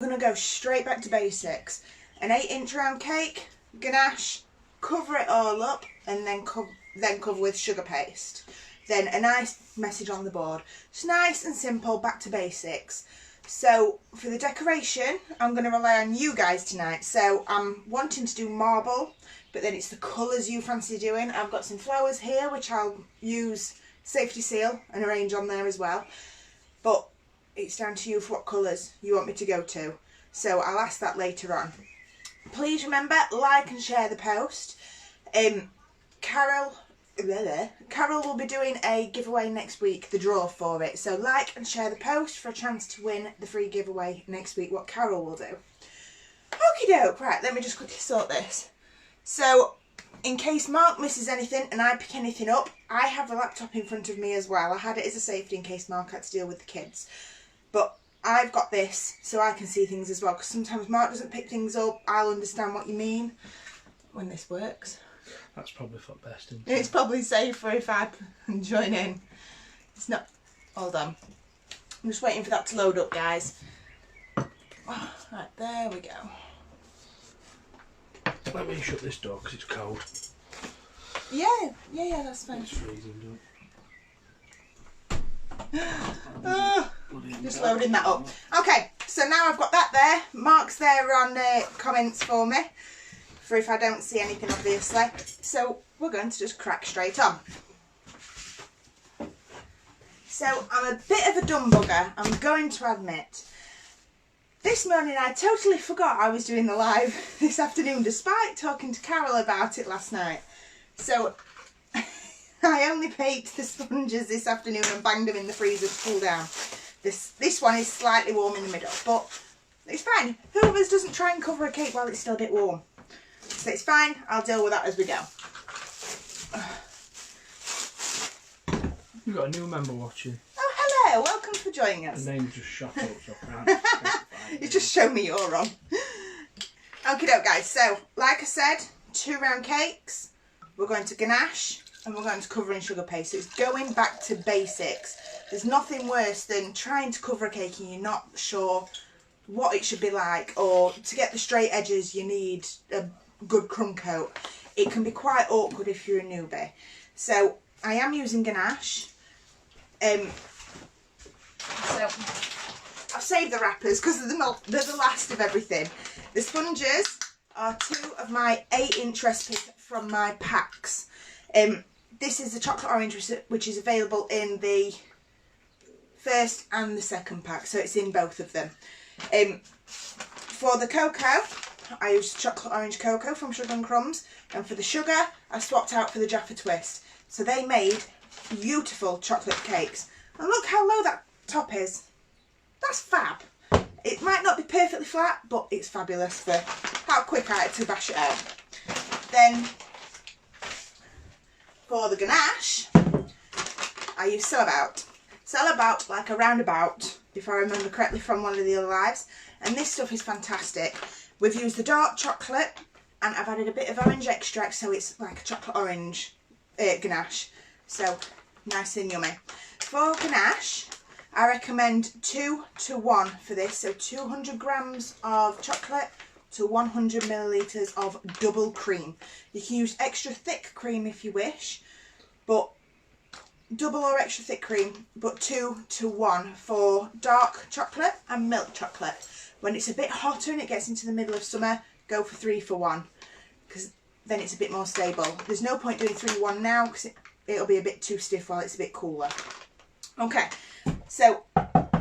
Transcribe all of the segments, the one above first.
going to go straight back to basics. An 8-inch round cake, ganache, cover it all up, and then cover with sugar paste. Then a nice message on the board. It's nice and simple, back to basics. So for the decoration, I'm going to rely on you guys tonight. So I'm wanting to do marble, but then it's the colours you fancy doing. I've got some flowers here, which I'll use safety seal and arrange on there as well. But it's down to you for what colours you want me to go to. So I'll ask that later on. Please remember, like and share the post. Carol will be doing a giveaway next week, the draw for it. So like and share the post for a chance to win the free giveaway next week, what Carol will do. Okie doke, right, let me just quickly sort this. So, in case Mark misses anything and I pick anything up, I have the laptop in front of me as well. I had it as a safety in case Mark had to deal with the kids. But I've got this so I can see things as well, because sometimes Mark doesn't pick things up. I'll understand what you mean when this works. That's probably for the best, isn't it? It's probably safer if I join in. It's not. Hold on. I'm just waiting for that to load up, guys. Right, there we go. Let me shut this door because it's cold. Yeah, that's fine. It's freezing, Just loading that up. Okay, so now I've got that there. Mark's there on comments for me, for if I don't see anything, obviously. So we're going to just crack straight on. So I'm a bit of a dumb bugger, I'm going to admit. This morning I totally forgot I was doing the live this afternoon, despite talking to Carol about it last night. So I only baked the sponges this afternoon and banged them in the freezer to cool down. This one is slightly warm in the middle, but it's fine. Who of us doesn't try and cover a cake while it's still a bit warm? So it's fine, I'll deal with that as we go. We've got a new member watching. Oh, hello, welcome for joining us. The name just shot up, so I can't. You just show me you're wrong. Okie doke, guys. So, like I said, 2 round cakes. We're going to ganache and we're going to cover in sugar paste. So it's going back to basics. There's nothing worse than trying to cover a cake and you're not sure what it should be like, or to get the straight edges you need a good crumb coat. It can be quite awkward if you're a newbie. So I am using ganache. So I've saved the wrappers because they're the last of everything. The sponges are 2 of my 8-inch recipes from my packs. This is the chocolate orange, which is available in the first and the second pack, so it's in both of them. For the cocoa, I used chocolate orange cocoa from Sugar and Crumbs, and for the sugar, I swapped out for the Jaffa Twist. So they made beautiful chocolate cakes. And look how low that top is. That's fab. It might not be perfectly flat, but it's fabulous for how quick I had to bash it out. Then, for the ganache, I use Cell-A-Bout. Cell-A-Bout, like a roundabout, if I remember correctly from one of the other lives. And this stuff is fantastic. We've used the dark chocolate, and I've added a bit of orange extract, so it's like a chocolate orange ganache. So, nice and yummy. For ganache, I recommend 2 to 1 for this. So 200 grams of chocolate to 100 millilitres of double cream. You can use extra thick cream if you wish, but double or extra thick cream, but 2 to 1 for dark chocolate and milk chocolate. When it's a bit hotter and it gets into the middle of summer, go for 3 for 1, because then it's a bit more stable. There's no point doing 3 to 1 now because it'll be a bit too stiff while it's a bit cooler. Okay, so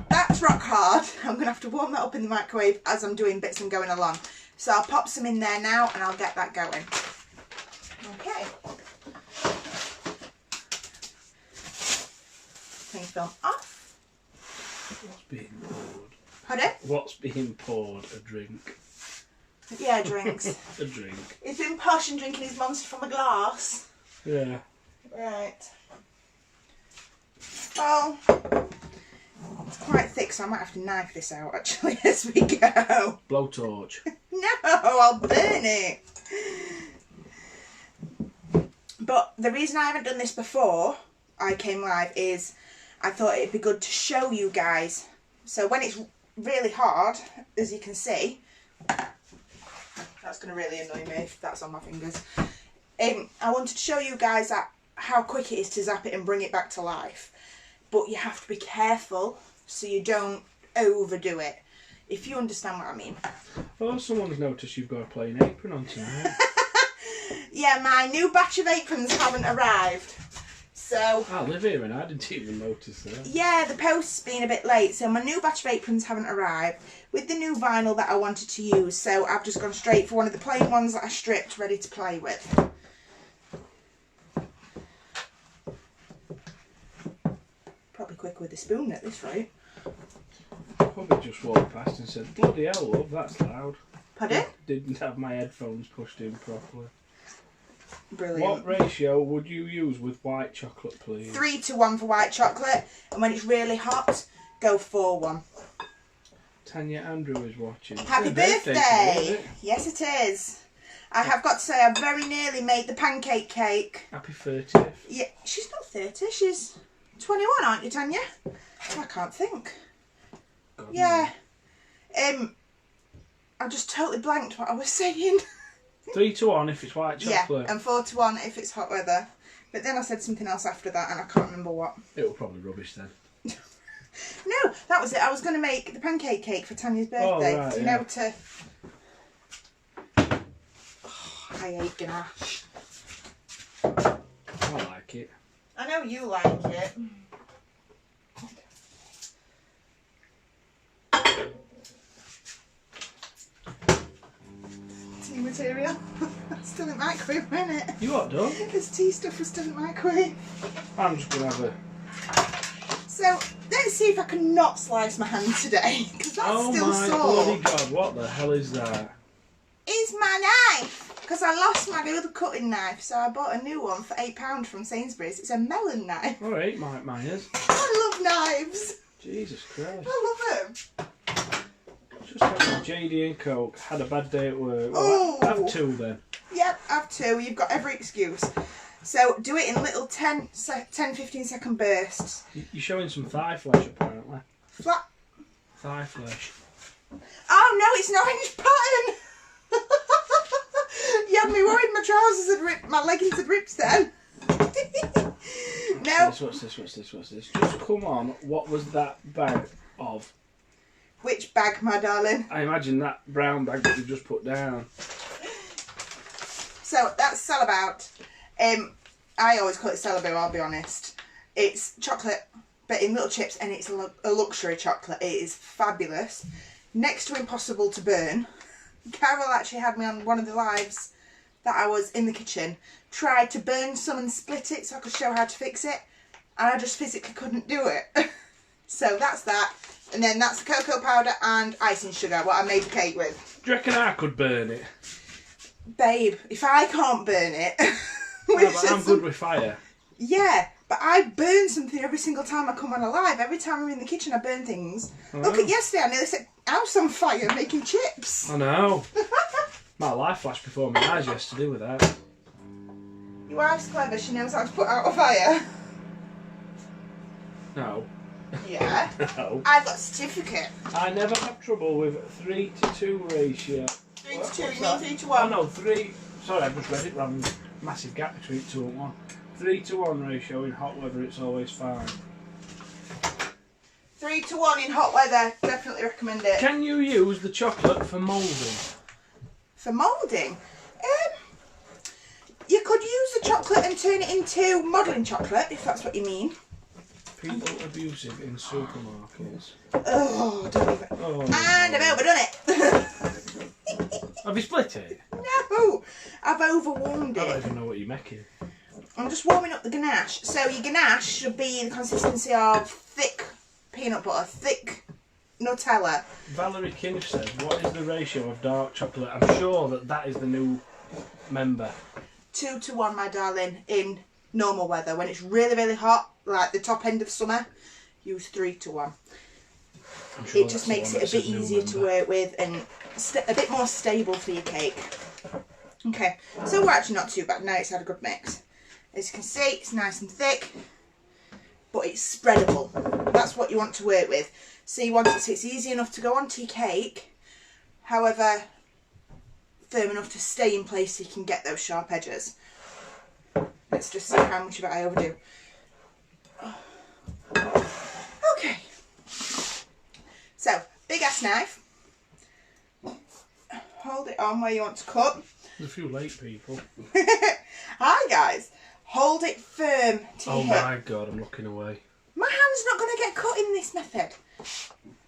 that's rock hard. I'm going to have to warm that up in the microwave as I'm doing bits and going along. So I'll pop some in there now and I'll get that going. Okay. Cling film off. What's being poured? Pardon? What's being poured? A drink. Yeah, drinks. A drink. He's been posh and drinking his Monster from a glass. Yeah. Right. Well, it's quite thick, so I might have to knife this out actually as we go. Blowtorch. No, I'll burn it. But the reason I haven't done this before I came live is I thought it'd be good to show you guys. So when it's really hard, as you can see. That's going to really annoy me if that's on my fingers. I wanted to show you guys how quick it is to zap it and bring it back to life. But you have to be careful so you don't overdo it, if you understand what I mean. Oh, someone's noticed you've got a plain apron on tonight. Yeah, my new batch of aprons haven't arrived. So I live here and I didn't even notice that. yeah, the post's been a bit late, so my new batch of aprons haven't arrived with the new vinyl that I wanted to use. So I've just gone straight for one of the plain ones that I stripped, ready to play with. Probably quicker with a spoon at this rate. Probably just walked past and said, bloody hell, love, that's loud. Pardon? Didn't have my headphones pushed in properly. Brilliant. What ratio would you use with white chocolate, please? 3-to-1 for white chocolate, and when it's really hot, go 4-1. Tanya Andrew is watching. Happy birthday! Today, Yes, it is. I have got to say, I very nearly made the pancake cake. Happy 30th. Yeah, she's not 30, she's 21, aren't you, Tanya? I can't think. God, Yeah. I just totally blanked what I was saying. 3-to-1 if it's white chocolate. Yeah, and 4-to-1 if it's hot weather. But then I said something else after that, and I can't remember what. It'll probably rubbish then. No, that was it. I was going to make the pancake cake for Tanya's birthday. Oh, right, you yeah. know, to... Oh, I hate Ganache. I like it. I know you like it. Tea material. Still in the microwave, isn't it? You what, done? This tea stuff was still in the microwave. I'm just going to have a... So, let's see if I can not slice my hand today, because that's Oh still my sore. bloody god, what the hell is that? It's my knife! Because I lost my other cutting knife, so I bought a new one for £8 from Sainsbury's. It's a melon knife. Alright, Mike Myers. I love knives. Jesus Christ. I love them. Just having JD and Coke, had a bad day at work. Oh. Well, have two then. Yep, have two. You've got every excuse. So do it in little 10-15 second bursts. You're showing some thigh flesh apparently. Flat. Thigh flesh. Oh no, it's an orange pattern. You had me worried my trousers had ripped, my leggings had ripped then. No. What's this? Just come on, what was that bag of? Which bag, my darling? I imagine that brown bag that you just put down. So that's Salabout. I always call it Salabo, I'll be honest. It's chocolate, but in little chips, and it's a luxury chocolate. It is fabulous. Next to impossible to burn. Carol actually had me on one of the lives that I was in the kitchen, tried to burn some and split it so I could show how to fix it, and I just physically couldn't do it. So that's that. And then that's the cocoa powder and icing sugar, what I made the cake with. Do you reckon I could burn it? Babe, if I can't burn it... No, but I'm good with fire. Yeah, but I burn something every single time I come on a live. Every time I'm in the kitchen, I burn things. Oh. Look at yesterday, I nearly set house on fire making chips. I know. My life flashed before my eyes yesterday with that. Your wife's clever, she knows how to put out a fire. No. Yeah. No. I've got a certificate. I never have trouble with 3-to-2 ratio. 3-to-2, you What's mean that? 3-to-1? Oh no, 3. Sorry, I just read it wrong. Massive gap between 2 and 1. 3-to-1 ratio in hot weather, it's always fine. 3-to-1 in hot weather, definitely recommend it. Can you use the chocolate for moulding? For moulding? You could use the chocolate and turn it into modelling chocolate, if that's what you mean. People abusive in supermarkets. Oh, don't even. Oh, And I've overdone it. have you split it? No, I've overwarmed I don't it. even know what you're making. I'm just warming up the ganache. So your ganache should be the consistency of thick peanut butter, thick Nutella. Valerie Kinch says, what is the ratio of dark chocolate? I'm sure that is the new member. 2-to-1, my darling, in normal weather. When it's really, really hot, like the top end of summer, use 3-to-1. I'm sure It just makes it a bit easier to work with and a bit more stable for your cake. Okay, so we're actually not too bad now. It's had a good mix. As you can see, it's nice and thick. but it's spreadable. That's what you want to work with. So you want it so it's easy enough to go onto your cake, however firm enough to stay in place so you can get those sharp edges. Let's just see how much of it I overdo. Okay. So, big ass knife. Hold it on where you want to cut. There's a few late people. Hi guys. Hold it firm to your hip. Oh my god, I'm looking away. My hand's not going to get cut in this method.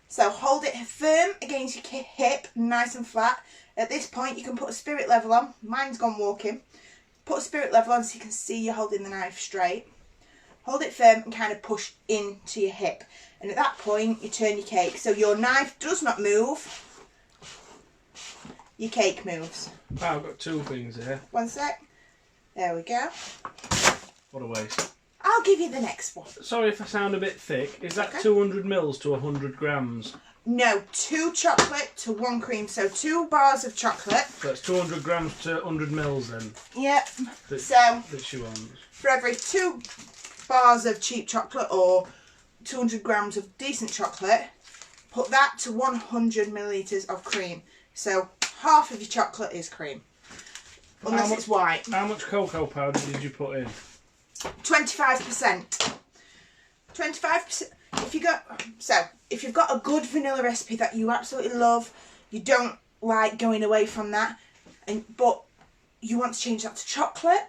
So hold it firm against your hip, nice and flat. At this point you can put a spirit level on. Mine's gone walking. Put a spirit level on so you can see you're holding the knife straight. Hold it firm and kind of push into your hip. And at that point you turn your cake. So your knife does not move. Your cake moves. Oh, I've got two things here. One sec. There we go. What a waste. I'll give you the next one. Sorry if I sound a bit thick. Is that Okay. 200 mils to 100 grams? No, 2 chocolate to 1 cream. So 2 bars of chocolate. So that's 200 grams to 100 mils then. Yep. That, So that she wants. for every 2 bars of cheap chocolate or 200 grams of decent chocolate, put that to 100 millilitres of cream. So half of your chocolate is cream. Unless it's white. How much cocoa powder did you put in? 25%. 25%. If you've got a good vanilla recipe that you absolutely love, you don't like going away from that, but you want to change that to chocolate,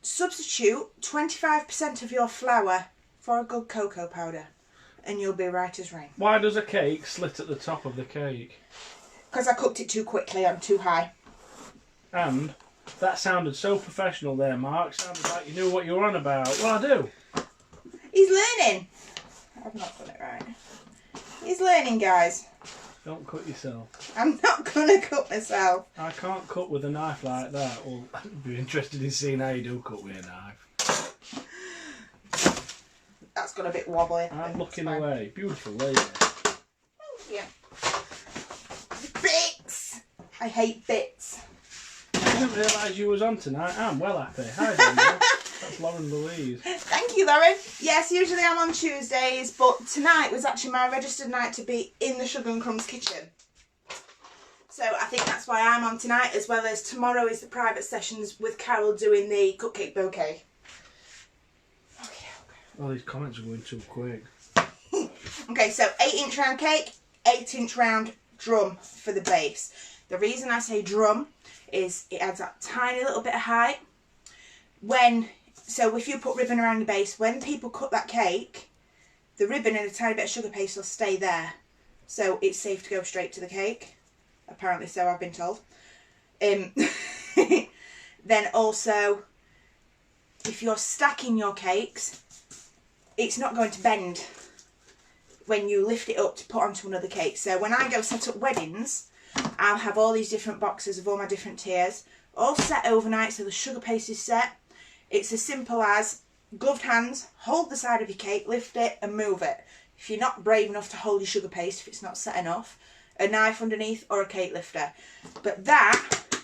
substitute 25% of your flour for a good cocoa powder, and you'll be right as rain. Why does a cake slit at the top of the cake? Because I cooked it too quickly on too high. And that sounded so professional there, Mark. Sounded like you knew what you were on about. Well, I do. He's learning. I've not done it right. He's learning, guys. Don't cut yourself. I'm not going to cut myself. I can't cut with a knife like that. Well, I'd be interested in seeing how you do cut with a knife. That's got a bit wobbly. I'm looking away. Beautiful lady. Thank you. Bits! I hate bits. I didn't realise you was on tonight. I'm well happy. Hi, Daniel. That's Lauren Louise. Thank you, Lauren. Yes, usually I'm on Tuesdays, but tonight was actually my registered night to be in the Sugar and Crumbs kitchen. So I think that's why I'm on tonight, as well as tomorrow is the private sessions with Carol doing the cupcake bouquet. Okay. Oh, these comments are going too quick. Okay, so 8-inch round cake, 8-inch round drum for the base. The reason I say drum is it adds that tiny little bit of height. So if you put ribbon around your base, when people cut that cake, the ribbon and a tiny bit of sugar paste will stay there. So it's safe to go straight to the cake. Apparently so, I've been told. Then also, if you're stacking your cakes, it's not going to bend when you lift it up to put onto another cake. So when I go set up weddings, I'll have all these different boxes of all my different tiers, all set overnight so the sugar paste is set. It's as simple as gloved hands, hold the side of your cake, lift it and move it. If you're not brave enough to hold your sugar paste, if it's not set enough, a knife underneath or a cake lifter. But that,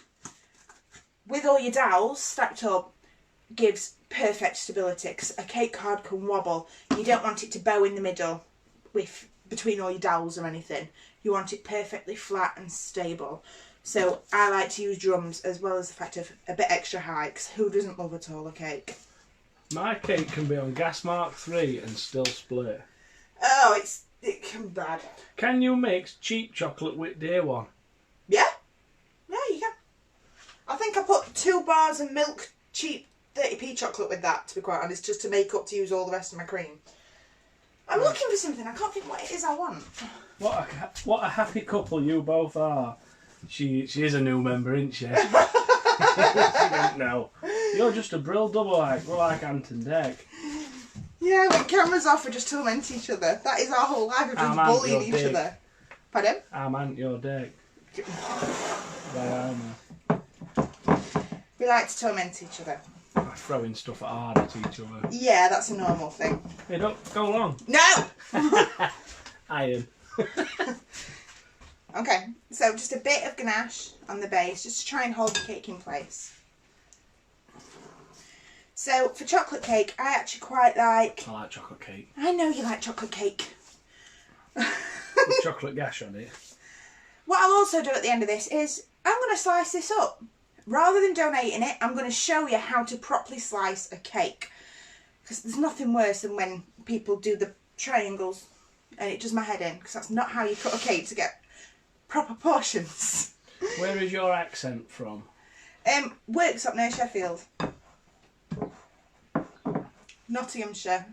with all your dowels stacked up, gives perfect stability, because a cake card can wobble. You don't want it to bow in the middle between all your dowels or anything. You want it perfectly flat and stable. So I like to use drums, as well as the fact of a bit extra high, because who doesn't love a taller cake? My cake can be on gas mark 3 and still split. Oh, it can be bad. Can you mix cheap chocolate with dear one? Yeah? Yeah, you can. I think I put 2 bars of milk cheap 30p chocolate with that, to be quite honest, just to make up to use all the rest of my cream. I'm looking for something. I can't think what it is I want. What a happy couple you both are. She is a new member, isn't she? She don't know. You're just a brill double like, we're like Ant and Dec. Yeah, when cameras off, we just torment each other. That is our whole life, we're just bullying each other. Pardon? I'm Ant, you're Dec. We like to torment each other. By throwing stuff hard at each other. Yeah, that's a normal thing. Hey, don't go along. No! Iron. Okay, so just a bit of ganache on the base, just to try and hold the cake in place. So for chocolate cake, I actually quite like... I like chocolate cake. I know you like chocolate cake. With chocolate gash on it. What I'll also do at the end of this is I'm going to slice this up. Rather than donating it, I'm going to show you how to properly slice a cake. Because there's nothing worse than when people do the triangles and it does my head in. Because that's not how you cut a cake to get proper portions. Where is your accent from? Works up near Sheffield. Nottinghamshire.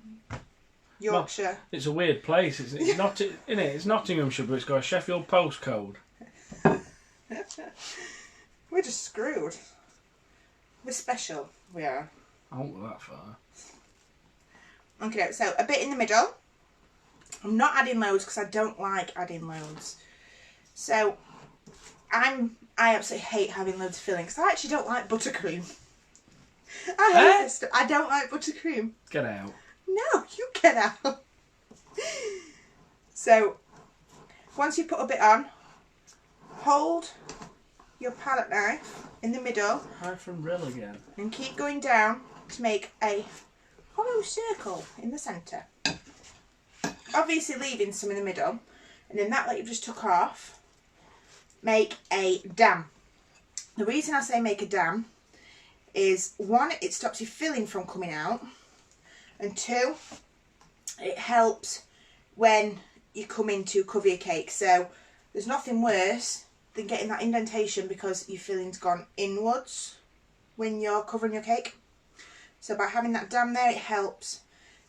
Yorkshire. Well, it's a weird place. It's not in it. It's Nottinghamshire, but it's got a Sheffield postcode. We're just screwed. We're special. We are. I won't go that far. Okay, so a bit in the middle. I'm not adding loads because I don't like adding loads. So I absolutely hate having loads of filling because I actually don't like buttercream. I hate this stuff. I don't like buttercream. Get out. No, you get out. So once you put a bit on, hold your palette knife in the middle. Hi from Rill again. And keep going down to make a hollow circle in the centre. Obviously leaving some in the middle. And then that you've just took off, make a dam. The reason I say make a dam is, one, it stops your filling from coming out. And two, it helps when you come in to cover your cake. So there's nothing worse than getting that indentation because your filling's gone inwards when you're covering your cake. So by having that dam there, it helps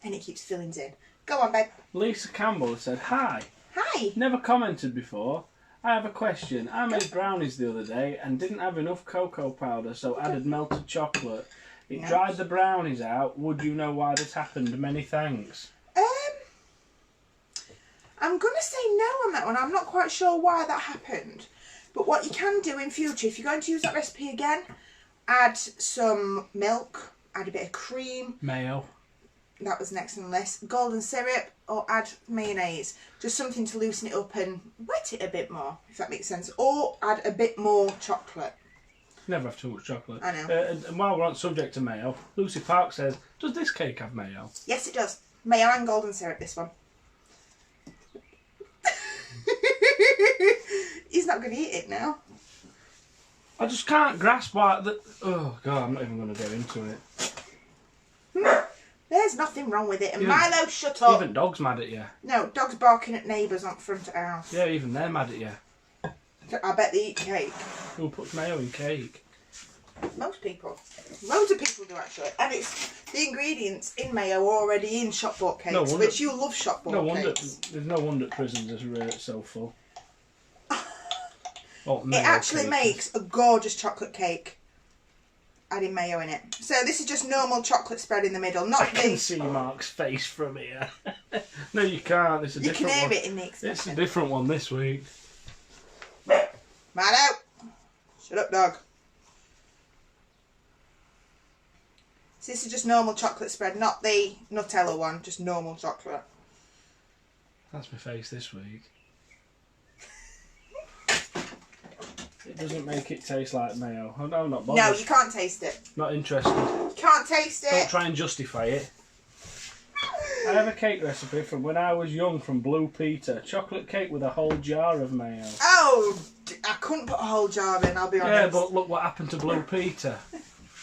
and it keeps fillings in. Go on, babe. Lisa Campbell said, "Hi. Hi. Never commented before. I have a question. I made brownies the other day and didn't have enough cocoa powder, so added melted chocolate. It dried the brownies out. Would you know why this happened? Many thanks." I'm going to say no on that one. I'm not quite sure why that happened. But what you can do in future, if you're going to use that recipe again, add some milk, add a bit of cream. Mayo. That was next on the list. Golden syrup, or add mayonnaise. Just something to loosen it up and wet it a bit more, if that makes sense. Or add a bit more chocolate. Never have too much chocolate. I know. And while we're on subject to mayo, Lucy Park says, "Does this cake have mayo?" Yes, it does. Mayo and golden syrup, this one. He's not going to eat it now. I just can't grasp why... Oh, God, I'm not even going to go into it. There's nothing wrong with it. And Milo, shut up. Even dog's mad at you. No, dog's barking at neighbours on front of the house. Yeah, even they're mad at you. I bet they eat cake. Who puts mayo in cake? Most people. Loads of people do, actually. And it's the ingredients in mayo are already in shop bought cakes, No wonder, which you love shop bought cakes. There's no wonder prisons are so full. Oh, it actually makes a gorgeous chocolate cake, adding mayo in it. So this is just normal chocolate spread in the middle. Not I can see Mark's face from here. No, you can't. It's a different one. You can hear it in the expression. It's a different one this week. Milo! Shut up, dog. So this is just normal chocolate spread, not the Nutella one, just normal chocolate. That's my face this week. It doesn't make it taste like mayo. Oh, no, I'm not bothered. No, you can't taste it. Not interested. You can't taste it. Don't try and justify it. I have a cake recipe from when I was young from Blue Peter. Chocolate cake with a whole jar of mayo. Oh, I couldn't put a whole jar in, I'll be honest. Yeah, but look what happened to Blue Peter.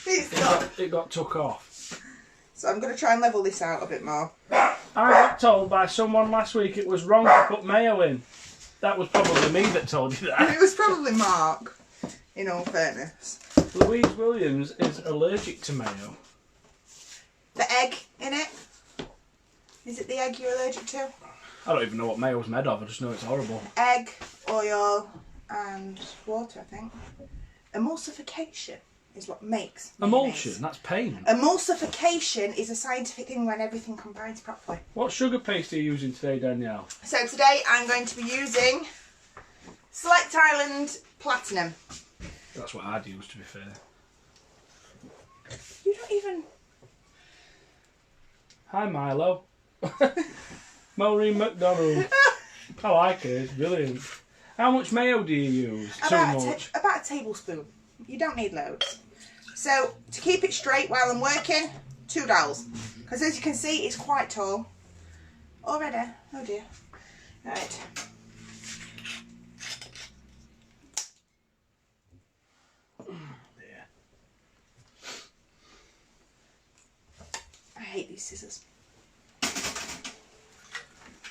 It got took off. So I'm going to try and level this out a bit more. I got told by someone last week it was wrong to put mayo in. That was probably me that told you that. It was probably Mark, in all fairness. Louise Williams is allergic to mayo. The egg in it? Is it the egg you're allergic to? I don't even know what mayo's made of, I just know it's horrible. Egg, oil and water, I think. Emulsification is what makes mayonnaise. Emulsion, that's pain. Emulsification is a scientific thing when everything combines properly. What sugar paste are you using today, Danielle? So today I'm going to be using Select Island Platinum. That's what I'd use, to be fair. You don't even... Hi, Milo. Maureen McDonald. I like it, it's brilliant. How much mayo do you use? Too much. About a tablespoon. You don't need loads. So, to keep it straight while I'm working, $2. Because as you can see, it's quite tall. Already. Oh dear. Right. Yeah. I hate these scissors.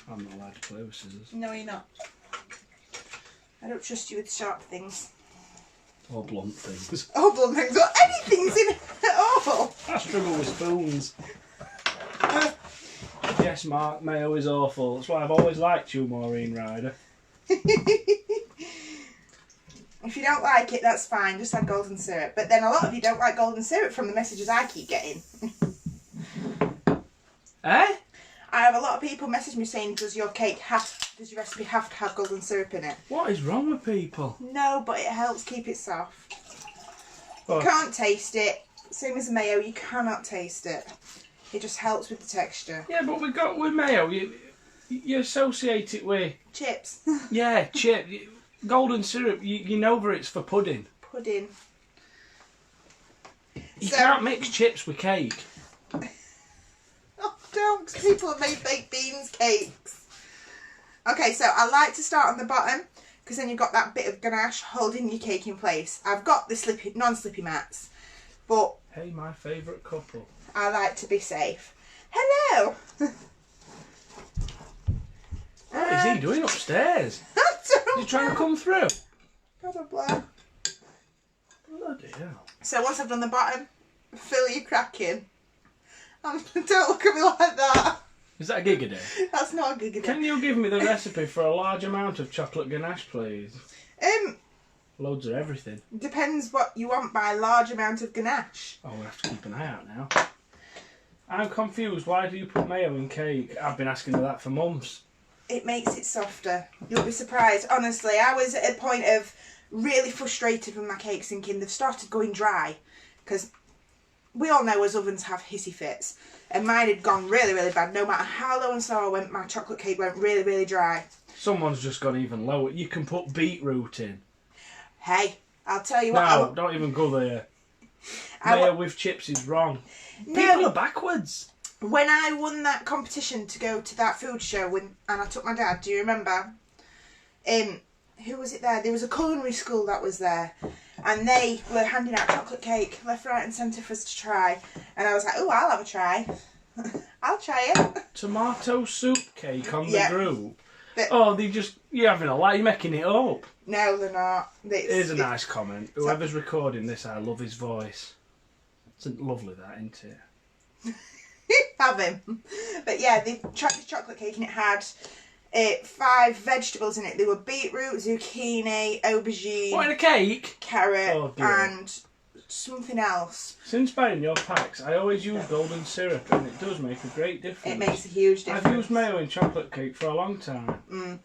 I'm not allowed to play with scissors. No, you're not. I don't trust you with sharp things. Or blunt things. Oh, blunt things, or anything's in it at all. I struggle with spoons. Yes, Mark, mayo is awful. That's why I've always liked you, Maureen Ryder. If you don't like it, that's fine. Just add golden syrup. But then a lot of you don't like golden syrup from the messages I keep getting. Eh? I have a lot of people message me saying, does your recipe have to have golden syrup in it? What is wrong with people? No, but it helps keep it soft. Oh. You can't taste it. Same as mayo, you cannot taste it. It just helps with the texture. Yeah, but with mayo, you associate it with... Chips. Yeah, chip. Golden syrup, you know that it's for pudding. Pudding. You can't mix chips with cake. Oh, don't, 'cause people have made baked beans cakes. Okay, so I like to start on the bottom, because then you've got that bit of ganache holding your cake in place. I've got the non-slippy mats, but... Hey, my favourite couple. I like to be safe. Hello! What is he doing upstairs? I don't Is he trying to know. come through? Probably. Bloody hell. So once I've done the bottom, fill your crack in. Don't look at me like that. Is that a gig a day? That's not a good Can you give me the recipe for a large amount of chocolate ganache, please? Loads of everything. Depends what you want by a large amount of ganache. Oh, we'll have to keep an eye out now. I'm confused. Why do you put mayo in cake? I've been asking her that for months. It makes it softer. You'll be surprised. Honestly, I was at a point of really frustrated with my cakes, thinking they've started going dry. Because we all know as ovens have hissy fits. And mine had gone really, really bad. No matter how low and slow I went, my chocolate cake went really, really dry. Someone's just gone even lower. You can put beetroot in. Hey, I'll tell you what. No, don't even go there. Mayo with chips is wrong. No. People are backwards. When I won that competition to go to that food show, and I took my dad, do you remember? Who was it there? There was a culinary school that was there, and they were handing out chocolate cake left, right and centre for us to try. And I was like, oh, I'll have a try. I'll try it. Tomato soup cake on the group. You're having a lie, you're making it up. No, they're not. Here's a nice comment. Whoever's recording this, I love his voice. It's lovely that, isn't it? Have him. But yeah, they tried the chocolate cake and it had 5 vegetables in it. They were beetroot, zucchini, aubergine. What, in a cake? Carrot and something else. Since buying your packs, I always use golden syrup and it does make a great difference. It makes a huge difference. I've used mayo in chocolate cake for a long time.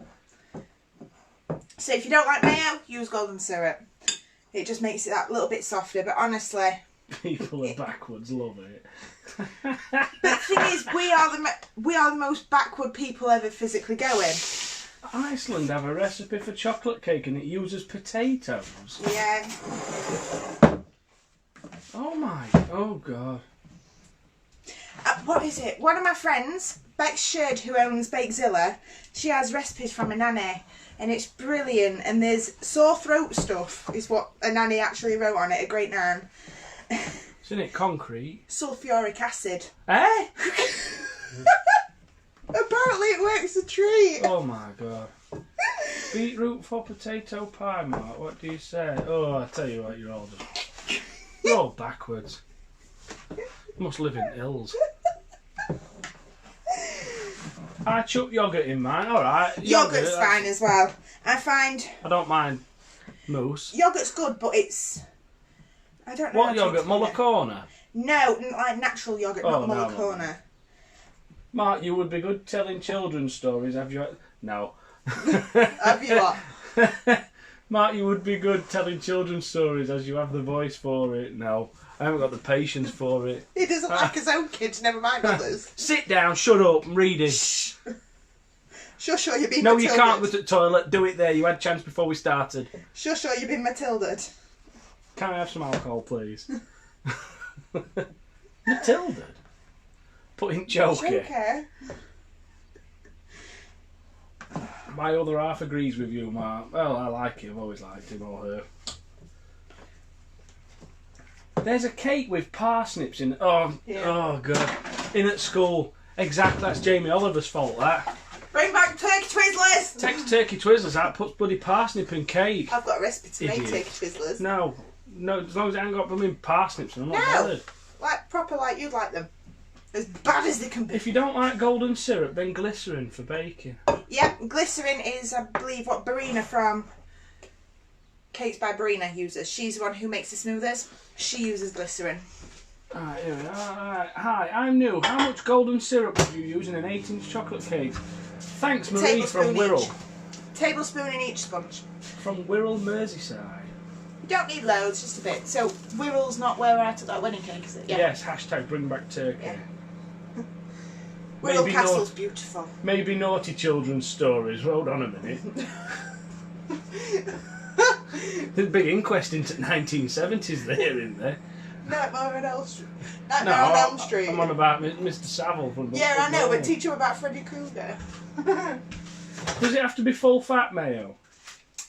So if you don't like mayo, use golden syrup. It just makes it that little bit softer. But honestly, people are backwards, love it. But the thing is, we are the most backward people ever physically going. Iceland have a recipe for chocolate cake and it uses potatoes. Yeah. Oh god. What is it? One of my friends, Bex Sherd, who owns Bakezilla, she has recipes from a nanny. And it's brilliant. And there's sore throat stuff, is what a nanny actually wrote on it, a great nan. Isn't it concrete? Sulfuric acid. Eh? Apparently it works a treat. Oh my god. Beetroot for potato pie, Mark. What do you say? Oh, I tell you what, you're all backwards. You must live in hills. I chuck yoghurt in mine, alright. Yoghurt's fine as well. I find... I don't mind mousse. Yoghurt's good, but it's... I don't know. What yoghurt? Mollacona? No, like natural yoghurt, not Mollacona. No. Mark, you would be good telling children's stories, have you? No. Have you what? Mark, you would be good telling children's stories as you have the voice for it. No. I haven't got the patience for it. He doesn't like his own kids, never mind others. Sit down, shut up, and read it. Shh. Shush or you've been No, Matilda'd. you can't go to the toilet. Do it there. You had a chance before we started. Shush or you've been Matilda'd. Can I have some alcohol, please? Matilda? Put in choker. Choker. My other half agrees with you, Mark. Well, I like him. I've always liked him or her. There's a cake with parsnips in. Oh, Yeah. Oh God! In at school. Exactly. That's Jamie Oliver's fault. That. Bring back turkey twizzlers. Take turkey twizzlers. That puts bloody parsnip in cake. I've got a recipe to make Idiot. turkey twizzlers. No. As long as it ain't got blooming parsnips, I'm not bothered. Like proper, like you'd like them. As bad as they can be. If you don't like golden syrup, then glycerin for baking. Yep, glycerin is, I believe, what Barina from Cakes by Barina uses. She's the one who makes the smoothers. She uses glycerin. Alright, here we are. Alright. Hi, I'm new. How much golden syrup would you use in an 8-inch chocolate cake? Thanks, Marie from Wirral. Tablespoon in each sponge. From Wirral, Merseyside. You don't need loads, just a bit. So, Wirral's not where I took that wedding cake, is it? Yeah. Yes, hashtag bring back turkey. Yeah. Wirral Maybe Castle's beautiful. Maybe naughty children's stories. Hold on a minute. There's a big inquest into 1970s there, isn't there? Nightmare on Elm Street. Nightmare on Elm Street. I'm on about Mr. Savile from Yeah, I know, but teach him about Freddy Krueger. Does it have to be full fat mayo?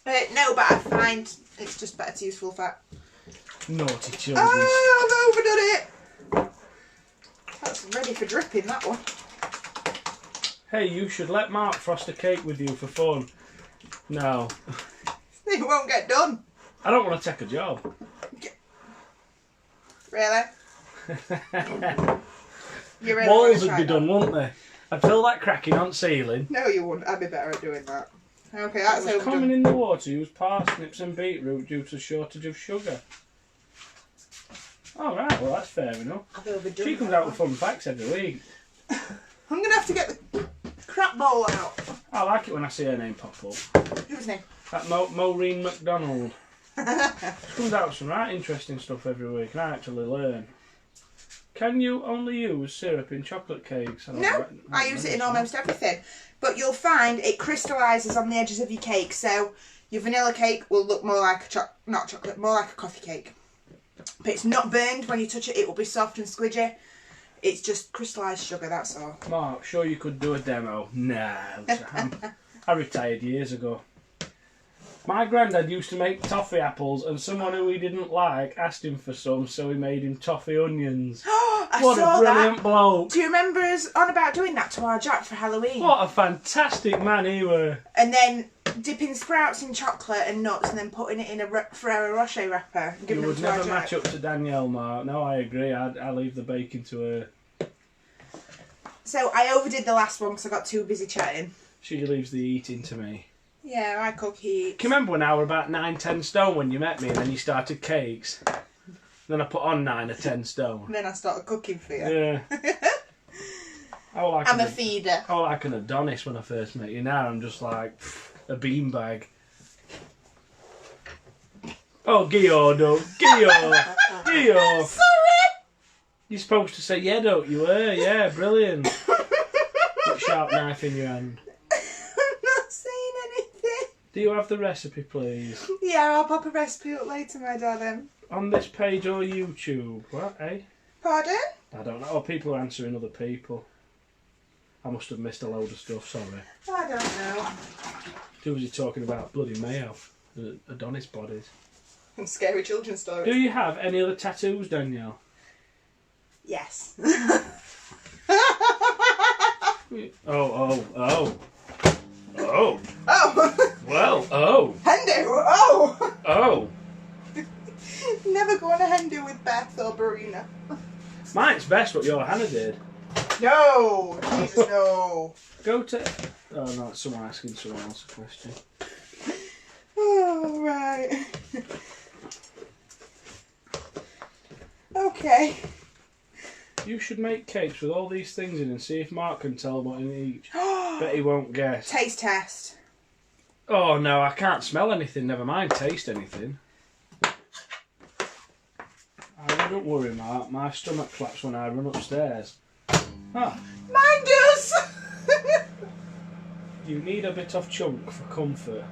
No, but I find it's just better to use full fat. Naughty children. Oh, I've overdone it! That's ready for dripping, that one. Hey, you should let Mark frost a cake with you for fun. No. It won't get done. I don't want to take a job. Really? You really Walls wanna would try be that? done, wouldn't they? I'd feel that cracking on ceiling. No, you wouldn't. I'd be better at doing that. Okay, that's It was common overdone. in the war to use parsnips and beetroot due to shortage of sugar. Oh, right, well, that's fair enough. I've overdone She comes that out with one. fun facts every week. I'm going to have to get the crap bowl out. I like it when I see her name pop up. Who's name? That Maureen MacDonald. She comes out with some right interesting stuff every week, and I actually learn. Can you only use syrup in chocolate cakes? No, I use it in almost everything. But you'll find it crystallises on the edges of your cake, so your vanilla cake will look more like more like a coffee cake. But it's not burned when you touch it, it will be soft and squidgy. It's just crystallised sugar, that's all. Mark, sure you could do a demo? No, I retired years ago. My granddad used to make toffee apples, and someone who he didn't like asked him for some, so he made him toffee onions. I What saw a brilliant that. bloke! Do you remember us on about doing that to our Jack for Halloween? What a fantastic man he were! And then dipping sprouts in chocolate and nuts and then putting it in a Ferrero Rocher wrapper and You giving them would to our never Jack. match up to Danielle, Mark. No, I agree. I leave the baking to her. So I overdid the last one because I got too busy chatting. She leaves the eating to me. Yeah, I cook, he eats. Can you remember when I were about 9-10 stone when you met me and then you started cakes? Then I put on 9 or 10 stone. And then I started cooking for you. Yeah. I'm a feeder. I was like an Adonis when I first met you. Now I'm just like a beanbag. Oh, Gio, no. Gio. Sorry! You're supposed to say, yeah, don't you? Yeah, brilliant. Put sharp knife in your hand. I'm not saying anything. Do you have the recipe, please? Yeah, I'll pop a recipe up later, my darling. On this page or YouTube? What, eh? Pardon? I don't know. Oh, people are answering other people. I must have missed a load of stuff, sorry. I don't know. Who was he talking about? Bloody Mayo. The Adonis bodies. And scary children's stories. Do you have any other tattoos, Danielle? Yes. Oh. Oh! Well, oh. Hendo! Oh! Oh. Never go on a Hendo with Beth or Barina. Mine's best what your Hannah did. No! Jesus, no. Go to... Oh, no, it's someone asking someone else a question. Oh, right. Okay. You should make cakes with all these things in and see if Mark can tell what in each. Bet he won't guess. Taste test. Oh, no, I can't smell anything. Never mind taste anything. I wouldn't worry, Mark. My stomach claps when I run upstairs. Ah, Mine does! you need a bit of chunk for comfort.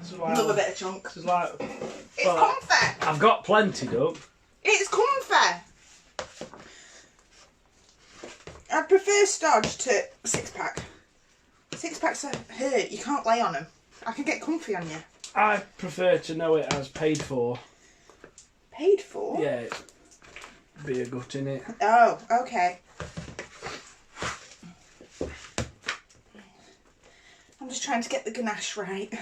This is why Love a bit of chunk. This is like... It's well, comfy. I've got plenty, Doug. It's comfy. I prefer Stodge to 6-pack. 6-packs hurt. You can't lay on them. I can get comfy on you. I prefer to know it as paid for. Paid for? Yeah, it's beer gut in it. Oh, okay. I'm just trying to get the ganache right.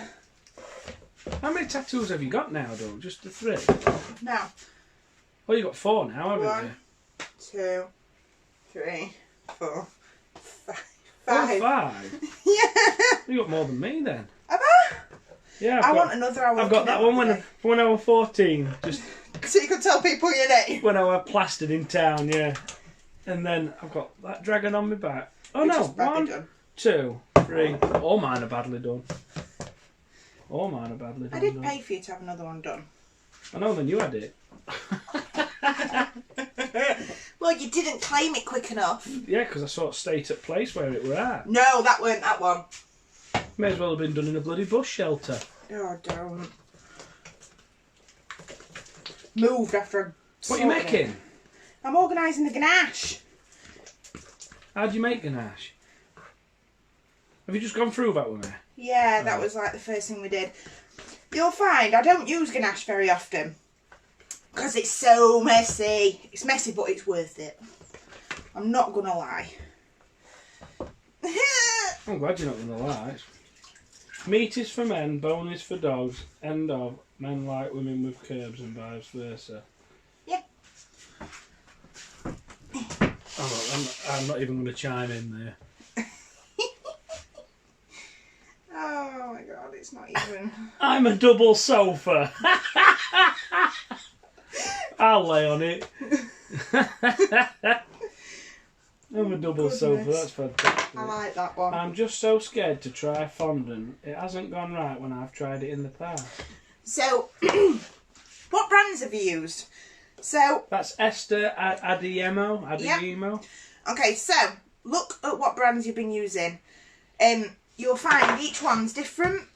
How many tattoos have you got now, though? Just the 3? No. Well, you got 4 now, haven't 1, you? 2, 3, 4, 5. Oh, 5? Yeah. You got more than me then. Have I? Yeah, I want another. I've got that one when I was 14. Just so you could tell people your name. when I was plastered in town, yeah. And then I've got that dragon on my back. Oh Which no, is badly 1, done. 2, 3. All mine are badly done. All mine are badly done. I did pay for you to have another one done. I know, then you had it. Well, you didn't claim it quick enough. Yeah, because I sort of stayed at place where it were at. No, that weren't that one. May as well have been done in a bloody bush shelter. Oh, don't. Moved after. What are you making? I'm organising the ganache. How do you make ganache? Have you just gone through that with me? Yeah, that was like the first thing we did. You'll find I don't use ganache very often because it's so messy. It's messy, but it's worth it. I'm not gonna lie. I'm glad you're not going to lie. Meat is for men, bone is for dogs. End of. Men like women with curbs and vice versa. Yeah. I'm not even going to chime in there. Oh my god, it's not even. I'm a double sofa. I'll lay on it. I'm a double sofa, that's fantastic. I like that one. I'm just so scared to try fondant. It hasn't gone right when I've tried it in the past. So, what brands have you used? So that's Esther Adiemo. Yep. Okay, so look at what brands you've been using. You'll find each one's different,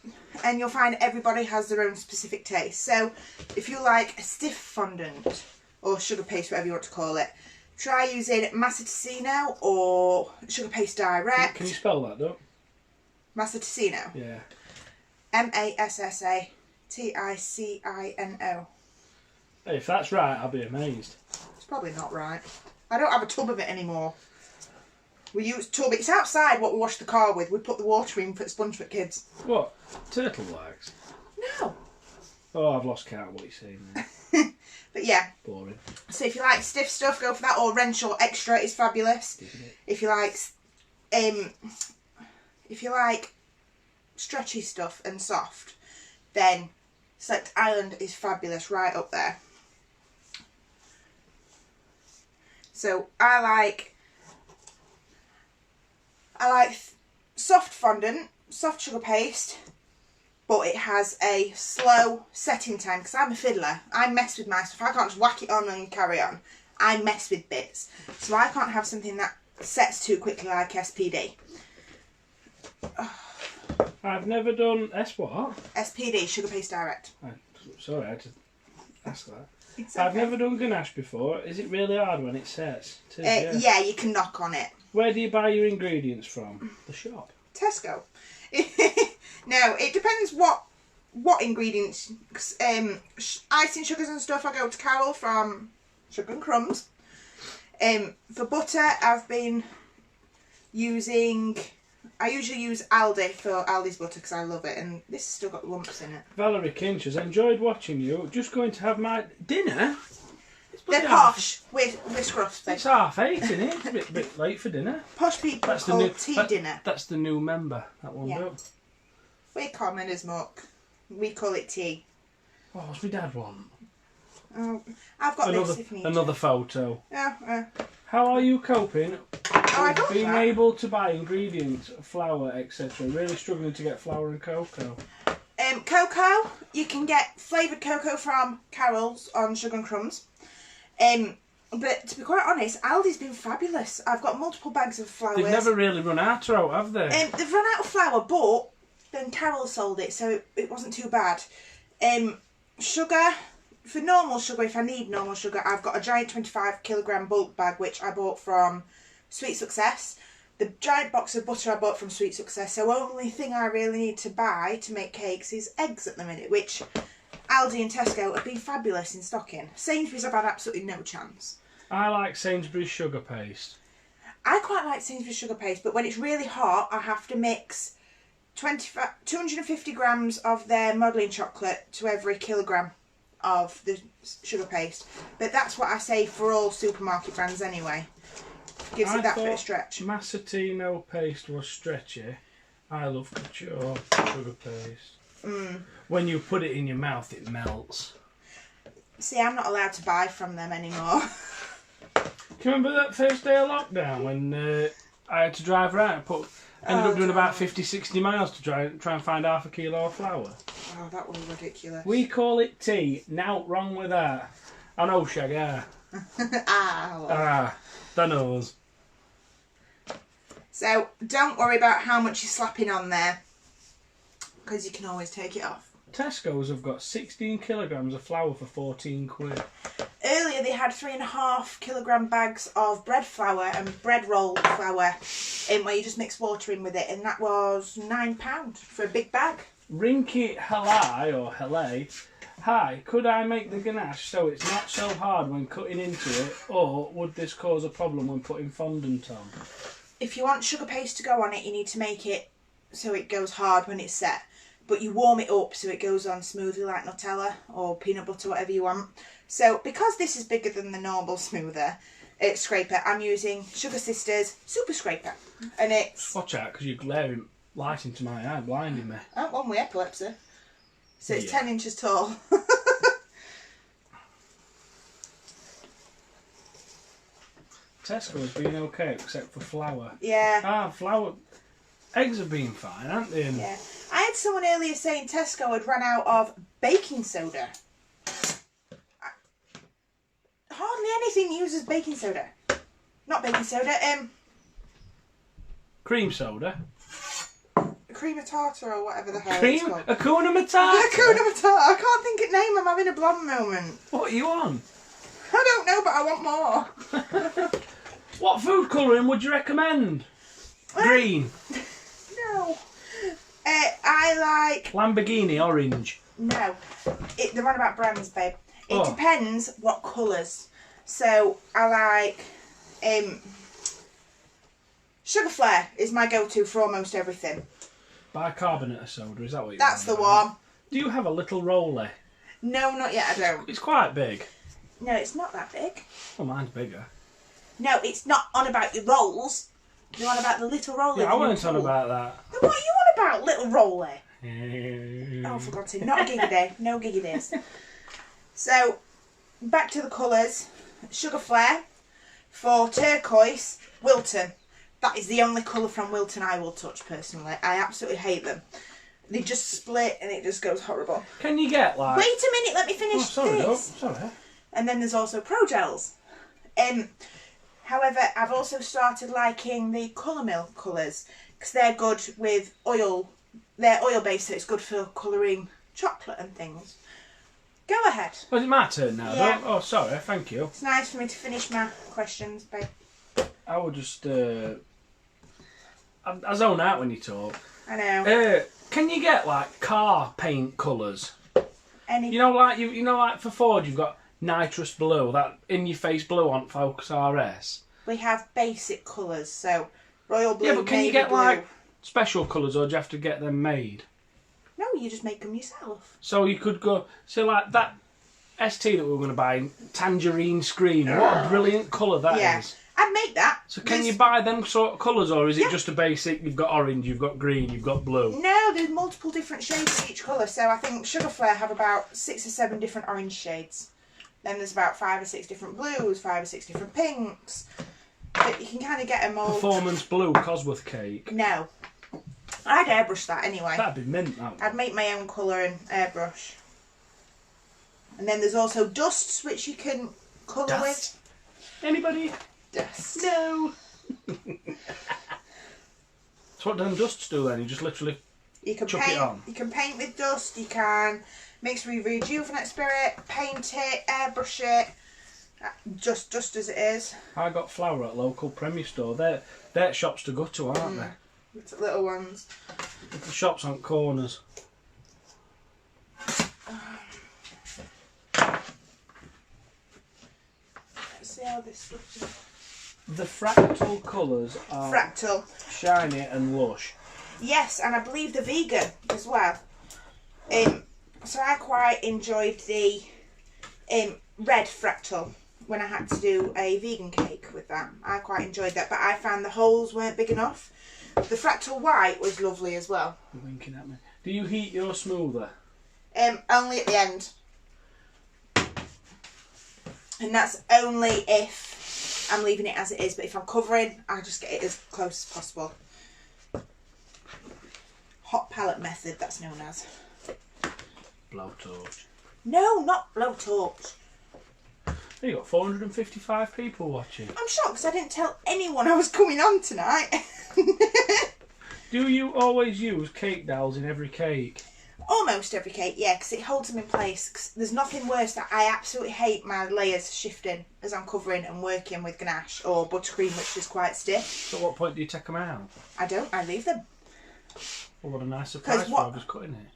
and you'll find everybody has their own specific taste. So, if you like a stiff fondant or sugar paste, whatever you want to call it, try using Massaticino or sugar paste direct. Can you spell that, though? Massaticino. Yeah. Massaticino. Hey, if that's right, I'll be amazed. It's probably not right. I don't have a tub of it anymore. We use tub. It's outside what we wash the car with. We put the water in for the sponge for kids. What? Turtle wax? No. Oh, I've lost count of what you're saying there. But yeah. Boring. So if you like stiff stuff, go for that. Or Renshaw Extra is fabulous. If you like stretchy stuff and soft, then Select Island is fabulous, right up there. So I like soft fondant, soft sugar paste, but it has a slow setting time because I'm a fiddler. I mess with my stuff. I can't just whack it on and carry on. I mess with bits. So I can't have something that sets too quickly like SPD. I've never done what? SPD, sugar paste direct. Sorry, I had to ask that. It's I've okay. never done ganache before. Is it really hard when it sets? It is, yeah, you can knock on it. Where do you buy your ingredients from? The shop. Tesco. No, it depends what ingredients. Icing sugars and stuff, I go to Carol from Sugar and Crumbs. For butter, I've been using. I usually use Aldi for Aldi's butter because I love it, and this has still got lumps in it. Valerie Kinch has enjoyed watching you. Just going to have my dinner. They're posh with scruffs. It's 8:30, isn't it? It's a bit late for dinner. Posh people call tea dinner. That's the new member. That one. Yeah. We're common as muck. We call it tea. Oh, what's my dad want? Oh, I've got this if you need another to. photo. Yeah. How are you coping I got being that. able to buy ingredients, flour, etc.? Really struggling to get flour and cocoa. Cocoa, you can get flavoured cocoa from Carol's on Sugar and Crumbs. But to be quite honest, Aldi's been fabulous. I've got multiple bags of flour. They've never really run out, have they? They've run out of flour, but then Carol sold it, so it wasn't too bad. Sugar, for normal sugar, if I need normal sugar, I've got a giant 25 kilogram bulk bag, which I bought from Sweet Success. The giant box of butter I bought from Sweet Success. So only thing I really need to buy to make cakes is eggs at the minute, which Aldi and Tesco have been fabulous in stocking. Sainsbury's I've had absolutely no chance. I like Sainsbury's sugar paste. I quite like Sainsbury's sugar paste, but when it's really hot, I have to mix 250 grams of their modelling chocolate to every kilogram of the sugar paste. But that's what I say for all supermarket brands anyway. Gives it that bit of stretch. Mazzatino paste was stretchy. I love couture sugar paste. When you put it in your mouth, it melts. See, I'm not allowed to buy from them anymore. Do you remember that first day of lockdown when I had to drive around and ended up doing about 50-60 miles to try and find half a kilo of flour? Oh, that was ridiculous. We call it tea. Now wrong with that. I know, Shaggy. The nose. So don't worry about how much you're slapping on there, because you can always take it off. Tesco's have got 16 kilograms of flour for 14 quid. Earlier they had 3.5 kilogram bags of bread flour and bread roll flour in where you just mix water in with it, and that was £9 for a big bag. Rinky Halai or Halay. Hi, could I make the ganache so it's not so hard when cutting into it, or would this cause a problem when putting fondant on? If you want sugar paste to go on it, you need to make it so it goes hard when it's set. But you warm it up so it goes on smoothly like Nutella or peanut butter, whatever you want. So because this is bigger than the normal scraper, I'm using Sugar Sisters Super Scraper. And it's... Watch out, because you're glaring light into my eye, blinding me. I'm one with epilepsy. So it's 10 inches tall. Tesco's been okay except for flour. Yeah. Flour. Eggs have been fine, haven't they? Yeah. I had someone earlier saying Tesco had run out of baking soda. Hardly anything uses baking soda. Not baking soda, Cream soda. cream of tartar or whatever the hell Cream? it's called. Hakuna Matata? Hakuna Matata. I can't think of name. I'm having a blonde moment. What are you on? I don't know, but I want more. What food colouring would you recommend? Green. No. I like... Lamborghini orange. No. They're on about brands, babe. It Oh. depends what colours. So, I like... Sugar Flare is my go-to for almost everything. Bicarbonate of soda, is that what you That's the want? one. Do you have a little roller? No, not yet, I don't. It's quite big. No, it's not that big. Well, mine's bigger. No, it's not on about your rolls. You're on about the little roller. Yeah, I weren't on about that. Then what are you on about, little roller? Oh, for God's sake, not a giggy day. No giggy days. So, back to the colours. Sugar Flare. For turquoise, Wilton. That is the only colour from Wilton I will touch, personally. I absolutely hate them. They just split and it just goes horrible. Can you get like... Wait a minute, let me finish this. Sorry. And then there's also Pro Gels. However, I've also started liking the Colour Mill colours because they're good with oil. They're oil based, so it's good for colouring chocolate and things. Go ahead. Was it my turn now? Yeah. Oh, sorry. Thank you. It's nice for me to finish my questions, babe. I would just... I zone out when you talk. I know. Can you get like car paint colours? Any? You know, like for Ford, you've got nitrous blue, that in-your-face blue on Focus RS. We have basic colours, so royal blue. Yeah, but can you navy get blue. like special colours, or do you have to get them made? No, you just make them yourself. So you could go, so like that ST that we were going to buy, tangerine screen. What a brilliant colour that is. I'd make that. So can you buy them sort of colours, or is it just a basic, you've got orange, you've got green, you've got blue? No, there's multiple different shades of each colour. So I think Sugar Flare have about 6 or 7 different orange shades. Then there's about 5 or 6 different blues, 5 or 6 different pinks. But you can kind of get them all. Performance blue Cosworth cake. No. I'd airbrush that anyway. That'd be mint, that. I'd make my own colour and airbrush. And then there's also dusts, which you can colour with. Anybody? Dust. No. So what do them dusts do then? You just literally You can chuck paint. it on? You can paint with dust. You can mix with rejuvenate spirit, paint it, airbrush it. Just as it is. I got flour at local Premier store. They're shops to go to, aren't they? It's little ones. The shops on corners. Let's see how this stuff is. The fractal colours are Fractal. shiny and lush. Yes, and I believe they're vegan as well. So I quite enjoyed the red fractal when I had to do a vegan cake with that. I quite enjoyed that, but I found the holes weren't big enough. The fractal white was lovely as well. You're winking at me. Do you heat your smoother? Only at the end. And that's only if I'm leaving it as it is, but if I'm covering, I just get it as close as possible. Hot palette method, that's known as. Blowtorch. No, not blowtorch. You got 455 people watching. I'm shocked because I didn't tell anyone I was coming on tonight. Do you always use cake dowels in every cake? Almost every cake, yeah, because it holds them in place. 'Cause there's nothing worse that I absolutely hate my layers shifting as I'm covering and working with ganache or buttercream, which is quite stiff. So at what point do you take them out? I don't, I leave them. Well, what a nice surprise for I was cutting it.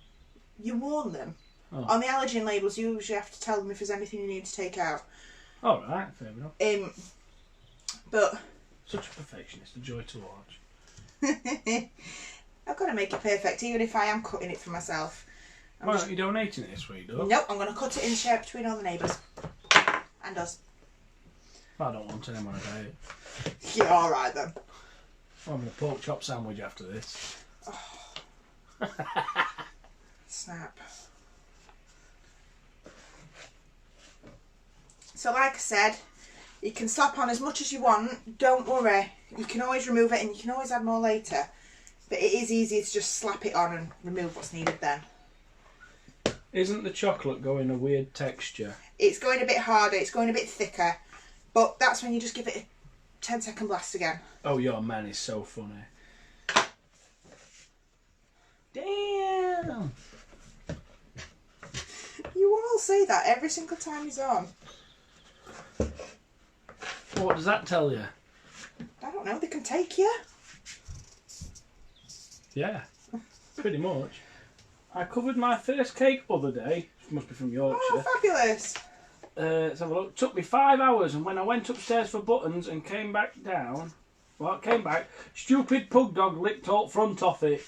You warn them. Oh. On the allergen labels, you usually have to tell them if there's anything you need to take out. All right, fair enough. But Such a perfectionist, a joy to watch. I've got to make it perfect, even if I am cutting it for myself. Why aren't you donating it this week, though? Nope, I'm going to cut it and share it between all the neighbours. And us. I don't want them on a diet. Yeah, alright then. I'm having a pork chop sandwich after this. Snap. So like I said, you can slap on as much as you want, don't worry. You can always remove it and you can always add more later. But it is easy to just slap it on and remove what's needed then. Isn't the chocolate going a weird texture? It's going a bit harder, it's going a bit thicker. But that's when you just give it a 10-second blast again. Oh, your man is so funny. Damn! You all say that every single time he's on. What does that tell you? I don't know, they can take you. Yeah, pretty much. I covered my first cake other day. Must be from Yorkshire. Oh, fabulous. Let's have a look. Took me 5 hours, and when I went upstairs for buttons and came back down, stupid pug dog licked all front off it.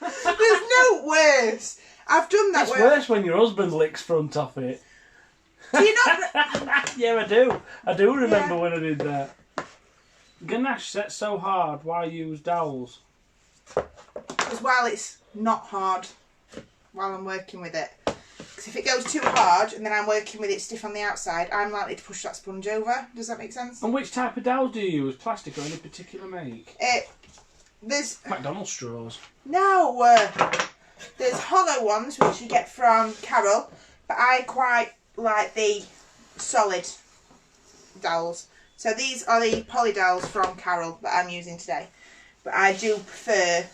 There's no worse. I've done that. It's worse when your husband licks front off it. Do you not? Yeah, I do. I do remember when I did that. Ganache sets so hard. Why use dowels? Because while it's not hard, while I'm working with it, because if it goes too hard and then I'm working with it stiff on the outside, I'm likely to push that sponge over. Does that make sense? And which type of dowels do you use? Plastic or any particular make? There's McDonald's straws. no. There's hollow ones which you get from Carol, but I quite like the solid dowels. So these are the poly dowels from Carol that I'm using today. But I do prefer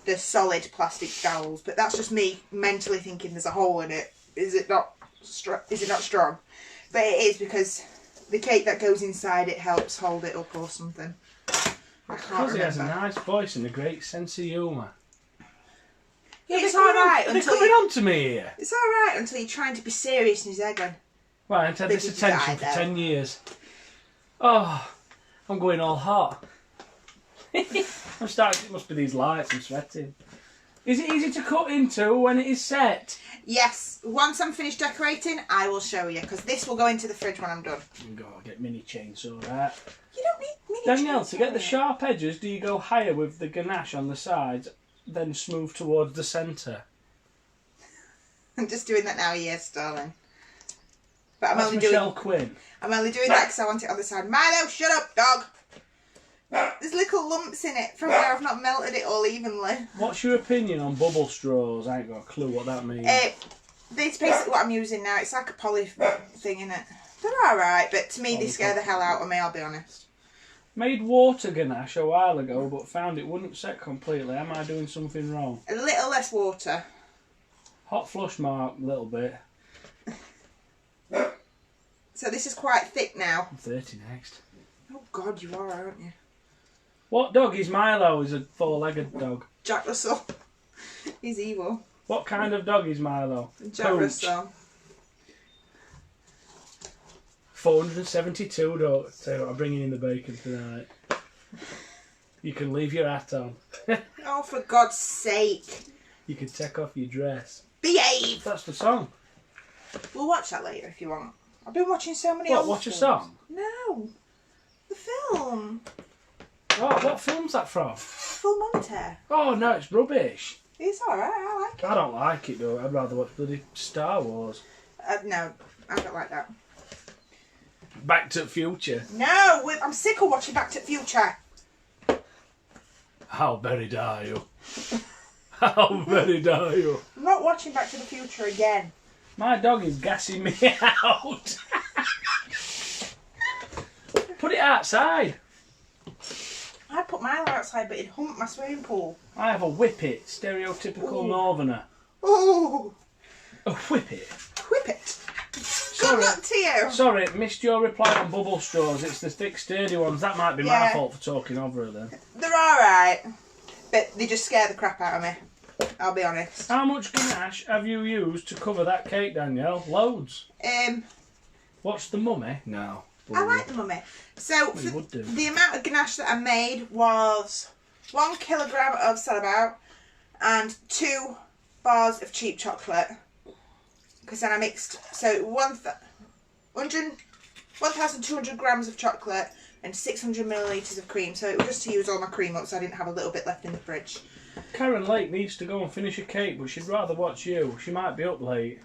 the solid plastic dowels. But that's just me mentally thinking there's a hole in it. Is it not strong? But it is, because the cake that goes inside it helps hold it up or something. I can't Because he has a remember. nice voice and a great sense of humour. Yeah, it's alright They're until coming on to me here. it's alright until you're trying to be serious and he's there going, Right, I've had this Did you attention die for though? 10 years. Oh, I'm going all hot. I'm starting. It must be these lights. I'm sweating. Is it easy to cut into when it is set? yes, once I'm finished decorating, I will show you, because this will go into the fridge when I'm done. Go get mini chainsaw that. You don't need mini Danielle, chainsaw to get the in it. sharp edges, do you go higher with the ganache on the sides, then smooth towards the centre? I'm just doing that now, yes, darling. But I'm That's only Michelle doing Quinn. I'm only doing that because I want it on the side. Milo, shut up, dog. There's little lumps in it from where I've not melted it all evenly. What's your opinion on bubble straws? I ain't got a clue what that means. It's basically what I'm using now. It's like a poly thing, innit? They're alright, but to me they scare the hell out of me, I'll be honest. Made water ganache a while ago, but found it wouldn't set completely. Am I doing something wrong? A little less water. Hot flush mark, a little bit. So this is quite thick now. I'm 30 next. Oh God, you are, aren't you? What dog is Milo? He's a four-legged dog. Jack Russell. He's evil. What kind of dog is Milo? Jack Russell. 472, don't say what, I'm bringing in the bacon tonight. You can leave your hat on. Oh, for God's sake. You can take off your dress. Behave! That's the song. We'll watch that later if you want. I've been watching so many What, old watch films. a song? No. The film. Oh, what film's that from? Full Monty. Oh, no, it's rubbish. It's alright, I like it. I don't like it, though. I'd rather watch bloody Star Wars. No, I don't like that. Back to the Future. No, I'm sick of watching Back to the Future. How buried are you? How buried are you? I'm not watching Back to the Future again. My dog is gassing me out. Put it outside. I'd put mine outside, but it'd hump my swimming pool. I have a whippet, stereotypical Ooh. northerner. Ooh, A whippet. whip it. Sorry. Good luck to you. Sorry, missed your reply on bubble straws. It's the thick, sturdy ones. That might be my Yeah. fault for talking over her then. They're alright, but they just scare the crap out of me. I'll be honest. How much ganache have you used to cover that cake, Danielle? Loads. What's the mummy? No. I like the mummy. So Well, you would do. the amount of ganache that I made was 1 kilogram of Salabout and 2 bars of cheap chocolate. Because then I mixed 1,200 grams of chocolate and 600 millilitres of cream. So it was just to use all my cream up, so I didn't have a little bit left in the fridge. Karen Lake needs to go and finish a cake, but she'd rather watch you. She might be up late.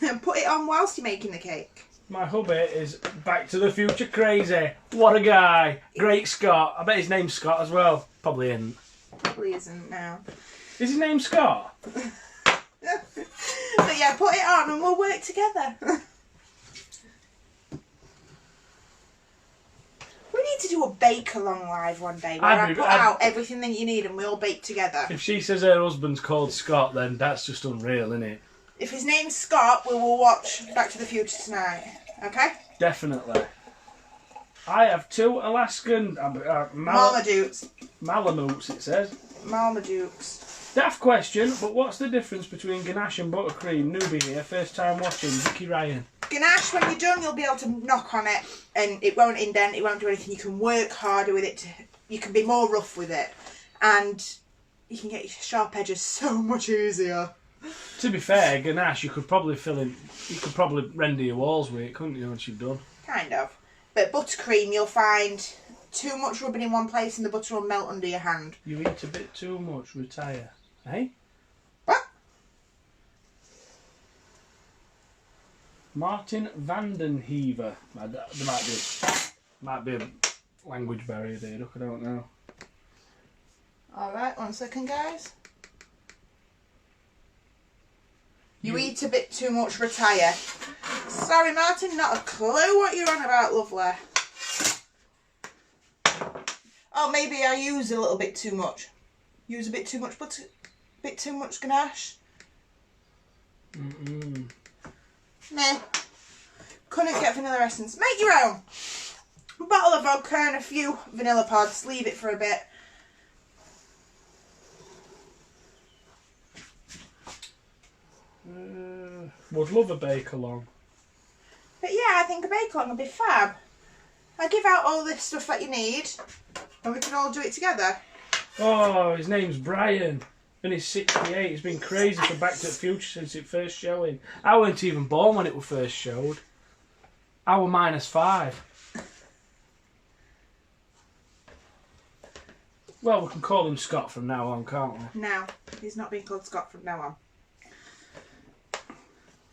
And put it on whilst you're making the cake. My hubby is Back to the Future crazy. What a guy. Great Scott. I bet his name's Scott as well. Probably isn't. Probably isn't now. Is his name Scott? But yeah, put it on and we'll work together. We need to do a bake-along live one day where I put out everything that you need and we all bake together. If she says her husband's called Scott, then that's just unreal, isn't it? If his name's Scott, we will watch Back to the Future tonight. Okay? Definitely. I have 2 Alaskan Marmadukes. Malamutes, it says. Marmadukes. Daft question, but what's the difference between ganache and buttercream? Newbie here, first time watching, Vicky Ryan. Ganache, when you're done, you'll be able to knock on it and it won't indent, it won't do anything. You can work harder with it, you can be more rough with it. And you can get your sharp edges so much easier. To be fair, ganache, you could probably render your walls with it, couldn't you, once you've done? Kind of. But buttercream, you'll find too much rubbing in one place and the butter will melt under your hand. You eat a bit too much, retire. Eh? What? Martin Vandenhever. There might be a language barrier there, look, I don't know. Alright, 1 second, guys. You eat a bit too much, retire. Sorry, Martin, not a clue what you're on about, lovely. Oh, maybe I use a little bit too much. Use a bit too much butter, bit too much ganache. Meh. Couldn't get vanilla essence. Make your own. A bottle of vodka and a few vanilla pods. Leave it for a bit. Would love a bake-along. But yeah, I think a bake-along would be fab. I give out all this stuff that you need and we can all do it together. Oh, his name's Brian. And he's 68. He's been crazy for Back to the Future since it first showing. I weren't even born when it was first showed. I were -5. Well, we can call him Scott from now on, can't we? No, he's not being called Scott from now on.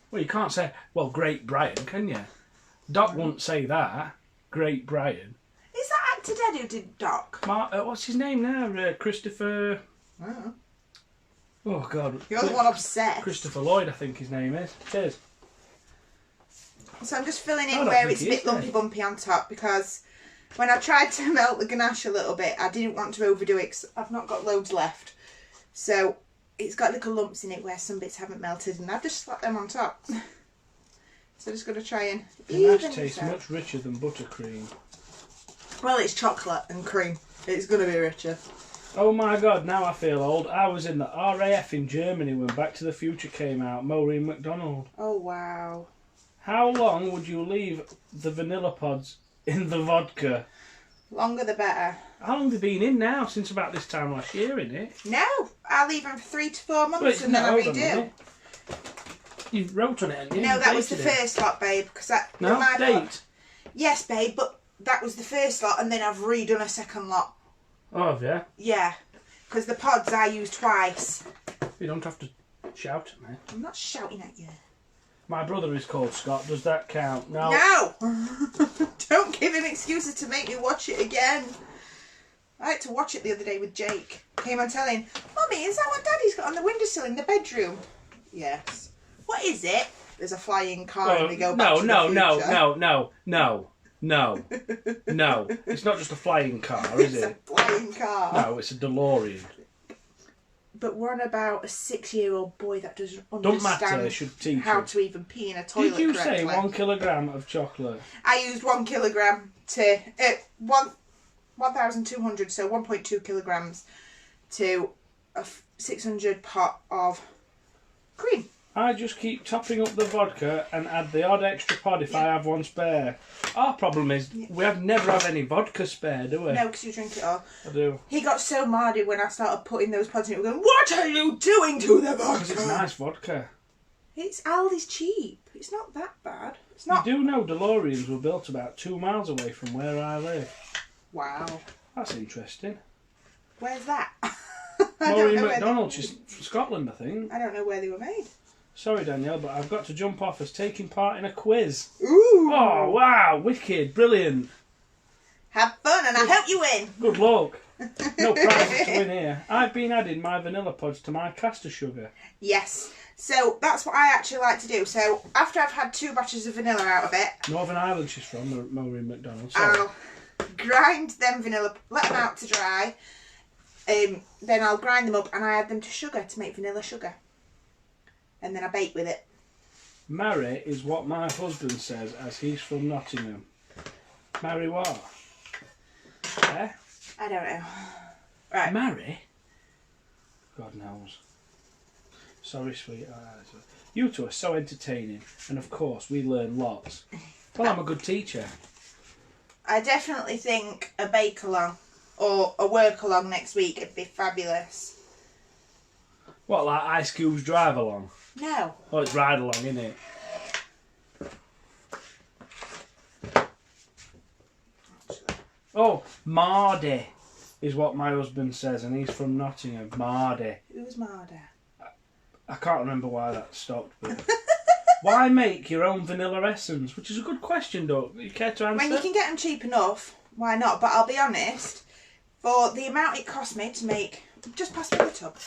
Well, you can't say, well, Great Brian, can you? Doc wouldn't say that. Great Brian. Is that actor dead who did Doc? What's his name now? Christopher... Oh. Oh, God. You're the one obsessed. Christopher Lloyd, I think his name is. Cheers. So I'm just filling I in don't where think it's a he bit is lumpy dead. bumpy on top because when I tried to melt the ganache a little bit, I didn't want to overdo it because I've not got loads left. So it's got little lumps in it where some bits haven't melted and I've just slapped them on top. So just going to try and Ganache even tastes this out. much richer than buttercream. Well, it's chocolate and cream. It's going to be richer. Oh my god, now I feel old. I was in the RAF in Germany when Back to the Future came out. Maureen McDonald. Oh, wow. How long would you leave the vanilla pods in the vodka? Longer the better. How long have they been in now? Since about this time last year, innit? No, I'll leave them for 3 to 4 months Wait, and then I hold on a redo. minute. You wrote on it, hadn't you? No, You that was the dated it. first lot, babe. Because that No, my date. lot. Yes, babe, but that was the first lot and then I've redone a second lot. Oh, have you? Yeah, because the pods I used twice. You don't have to shout at me. I'm not shouting at you. My brother is called Scott. Does that count? No. No! Don't give him excuses to make me watch it again. I had to watch it the other day with Jake. Came on telling, Mummy, is that what Daddy's got on the windowsill in the bedroom? Yes. What is it? There's a flying car and we go back to the future. No. It's not just a flying car, is It's it? a flying car. No, it's a DeLorean. But we're on about a 6-year-old boy that doesn't Don't matter, understand it should teach how you. to even pee in a toilet Did you correctly. say 1 kilogram of chocolate? I used 1 kilogram to 1,200, so 1.2 kilograms to a 600 pot of cream. I just keep topping up the vodka and add the odd extra pod if I have one spare. Our problem is we never have any vodka spare, do we? No, because you drink it all. I do. He got so mardy when I started putting those pods in it. We're going, what are you doing to the vodka? Because it's nice vodka. It's Aldi's cheap. It's not that bad. It's not. You do know DeLoreans were built about 2 miles away from where I live. Wow. That's interesting. Where's that? Maureen McDonald, she's from Scotland, I think. I don't know where they were made. Sorry, Danielle, but I've got to jump off as taking part in a quiz. Ooh. Oh, wow, wicked, brilliant. Have fun and I hope you win. Good luck. No prizes to win here. I've been adding my vanilla pods to my caster sugar. Yes. So that's what I actually like to do. So after I've had 2 batches of vanilla out of it, Northern Ireland she's from, Maureen McDonald. Sorry. I'll grind them vanilla, let them out to dry. Then I'll grind them up and I add them to sugar to make vanilla sugar. And then I bake with it. Marry is what my husband says as he's from Nottingham. Marry what? Eh? I don't know. Right. Marry? God knows. Sorry, sweetheart. You two are so entertaining. And of course, we learn lots. Well, I'm a good teacher. I definitely think a bake along or a work along next week would be fabulous. What, like Ice Cube's drive along? No. Oh, it's ride along, isn't it? Oh, Mardy is what my husband says, and he's from Nottingham. Mardy. Who's Marda? I can't remember why that stopped, but... Why make your own vanilla essence? Which is a good question, Doug. You care to answer? When you can get them cheap enough, why not? But I'll be honest, for the amount it cost me to make... Just pass me the tub.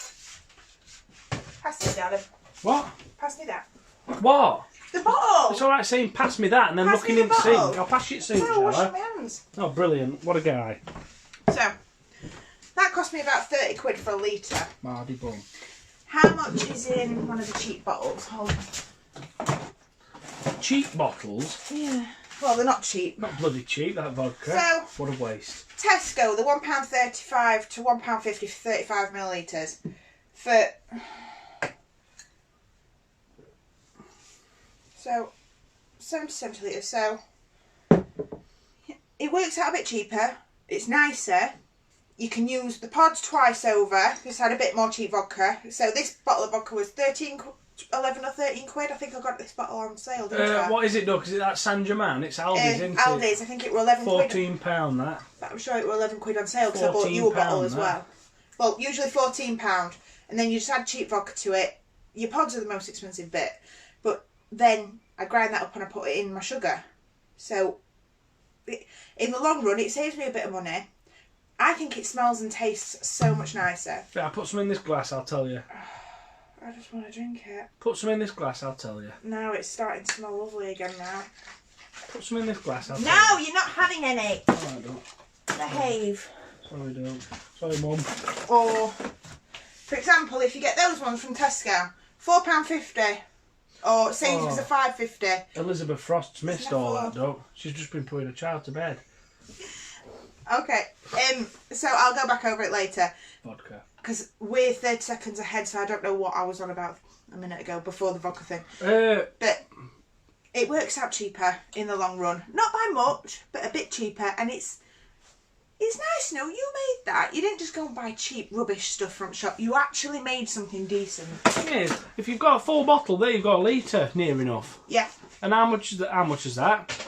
Pass me, darling. What? Pass me that. What? The bottle! It's alright saying pass me that and then Pass looking me in the the sink. bottle. I'll pass you it soon, No, shall washing I? my hands. Oh, brilliant. What a guy. So, that cost me about 30 quid for a litre. Mardy bum. How much is in one of the cheap bottles? Hold on. Cheap bottles? Yeah. Well, they're not cheap. Not bloody cheap, that vodka. So- What a waste. Tesco, the £1.35 to £1.50 for 35 millilitres. For... So, 70 centilitres. So, it works out a bit cheaper. It's nicer. You can use the pods twice over. This had a bit more cheap vodka. So this bottle of vodka was 11 or 13 quid. I think I got this bottle on sale, didn't I? What is it, Doug? Is it that Saint Germain? It's Aldi's, isn't it? Aldi's. I think it were 11 quid. £14 that. But I'm sure it were 11 quid on sale because I bought you a bottle as well. Well, usually £14. And then you just add cheap vodka to it. Your pods are the most expensive bit. But then I grind that up and I put it in my sugar. So, in the long run, it saves me a bit of money. I think it smells and tastes so much nicer. Yeah, I'll put some in this glass, I'll tell you. I just want to drink it. Put some in this glass, I'll tell you. Now it's starting to smell lovely again now. Put some in this glass, I'll tell No, you. you're not having any. No, I don't. Behave. Sorry, don't. Sorry, Mum. Or, for example, if you get those ones from Tesco, £4.50. Or Sainsbury's are £5.50. Elizabeth Frost's missed all that, though. She's just been putting a child to bed. Okay, so I'll go back over it later. Vodka. Because we're 30 seconds ahead, so I don't know what I was on about a minute ago before the vodka thing. But it works out cheaper in the long run. Not by much, but a bit cheaper. And it's nice, you made that. You didn't just go and buy cheap rubbish stuff from shop. You actually made something decent. Yeah, if you've got a full bottle there, you've got a litre near enough. Yeah. And how much is that?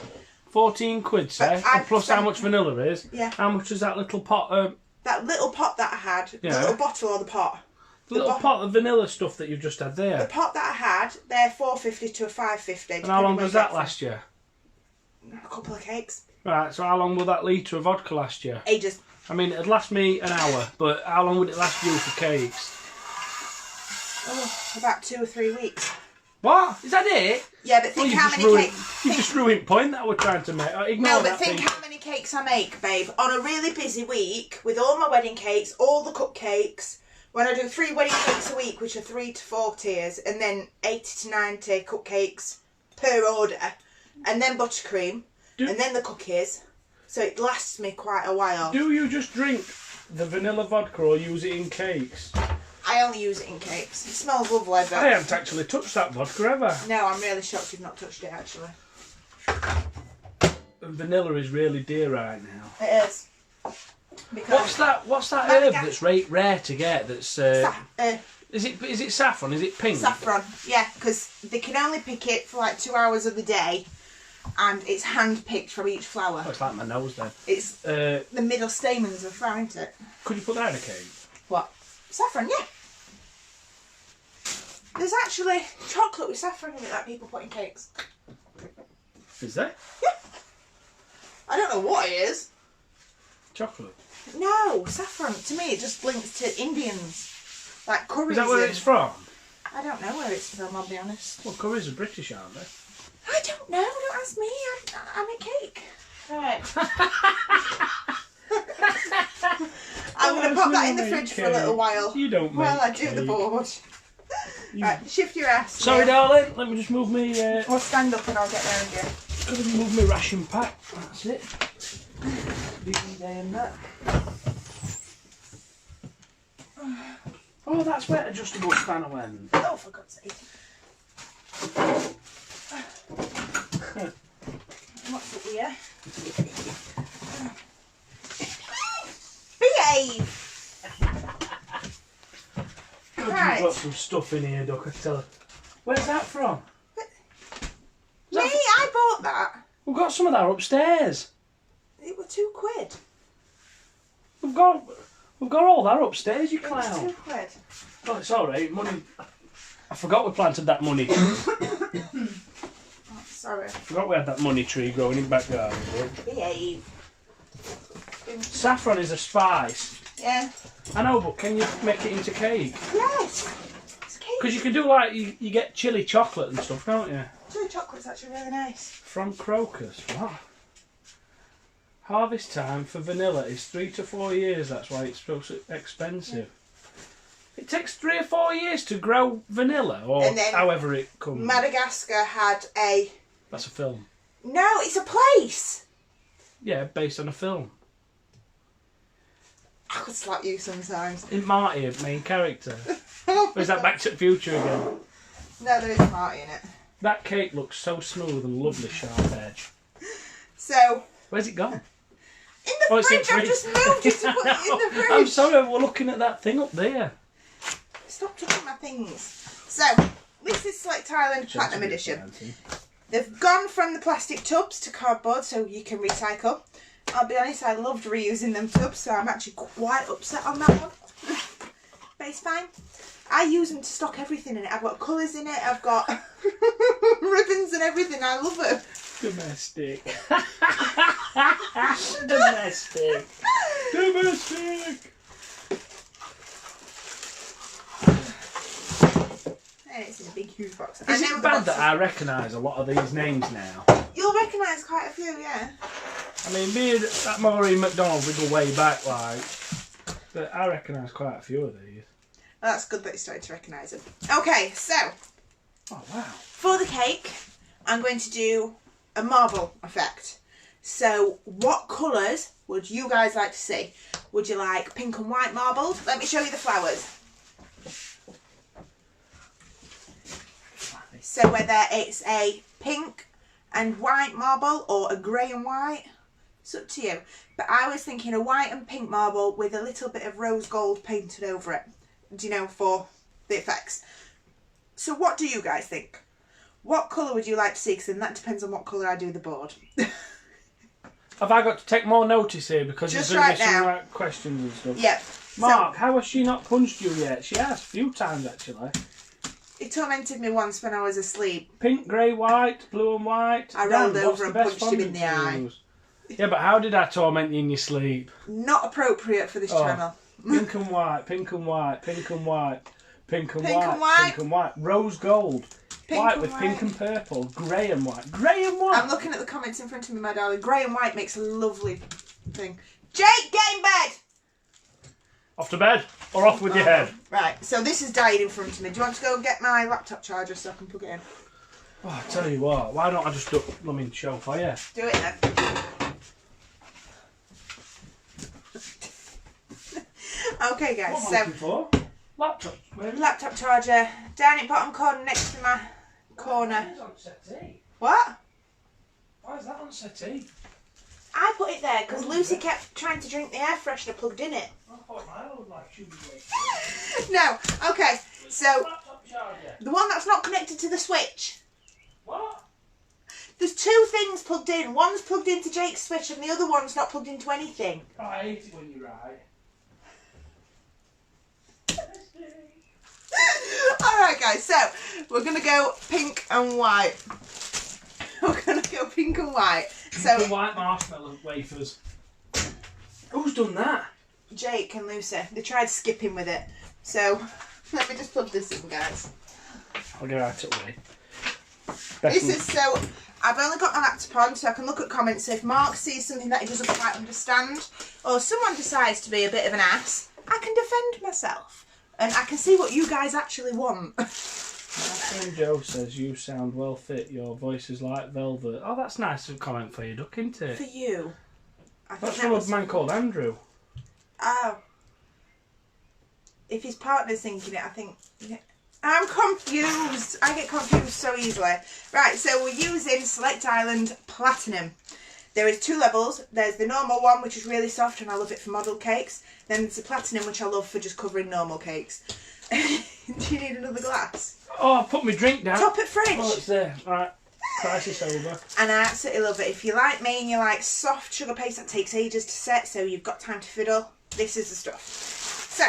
14 quid, say? And plus how much vanilla is? Yeah. How much is that little pot? That little pot that I had. Yeah. The little bottle or the pot? The little pot of vanilla stuff that you've just had there. The pot that I had, they're £4.50 to £5.50. And how long does that last you? A couple of cakes. Right, so how long will that litre of vodka last you? Ages. I mean, it'd last me an hour, but how long would it last you for cakes? Oh, about 2 or 3 weeks. What? Is that it? Yeah, but think how many cakes... You just ruined the point that we're trying to make. No, but think how many cakes I make, babe. On a really busy week, with all my wedding cakes, all the cupcakes, when I do 3 wedding cakes a week, which are 3 to 4 tiers, and then 80 to 90 cupcakes per order, and then buttercream, and then the cookies. So it lasts me quite a while. Do you just drink the vanilla vodka or use it in cakes? I only use it in cakes. It smells lovely, but... I haven't actually touched that vodka ever. No, I'm really shocked you've not touched it, actually. Vanilla is really dear right now. It is. Because what's that herb that's rare to get? That's is it saffron? Is it pink? Saffron, yeah, because they can only pick it for like 2 hours of the day, and it's hand picked from each flower. Oh, it's like my nose then. It's the middle stamens of flower, isn't it? Could you put that in a cake? What? Saffron, yeah. There's actually chocolate with saffron in it that people put in cakes. Is there? Yeah. I don't know what it is. Chocolate? No, saffron. To me, it just links to Indians. Like curries. Is that where it's from? I don't know where it's from, I'll be honest. Well, curries are British, aren't they? I don't know. Don't ask me. I make cake. Right. I'm going to pop that in the fridge for a little while. You don't make while I do cake. the board. Right, shift your ass. Sorry, darling. Let me just move me. Or stand up and I'll get there again. Gotta move my ration pack. That's it. Busy day and that. Oh, that's where adjustable spanner went. Oh, for God's sake. What's up here? Behave! Right. You've got some stuff in here, Duck, I tell her. Where's that from? Me? I bought that. We've got some of that upstairs. It was £2. We've got all that upstairs, you clown. It was £2. Oh, it's alright. Money. I forgot we planted that money. Oh, sorry. I forgot we had that money tree growing in the back garden. Behave. Saffron is a spice. Yeah. I know, but can you make it into cake? Yes. It's cake. Because you can do like, you get chili chocolate and stuff, don't you? Chili chocolate's actually really nice. From Crocus. What? Harvest time for vanilla is 3 to 4 years. That's why it's so expensive. Yeah. It takes 3 or 4 years to grow vanilla, or however it comes. Madagascar had a... That's a film. No, it's a place. Yeah, based on a film. I could slap you sometimes. Isn't Marty a main character? Or is that Back to the Future again? No, there isn't Marty in it. That cake looks so smooth and lovely, sharp edge. So... Where's it gone? In the fridge, I've just moved it to put it in the fridge. I'm sorry, we're looking at that thing up there. Stop touching my things. So, this is Select Island Platinum Edition. They've gone from the plastic tubs to cardboard so you can recycle. I'll be honest, I loved reusing them tubs, so I'm actually quite upset on that one. But it's fine. I use them to stock everything in it. I've got colours in it, I've got ribbons and everything. I love it. Domestic. Domestic. Domestic. And it's in a big huge box. Is it bad that I recognise a lot of these names now? You'll recognise quite a few, yeah. I mean, me and that Maureen McDonald, we go way back, like. But I recognise quite a few of these. Well, that's good that you started to recognise them. Okay, so Oh, wow. For the cake, I'm going to do a marble effect. So what colours would you guys like to see? Would you like pink and white marbled? Let me show you the flowers. So whether it's a pink and white marble or a grey and white, it's up to you. But I was thinking a white and pink marble with a little bit of rose gold painted over it, do you know, for the effects. So what do you guys think? What colour would you like to see? Because then that depends on what colour I do the board. Have I got to take more notice here because Just there's going to be right some now. questions and stuff? Yep. Mark, how has she not punched you yet? She has, a few times actually. He tormented me once when I was asleep. Pink, grey, white, blue and white. I rolled Dan, over what's and the best punched him in fondant the to eye. use? Yeah, but how did I torment you in your sleep? Not appropriate for this channel. Pink and white, pink and white, pink and white, pink and Pink white, and white. pink and white. Rose gold. Pink White and with white. pink and purple. Grey and white. Grey and white. I'm looking at the comments in front of me, my darling. Grey and white makes a lovely thing. Jake, get in bed! Off to bed or off with your head? Right, so this is dying in front of me. Do you want to go and get my laptop charger so I can plug it in? Oh, I tell you what, why don't I just do blooming show for you? Do it then. Okay, guys, What am I so looking for? Laptop. laptop charger down in bottom corner next to my corner. It's on settee. What? Why is that on settee? I put it there because Lucy kept trying to drink the air freshener plugged in it. I thought my old like should be No, okay, so laptop charger. the one that's not connected to the switch. What? There's two things plugged in. One's plugged into Jake's switch and the other one's not plugged into anything. Oh, I hate it when you write. Alright guys, so we're going to go pink and white. We're going to go pink and white. So The white marshmallow wafers. Who's done that? Jake and Lucy, they tried skipping with it. So let me just plug this in, guys. I'll get out of the way. This is so, I've only got my laptop on so I can look at comments. So if Mark sees something that he doesn't quite understand or someone decides to be a bit of an ass, I can defend myself. And I can see what you guys actually want. My friend Joe says you sound well fit. Your voice is like velvet. Oh, that's nice to comment for you, duck, isn't it? For you. I think That's that from was... a man called Andrew. Oh. If his partner's thinking it, I think... Yeah. I'm confused. I get confused so easily. Right, so we're using Select Island Platinum. There is two levels. There's the normal one, which is really soft, and I love it for model cakes. Then there's the Platinum, which I love for just covering normal cakes. Do you need another glass? Oh, I put my drink down. Top it fridge. Oh, it's there. Right. Price is over. And I absolutely love it. If you like me and you like soft sugar paste that takes ages to set, so you've got time to fiddle, this is the stuff. So,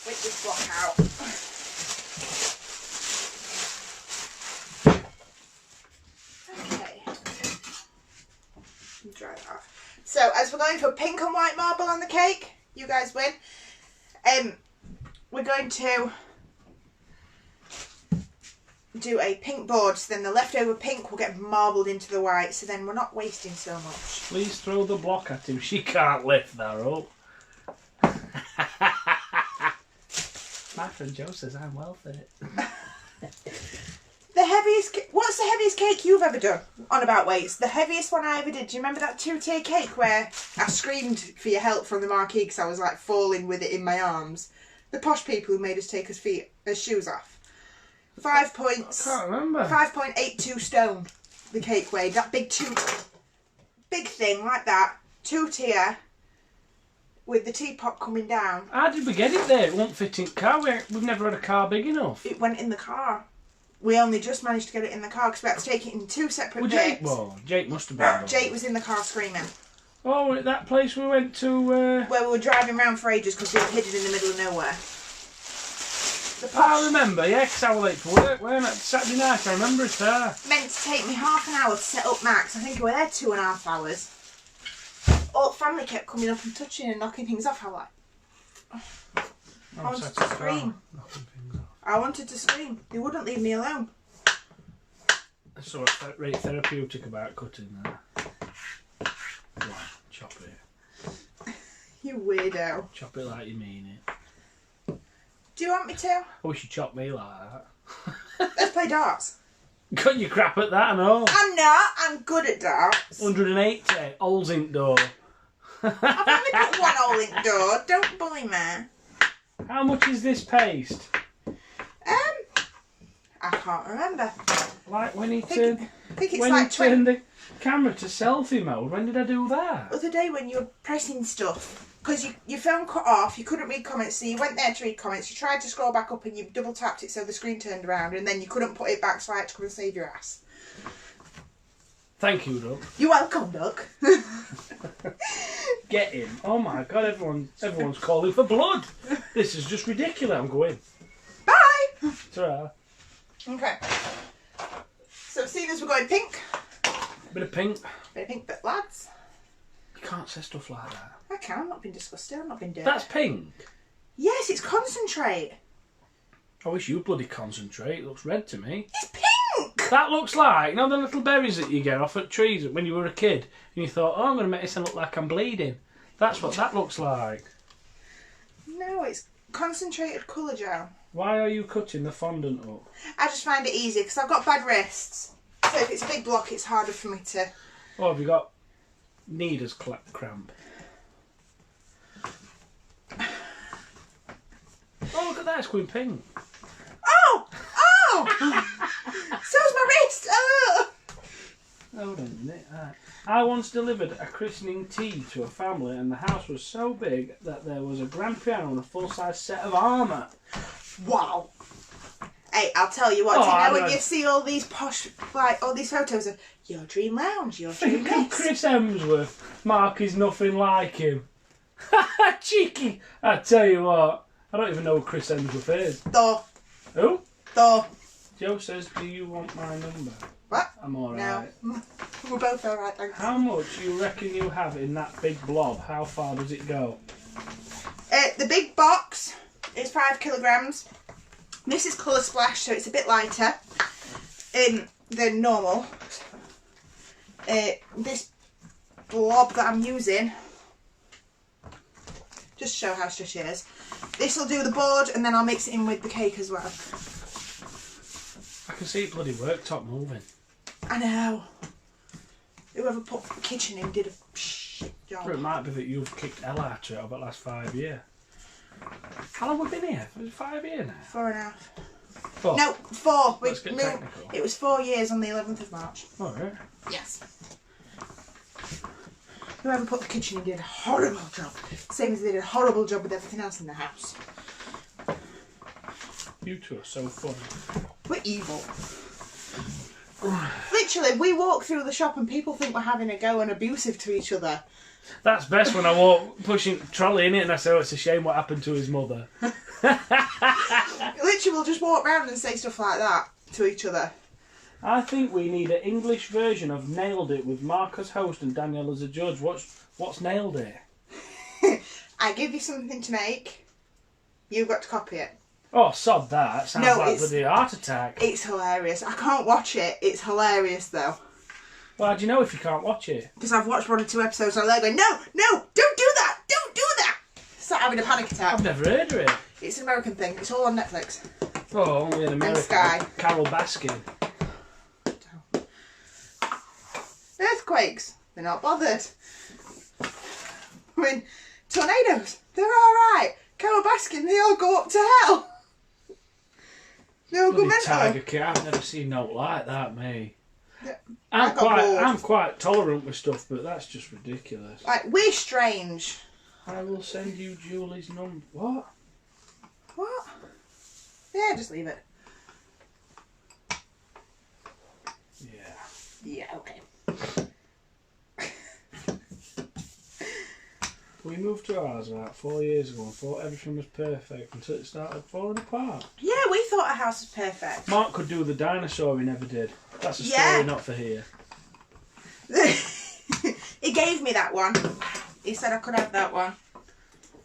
whip this block out. Okay. Dry it off. So, as we're going for pink and white marble on the cake, you guys win. We're going to do a pink board, so then the leftover pink will get marbled into the white, so then we're not wasting so much. Please throw the block at him. She can't lift that up. My friend Joe says I'm well fit. The heaviest... What's the heaviest cake you've ever done on about weights? The heaviest one I ever did. Do you remember that 2-tier cake where I screamed for your help from the marquee because I was like falling with it in my arms? The posh people who made us take our shoes off. 5 points. I can't remember. 5.82 stone. The cake weighed. That big thing like that. 2-tier. With the teapot coming down. How did we get it there? It won't fit in the car. We've never had a car big enough. It went in the car. We only just managed to get it in the car because we had to take it in 2 separate bits. Jake must have been. Jake was in the car screaming. Oh, at that place we went to... Where we were driving around for ages because we were hidden in the middle of nowhere. I remember, yeah, because I was late for work, weren't I? Saturday night, I remember it there. Meant to take me half an hour to set up Max. I think we were there 2.5 hours. All the family kept coming up and touching and knocking things off. I was like... I wanted to scream. I wanted to scream. They wouldn't leave me alone. That's what's really therapeutic about cutting that. Go on, chop it. You weirdo. Chop it like you mean it. Do you want me to? I wish you chopped me like that. Let's play darts. Cut your crap at that and all. I'm not. I'm good at darts. 180, Olsink door. I've only put one hole in the door. Don't bully me. How much is this paste? I can't remember. Like when he I think it's when like you turned the camera to selfie mode. When did I do that? Other day when you were pressing stuff. Because your phone cut off, you couldn't read comments, so you went there to read comments, you tried to scroll back up and you double tapped it so the screen turned around, and then you couldn't put it back, so I had to come and save your ass. Thank you, Doug. You're welcome, Doug. Get him. Oh my god, everyone's calling for blood. This is just ridiculous. I'm going. Bye! Ta-ra. Okay. So seeing as we're going pink. Bit of pink. Bit of pink, but lads. You can't say stuff like that. I can, I've not been disgusted, I've not been dirty. That's pink. Yes, it's concentrate. I wish you bloody concentrate. It looks red to me. It's pink! That looks like, you know the little berries that you get off at trees when you were a kid? And you thought, oh, I'm going to make this look like I'm bleeding. That's what that looks like. No, it's concentrated colour gel. Why are you cutting the fondant up? I just find it easy, because I've got bad wrists. So if it's a big block, it's harder for me to... Oh, have you got kneaders cramp? Oh, look at that, it's going pink. Oh! Oh! So's my wrist! Oh! Hold on a minute. I once delivered a christening tea to a family and the house was so big that there was a grand piano and a full-size set of armour. Wow. Hey, I'll tell you what, Oh, do you I know when know. you see all these posh, like, all these photos of your dream lounge, your dream Think of this? Chris Hemsworth. Mark is nothing like him. Cheeky. I tell you what, I don't even know who Chris Hemsworth is. Thor. Who? Thor. Joe says, do you want my number? What? I'm alright. No. We're both alright, thanks. How much you reckon you have in that big blob? How far does it go? The big box is 5 kilograms. This is Colour Splash, so it's a bit lighter than normal. This blob that I'm using, just to show how stretchy it is. This will do the board, and then I'll mix it in with the cake as well. I can see it bloody worktop moving. I know. Whoever put the kitchen in did a shit job. Or it might be that you've kicked hell out of it over the last 5 years. How long have we been here? Was it 5 years now? 4.5. 4? No, 4. We Let's get moved. technical. It was 4 years on the 11th of March. Alright. Yes. Whoever put the kitchen in did a horrible job. Same as they did a horrible job with everything else in the house. You two are so funny. We're evil. Literally, we walk through the shop and people think we're having a go and abusive to each other. That's best when I walk pushing trolley in it and I say, oh, it's a shame what happened to his mother. Literally, we'll just walk round and say stuff like that to each other. I think we need an English version of Nailed It with Mark as host and Danielle as a judge. What's Nailed It? I give you something to make. You've got to copy it. Oh, sod that. Sounds No, like it's- bloody heart attack. It's hilarious. I can't watch it. It's hilarious though. Well, how do you know if you can't watch it? Because I've watched 1 or 2 episodes and I'm there going, no, don't do that, don't do that. Start having a panic attack. I've never heard of it. It's an American thing. It's all on Netflix. Oh, only in America. Sky. Carol Baskin. Earthquakes, they're not bothered. I mean, tornadoes, they're alright. Carol Baskin, they all go up to hell. They all go Bloody mental. Tiger King. I've never seen no like that, me. Yeah, I got bored. I'm quite tolerant with stuff, but that's just ridiculous. Like, we're strange. I will send you Julie's number. What? What? Yeah, just leave it. Yeah. Yeah, okay. We moved to ours about 4 years ago and thought everything was perfect until it started falling apart. Yeah, we thought our house was perfect. Mark could do the dinosaur, he never did. That's a story Yeah. not for here. He gave me that one. He said I could have that one.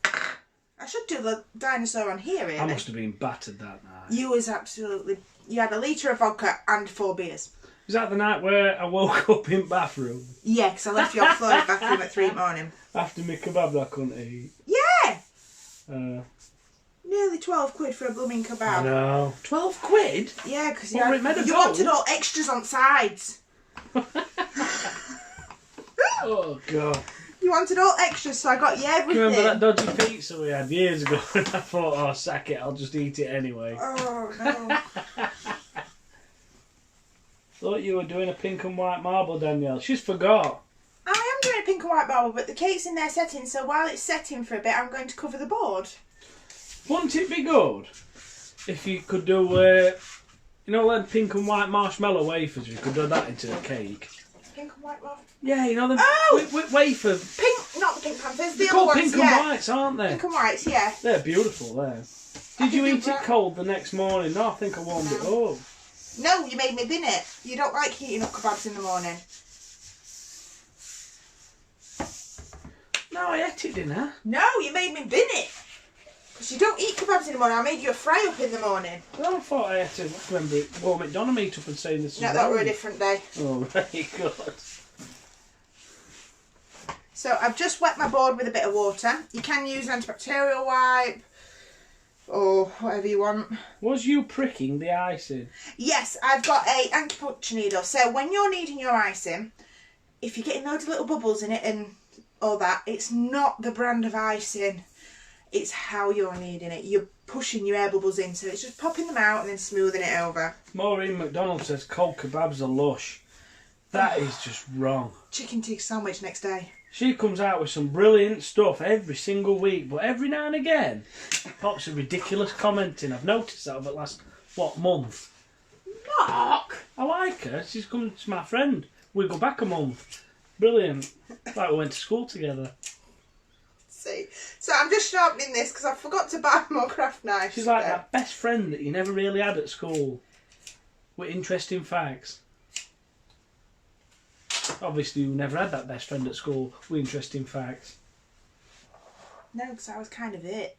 I should do the dinosaur on here, really. I must have been battered that night. You was absolutely... You had a litre of vodka and 4 beers. Was that the night where I woke up in bathroom? Yeah, because I left you off the floor in the bathroom at 3 in the morning. After my kebab that I couldn't eat? Yeah! Nearly 12 quid for a blooming kebab. I know. 12 quid? Yeah, because What, were it made of you gold? wanted all extras on sides. Oh, God. You wanted all extras, so I got you everything. Do you remember that dodgy pizza we had years ago? And I thought, oh, sack it, I'll just eat it anyway. Oh, no. Thought you were doing a pink and white marble, Danielle. She's forgot. I am doing a pink and white marble, but the cake's in there setting, so while it's setting for a bit, I'm going to cover the board. Wouldn't it be good if you could do, you know, like pink and white marshmallow wafers? You could do that into a cake. Pink and white marble? Yeah, you know the wafers. Pink, not the Pink Panthers, the They're other called ones, pink yeah. and whites, aren't they? Pink and whites, yeah. They're beautiful, there. Did you eat it cold the next morning? No, I think I warmed it up. No, you made me bin it. You don't like heating up kebabs in the morning. No, I ate it, didn't I? No, you made me bin it. Because you don't eat kebabs in the morning. I made you a fry up in the morning. Well, I thought I had to remember it. Warm McDonald meat up and saying this. No, that were a different day. Oh, very good. So I've just wet my board with a bit of water. You can use an antibacterial wipe or whatever you want. Was you pricking the icing? Yes, I've got a acupuncture needle. So when you're kneading your icing, if you're getting loads of little bubbles in it and all that, it's not the brand of icing. It's how you're kneading it. You're pushing your air bubbles in, so it's just popping them out and then smoothing it over. Maureen McDonald says cold kebabs are lush. That is just wrong. Chicken tikka sandwich next day. She comes out with some brilliant stuff every single week, but every now and again pops a ridiculous comment in. I've noticed that over the last, month? Mark! I like her. She's come to my friend. We go back a month. Brilliant. Like we went to school together. See, so I'm just sharpening this because I forgot to buy more craft knives. She's like that best friend that you never really had at school with interesting facts. Obviously you never had that best friend at school with interesting facts. No, because I was kind of it.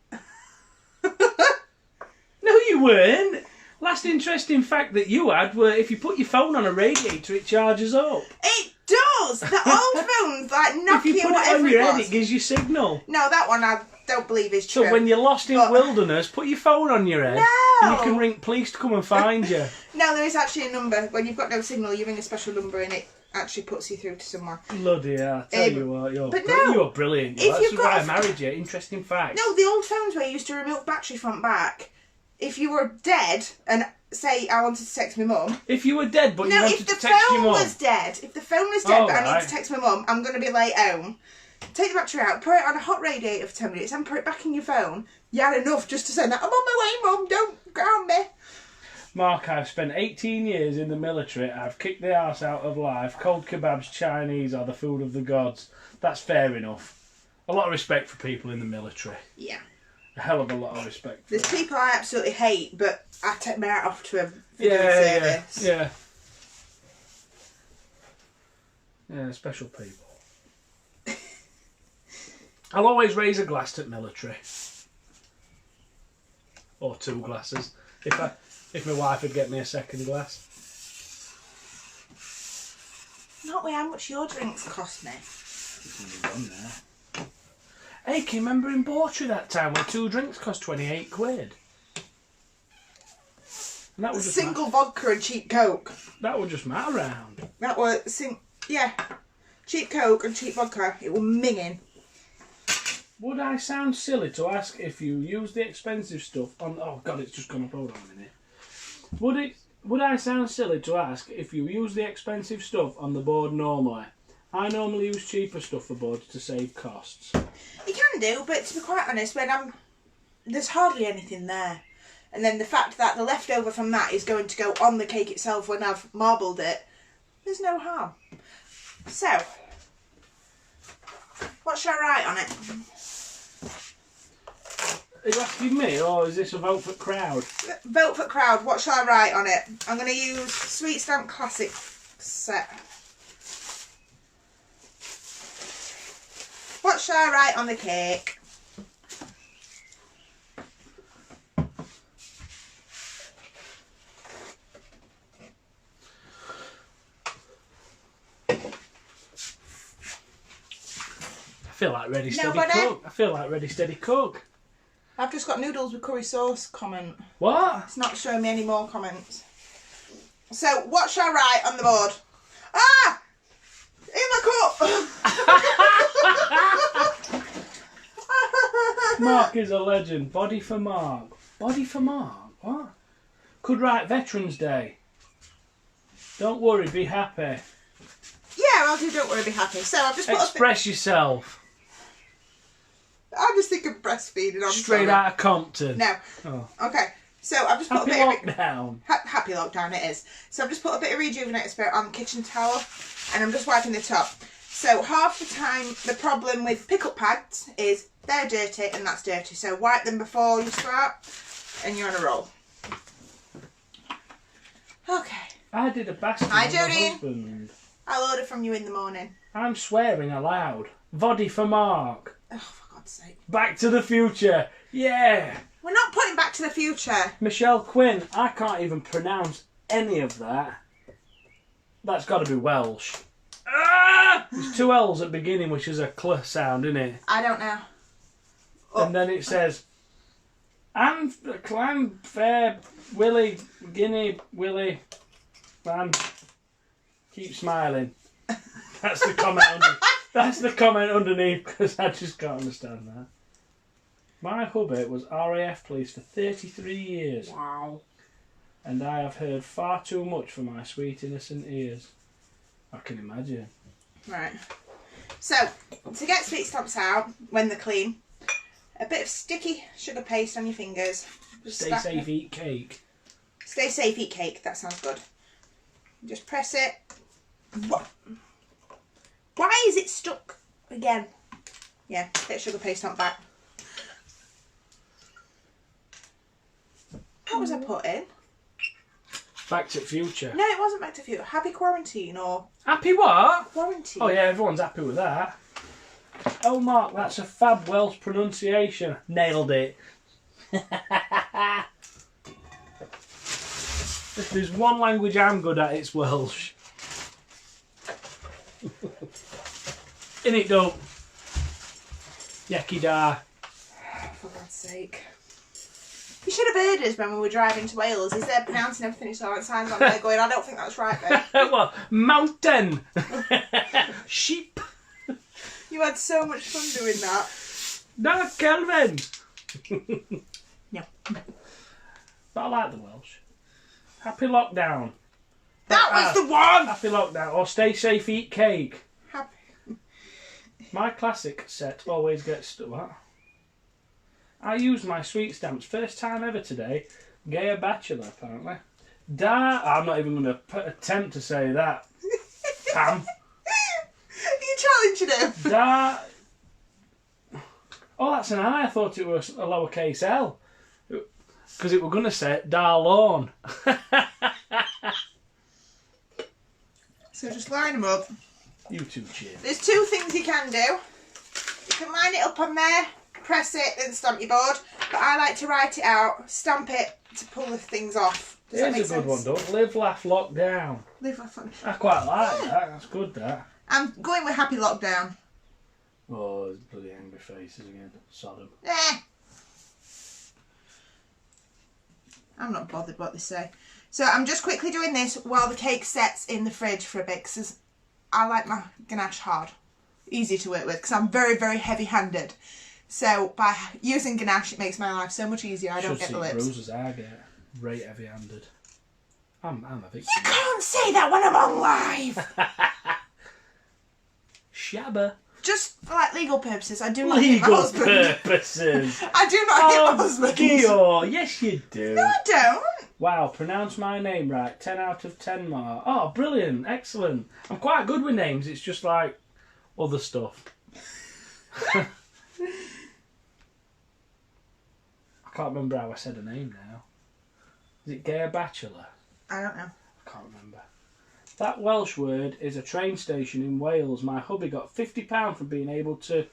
No, you weren't. Last interesting fact that you had were if you put your phone on a radiator it charges up. It does! The old phones, like Nokia, If you put it on your head it gives you signal. No, that one I don't believe is true. So when you're lost in wilderness, put your phone on your head. No! And you can ring police to come and find you. No, there is actually a number. When you've got no signal, you ring a special number and it actually puts you through to someone. Bloody hell, I tell you what, you're brilliant. If That's why I married you. Interesting fact. No, the old phones where you used to remove battery front back. If you were dead and say I wanted to text my mum. If you were dead but you wanted to text your mum. If the phone was dead but I need to text my mum, I'm going to be late home. Take the battery out, put it on a hot radiator for 10 minutes and put it back in your phone. You had enough just to say that I'm on my way, mum, don't ground me. Mark, I've spent 18 years in the military. I've kicked the arse out of life. Cold kebabs, Chinese are the food of the gods. That's fair enough. A lot of respect for people in the military. Yeah. A hell of a lot of respect. There's people I absolutely hate, but I take my hat off to them for doing service. Yeah. Yeah, special people. I'll always raise a glass to military. Or 2 glasses. If my wife would get me a second glass. Not with how much your drinks cost me. Hey, can you remember in Bawtry that time where 2 drinks cost 28 quid? And that was just single vodka and cheap Coke. That was just mat around. That was cheap Coke and cheap vodka. It was minging. Would I sound silly to ask if you use the expensive stuff on... Oh, God, it's just gone up. Hold on a minute. Would I sound silly to ask if you use the expensive stuff on the board normally? I normally use cheaper stuff for boards to save costs. You can do, but to be quite honest, there's hardly anything there. And then the fact that the leftover from that is going to go on the cake itself when I've marbled it, there's no harm. So, what should I write on it? Are you asking me, or is this a vote for crowd? Vote for crowd. What shall I write on it? I'm going to use Sweet Stamp Classic set. What shall I write on the cake? I feel like ready, steady cook. I feel like ready, steady cook. I've just got noodles with curry sauce comment. What? It's not showing me any more comments. So, what shall I write on the board? Ah! In the cup! Mark is a legend. Body for Mark. Body for Mark? What? Could write Veterans Day. Don't worry, be happy. Yeah, I'll do don't worry, be happy. So, I've just put Express yourself. I just think of breastfeeding. I'm Straight sorry. out of Compton. No. Oh. Okay. So I've just put Happy a bit lockdown. Happy lockdown it is. So I've just put a bit of Rejuvenate Spirit on the kitchen towel and I'm just wiping the top. So half the time the problem with pick-up pads is they're dirty and that's dirty. So wipe them before you start and you're on a roll. Okay. I did a basket Hi, on my Jodine. husband. I'll order from you in the morning. I'm swearing aloud. Body for Mark. Oh, for God's sake. Back to the Future. Yeah. We're not putting Back to the Future. Michelle Quinn. I can't even pronounce any of that. That's got to be Welsh. Ah! There's two L's at the beginning, which is a cl sound, isn't it? I don't know. And then it says, and clan, fair, Willie, Guinea, Willie, man, keep smiling. That's the comment. That's the comment underneath because I just can't understand that. My hubby was RAF police for 33 years. Wow. And I have heard far too much for my sweet innocent ears. I can imagine. Right. So, to get sweet stamps out when they're clean, a bit of sticky sugar paste on your fingers. Just Stay safe, eat cake. Stay safe, eat cake. That sounds good. Just press it. What? Why is it stuck again? Yeah, bit of sugar paste on back. What was I put in? Back to the Future. No, it wasn't Back to the Future. Happy quarantine or Happy what? quarantine. Oh yeah, everyone's happy with that. Oh Mark, that's a fab Welsh pronunciation. Nailed it. If there's one language I'm good at, it's Welsh. Innit, dope? Yaki da. For God's sake. You should have heard us when we were driving to Wales. Is there pronouncing everything? It's all signs on there going, I don't think that's right, babe. What? Mountain. Sheep. You had so much fun doing that. No, Kelvin. No. But I like the Welsh. Happy lockdown. That was the one! Happy lockdown. Or stay safe, eat cake. Happy. My classic set always gets... What? I used my sweet stamps. First time ever today. Gayer bachelor, apparently. I'm not even going to attempt to say that. Pam. You challenging him? Oh, that's an I. I thought it was a lowercase L. Because it were going to say Darlawn. So just line them up. You two cheer. There's two things you can do. You can line it up on there, press it and stamp your board. But I like to write it out, stamp it to pull the things off. Does that make Here's a good sense? one, don't Live, laugh, lock down. Live off on. I quite like that. That's good, that. I'm going with Happy Lockdown. Oh, there's bloody angry faces again. Sodom. I'm not bothered what they say. So I'm just quickly doing this while the cake sets in the fridge for a bit because I like my ganache hard. Easy to work with because I'm very, very heavy-handed. So by using ganache it makes my life so much easier. I don't get the lips. Bruises I get. Right heavy-handed. I'm a victim. You can't say that when I'm on live! Shabba. Just for like legal purposes, I do not hit my Legal husband. purposes. I do not hit my husband. Gio. Yes, you do. No, I don't. Wow, pronounce my name right. 10 out of 10, Mark. Oh, brilliant. Excellent. I'm quite good with names. It's just like other stuff. I can't remember how I said her name now. Is it Gayer Bachelor? I don't know. I can't remember. That Welsh word is a train station in Wales. My hubby got £50 for being able to...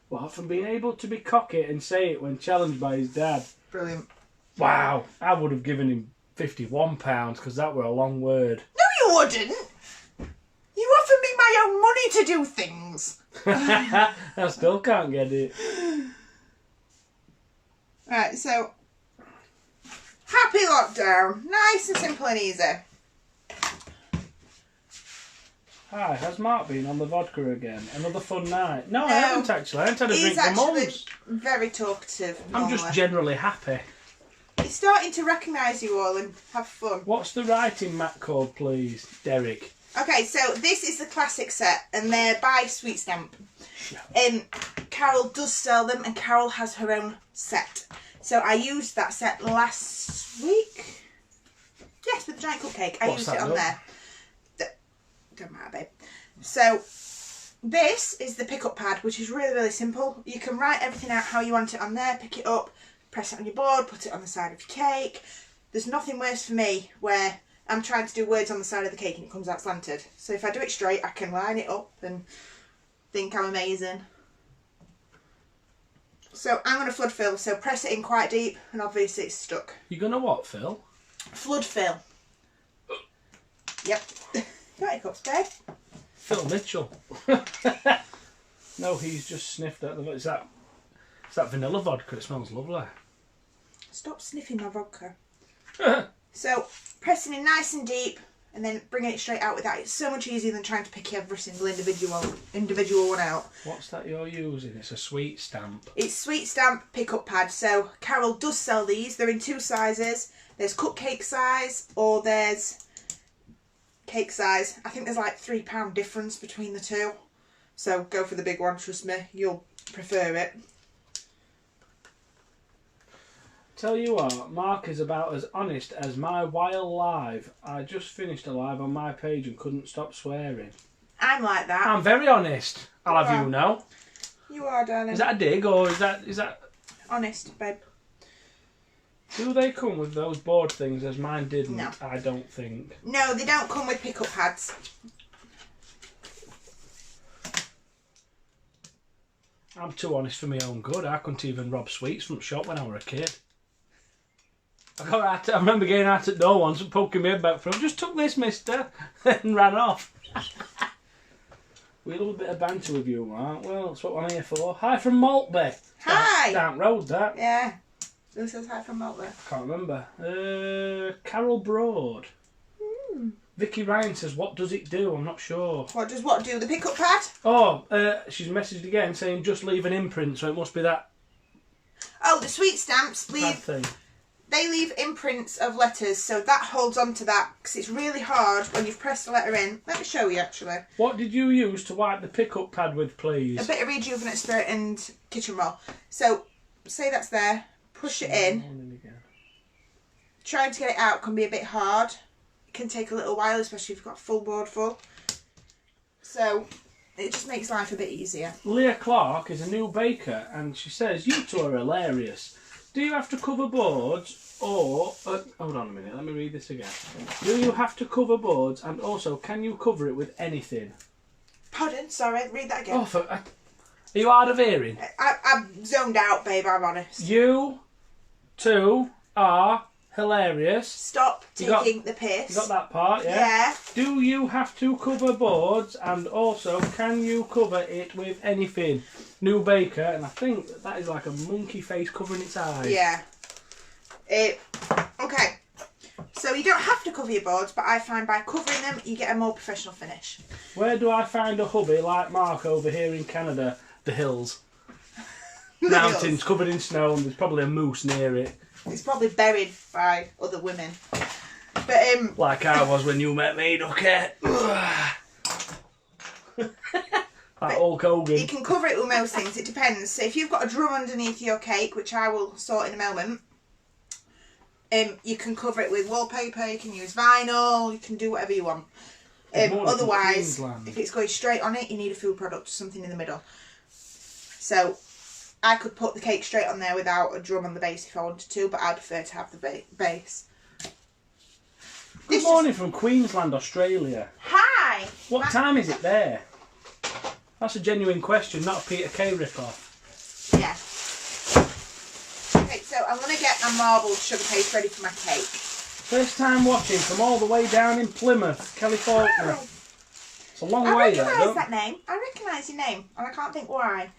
What? From being able to be cocky and say it when challenged by his dad. Brilliant. Wow. I would have given him £51 because that were a long word. No, you wouldn't. You offer me my own money to do things. I still can't get it. Right, so happy lockdown. Nice and simple and easy. Hi, has Mark been on the vodka again? Another fun night? No, I haven't actually. I haven't had a drink He's for actually months. very talkative. I'm just generally happy. He's starting to recognise you all and have fun. What's the writing mat code, please, Derek? Okay, so this is the classic set, and they're by Sweet Stamp. Carol does sell them, and Carol has her own set. So I used that set last week. Yes, with the giant cupcake. I used it on there. Don't matter, babe. So this is the pick-up pad, which is really, really simple. You can write everything out how you want it on there, pick it up, press it on your board, put it on the side of your cake. There's nothing worse for me where I'm trying to do words on the side of the cake and it comes out slanted. So if I do it straight, I can line it up and think I'm amazing. So I'm going to flood fill, so press it in quite deep, and obviously it's stuck. You're going to what, Phil? Flood fill. Yep. Got hiccups, babe. Phil Mitchell. No, he's just sniffed at the... Is that vanilla vodka? It smells lovely. Stop sniffing my vodka. So, pressing in nice and deep, and then bringing it straight out with that. It's so much easier than trying to pick every single individual one out. What's that you're using? It's a Sweet Stamp. It's Sweet Stamp pick-up pad. So, Carol does sell these. They're in two sizes. There's cupcake size, or there's cake size. I think there's like £3 difference between the two. So, go for the big one, trust me. You'll prefer it. Tell you what, Mark is about as honest as my while live. I just finished a live on my page and couldn't stop swearing. I'm like that. I'm very honest. I'll have you know. You are, darling. Is that a dig or is that... Honest, babe. Do they come with those board things as mine didn't? No. I don't think. No, they don't come with pick-up pads. I'm too honest for my own good. I couldn't even rob sweets from the shop when I was a kid. I remember getting out at door once and poking my head back from, just took this, mister, and ran off. We love a bit of banter with you, Mark. Well, that's what I'm here for. Hi from Maltby. Hi! Down road, that. Yeah. Who says hi from Maltby? Can't remember. Carol Broad. Vicky Ryan says, what does it do? I'm not sure. What does what do? The pick-up pad? Oh, she's messaged again saying just leave an imprint, so it must be that Oh, the Sweet Stamps bad thing. They leave imprints of letters, so that holds on to that, because it's really hard when you've pressed the letter in. Let me show you, actually. What did you use to wipe the pick-up pad with, please? A bit of Rejuvenate Spirit and kitchen roll. So, say that's there, push it in. Trying to get it out can be a bit hard. It can take a little while, especially if you've got a full board full. So, it just makes life a bit easier. Leah Clark is a new baker, and she says, you two are hilarious. Do you have to cover boards, or... hold on a minute, let me read this again. Do you have to cover boards, and also, can you cover it with anything? Pardon? Sorry, read that again. Oh, are you hard of hearing? I'm zoned out, babe, I'm honest. You two are hilarious. Stop taking the piss. You got that part, yeah? Yeah. Do you have to cover boards, and also, can you cover it with anything? New baker, and I think that is like a monkey face covering its eyes. Yeah. Okay. So you don't have to cover your boards, but I find by covering them, you get a more professional finish. Where do I find a hubby like Mark over here in Canada? The hills. Mountains covered in snow, and there's probably a moose near it. It's probably buried by other women. But like I was when you met me, Ducky. Like Hulk Hogan. You can cover it with most things, it depends. So if you've got a drum underneath your cake, which I will sort in a moment, you can cover it with wallpaper, you can use vinyl, you can do whatever you want. Otherwise, if it's going straight on it, you need a food product or something in the middle. So I could put the cake straight on there without a drum on the base if I wanted to, but I prefer to have the base. Good morning from Queensland, Australia. Hi! What time is it there? That's a genuine question, not a Peter Kay rip-off. Yeah. Okay, so I'm going to get my marbled sugar paste ready for my cake. First time watching from all the way down in Plymouth, California. Oh. It's a long I way, recognise that name. I recognise your name, and I can't think why.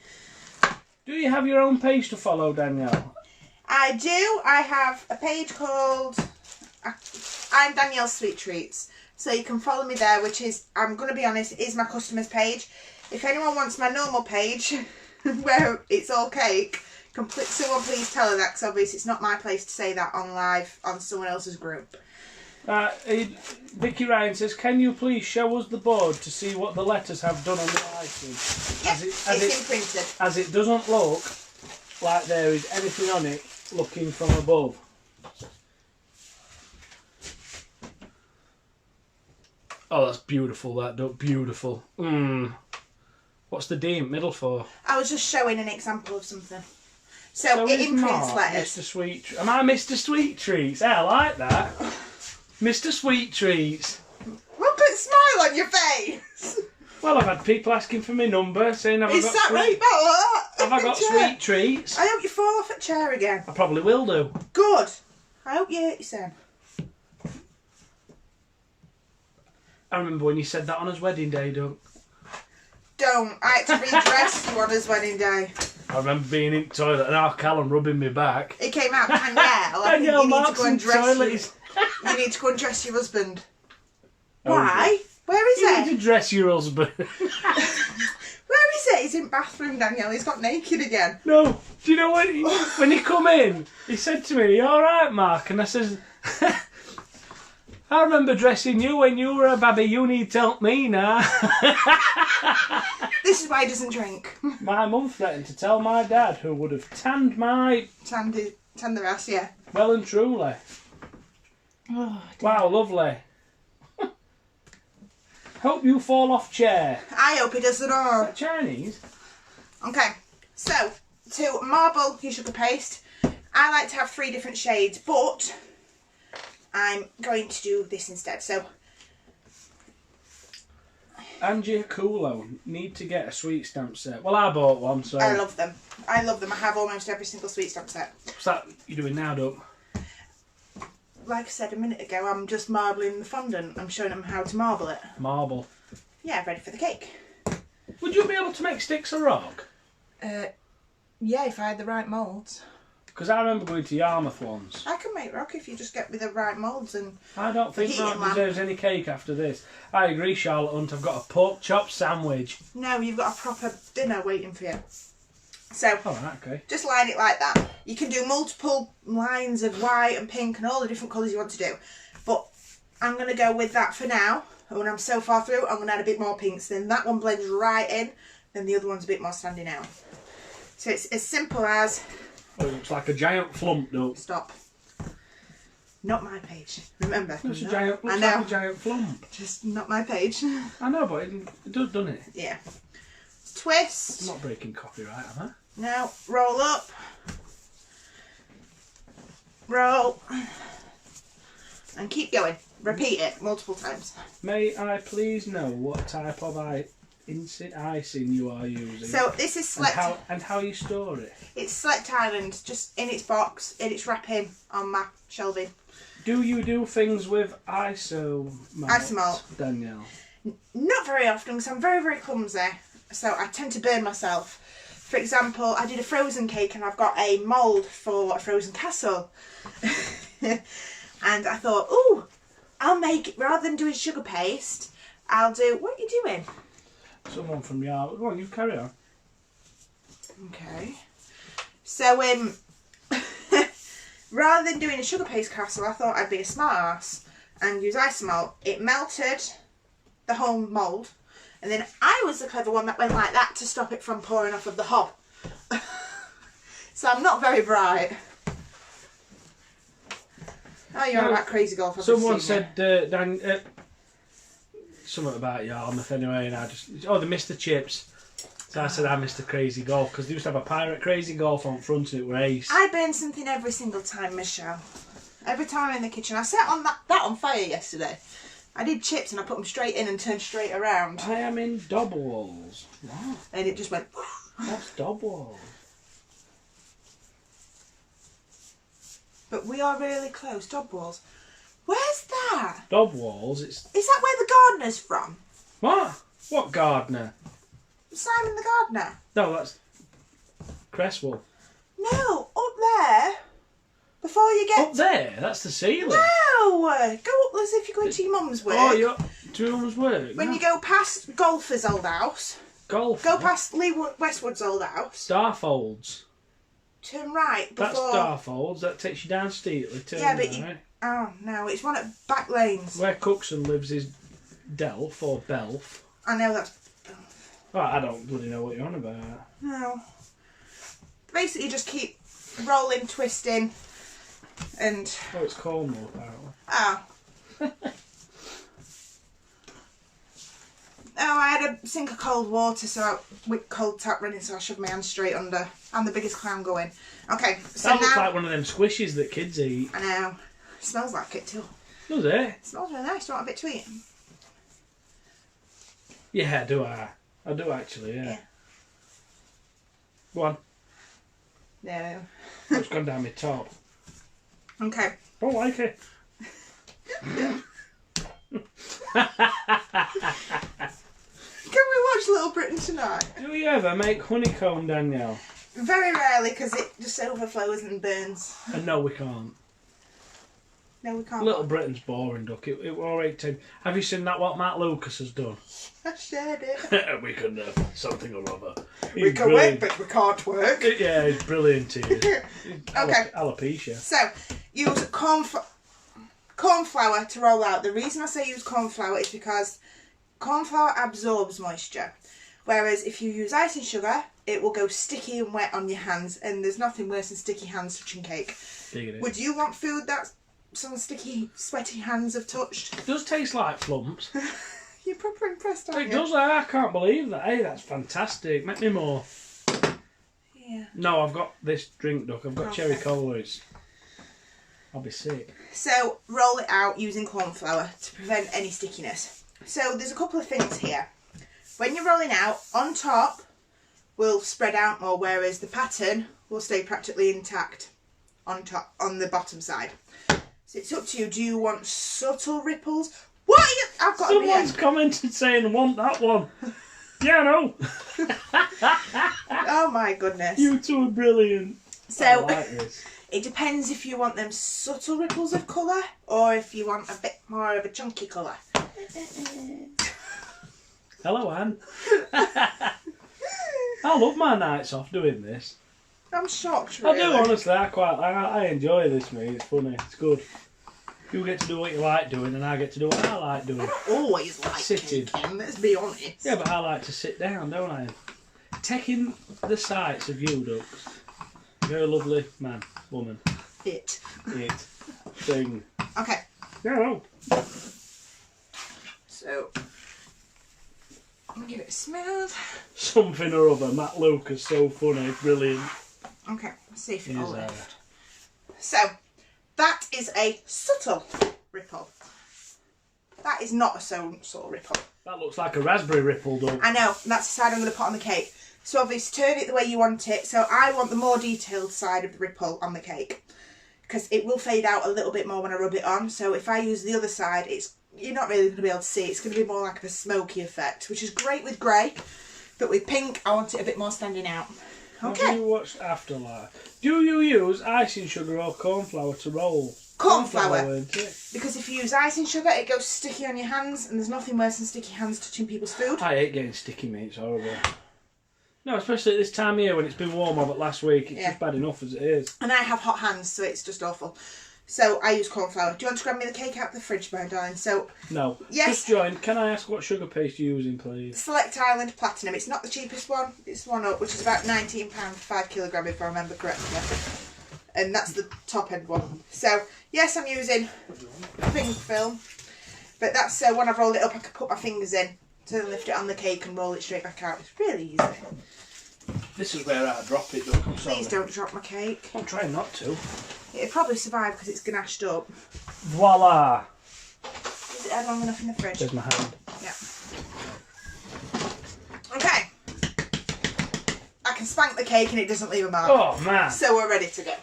Do you have your own page to follow, Danielle? I do. I have a page called I'm Danielle's Sweet Treats. So you can follow me there, which is, I'm going to be honest, is my customers page. If anyone wants my normal page, where it's all cake, someone please tell her that, because obviously it's not my place to say that on live on someone else's group. Vicky Ryan says, can you please show us the board to see what the letters have done on the icing? Yep, it's imprinted. As it doesn't look like there is anything on it looking from above. Oh, that's beautiful, that duck. Beautiful. What's the D in middle for? I was just showing an example of something. So it imprints letters. Mr. Sweet. Am I Mr. Sweet Treats? I like that. Mr. Sweet Treats. Well, put a smile on your face. Well, I've had people asking for my number, saying have I got sweet treats? I hope you fall off a chair again. I probably will do. Good. I hope you hurt yourself. I remember when you said that on his wedding day, Doug. Don't. I had to redress you on his wedding day. I remember being in the toilet and Callum rubbing me back. It came out, Danielle. I think you need to go and dress you need to go and dress your husband. Why? Where is he? You need to dress your husband. Where is he? He's in bathroom, Danielle. He's got naked again. No. Do you know when he come in, he said to me, "You all right, Mark?" And I says, I remember dressing you when you were a baby. You need to help me now. This is why he doesn't drink. My mum threatened to tell my dad, who would have tanned the ass, yeah. Well and truly. Oh, wow, lovely. Hope you fall off chair. I hope he doesn't all. Is that Chinese? Okay, so to marble your sugar paste, I like to have 3 different shades, but I'm going to do this instead. So, Angie Akulo need to get a sweet stamp set. Well, I bought one, so I love them. I love them. I have almost every single sweet stamp set. What's that you doing now, Doug? Like I said a minute ago, I'm just marbling the fondant. I'm showing them how to marble it. Marble. Yeah, ready for the cake. Would you be able to make sticks of rock? Yeah, if I had the right moulds. Because I remember going to Yarmouth once. I can make rock if you just get me the right moulds and. I don't think rock deserves any cake after this. I agree, Charlotte Hunt. I've got a pork chop sandwich. No, you've got a proper dinner waiting for you. So, okay. Just line it like that. You can do multiple lines of white and pink and all the different colours you want to do. But I'm going to go with that for now. And when I'm so far through, I'm going to add a bit more pinks. Then that one blends right in. Then the other one's a bit more standing out. So it's as simple as... Oh, it looks like a giant flump, Doug. Stop. Not my page. Remember. It's a giant, looks like a giant flump. Just not my page. I know, but it does, doesn't it? Yeah. Twist. I'm not breaking copyright, am I? Now, roll up. Roll. And keep going. Repeat it multiple times. May I please know what type of icing you are using? So this is Select... And how you store it? It's Select Island, just in its box, in its wrapping on my shelving. Do you do things with isomalt, Danielle? Not very often, because I'm very, very clumsy. So I tend to burn myself. For example, I did a frozen cake and I've got a mould for a frozen castle. And I thought, ooh, I'll make it, rather than doing sugar paste, I'll do... What are you doing? Someone from Yarmouth. Go on, you carry on. Okay. So, rather than doing a sugar paste castle, I thought I'd be a smart ass and use isomalt. It melted the whole mould. And then I was the clever one that went like that to stop it from pouring off of the hob. So I'm not very bright. Oh, you're about crazy golf. Someone said something about Yarmouth anyway, and I just... Oh, they missed the chips. So I said I missed the crazy golf, because they used to have a pirate crazy golf on front and it were ace. I burn something every single time, Michelle. Every time I'm in the kitchen. I set on that on fire yesterday. I did chips and I put them straight in and turned straight around. I am in Dobwalls. What? And it just went... What's Dobwalls? But we are really close. Dobwalls. Where's that? Dobwalls? Is that where the gardener's from? What? What gardener? Simon the gardener. No, that's Cresswell. No, up there. Before you get... Up there? That's the ceiling. No! Go up as if you're going to your mum's work. Oh, you're to your mum's work? When you go past Golfer's old house... Golf? Go past Lee Westwood's old house. Starfolds. Turn right before... That's Starfolds. That takes you down steeply. Turn yeah, but right. Oh, no. It's one at Back Lanes. Where Cookson lives is Delph or Belf. I know that's... Oh, I don't bloody know what you're on about. No. Basically, just keep rolling, twisting, and... Oh, it's Cornwall, apparently. Oh. Oh, I had a sink of cold water, with cold tap running, so I shoved my hand straight under. I'm the biggest clown going. Okay, so that looks now... like one of them squishes that kids eat. I know. It smells like it too. Does it? It smells really nice. Do you want a bit to eat? Yeah, do I? I do actually, yeah. Go on. No. It's gone down my top. Okay. Don't like it. Can we watch Little Britain tonight? Do you ever make honeycomb, Danielle? Very rarely, because it just overflows and burns. And no, we can't. No, we can't. Little Britain's boring, Duck. It were alright to... Have you seen that what Matt Lucas has done? I shared it. We can something or other. We can work, but we can't work. Yeah, it's brilliant here. Okay. Alopecia. So, use corn flour to roll out. The reason I say use corn flour is because corn flour absorbs moisture. Whereas if you use icing sugar, it will go sticky and wet on your hands. And there's nothing worse than sticky hands touching cake. Would you want food that some sticky, sweaty hands have touched? It does taste like flumps. You're proper impressed, aren't you? It does. I can't believe that. Hey, that's fantastic. Make me more. Yeah. No, I've got this drink, Duck. I've got cherry cola. I'll be sick. So, roll it out using corn flour to prevent any stickiness. So, there's a couple of things here. When you're rolling out, on top will spread out more, whereas the pattern will stay practically intact on top, on the bottom side. So, it's up to you. Do you want subtle ripples? What are you... I've got Someone's commented saying, want that one. Yeah, no. Oh my goodness. You two are brilliant. So, I like this. It depends if you want them subtle ripples of colour or if you want a bit more of a chunky colour. Hello, Anne. I love my nights off doing this. I'm shocked, I really. do, honestly. I enjoy this, mate. It's funny. It's good. You get to do what you like doing, and I get to do what I like doing. I don't always like Sitting. caking, let's be honest. Yeah, but I like to sit down, don't I? Taking the sights of you, Ducks. You're a lovely man, woman. It. Thing. Okay. Yeah, no. So, give it a smell. Something or other. Matt Lucas, so funny, brilliant. Okay, let's see if it Here's will lift. So, that is a subtle ripple. That is not a subtle ripple. That looks like a raspberry ripple, Doug. I know, that's the side I'm going to put on the cake. So obviously turn it the way you want it. So I want the more detailed side of the ripple on the cake, because it will fade out a little bit more when I rub it on. So if I use the other side, you're not really going to be able to see. It's going to be more like a smoky effect, which is great with grey, but with pink I want it a bit more standing out. Okay. Have you watched Afterlife? Do you use icing sugar or corn flour to roll? Corn flour. Isn't it? Because if you use icing sugar, it goes sticky on your hands, and there's nothing worse than sticky hands touching people's food. I hate getting sticky, mate. It's horrible. No, especially at this time of year when it's been warm over last week. It's just bad enough as it is. And I have hot hands, so it's just awful. So I use corn flour. Do you want to grab me the cake out of the fridge, my darling? So no. Yes. Just join. Can I ask what sugar paste you're using, please? Select Island Platinum. It's not the cheapest one. It's one up, which is about £19 for 5 kilogram, if I remember correctly. And that's the top end one. So yes, I'm using cling film, but that's so when I've rolled it up, I can put my fingers in to lift it on the cake and roll it straight back out. It's really easy. This is where I drop it, Doug. I'm sorry. Please don't drop my cake. I'm trying not to. It'll probably survive because it's ganached up. Voila! Is it had long enough in the fridge? There's my hand. Yeah. Okay. I can spank the cake and it doesn't leave a mark. Oh, man. So we're ready to go.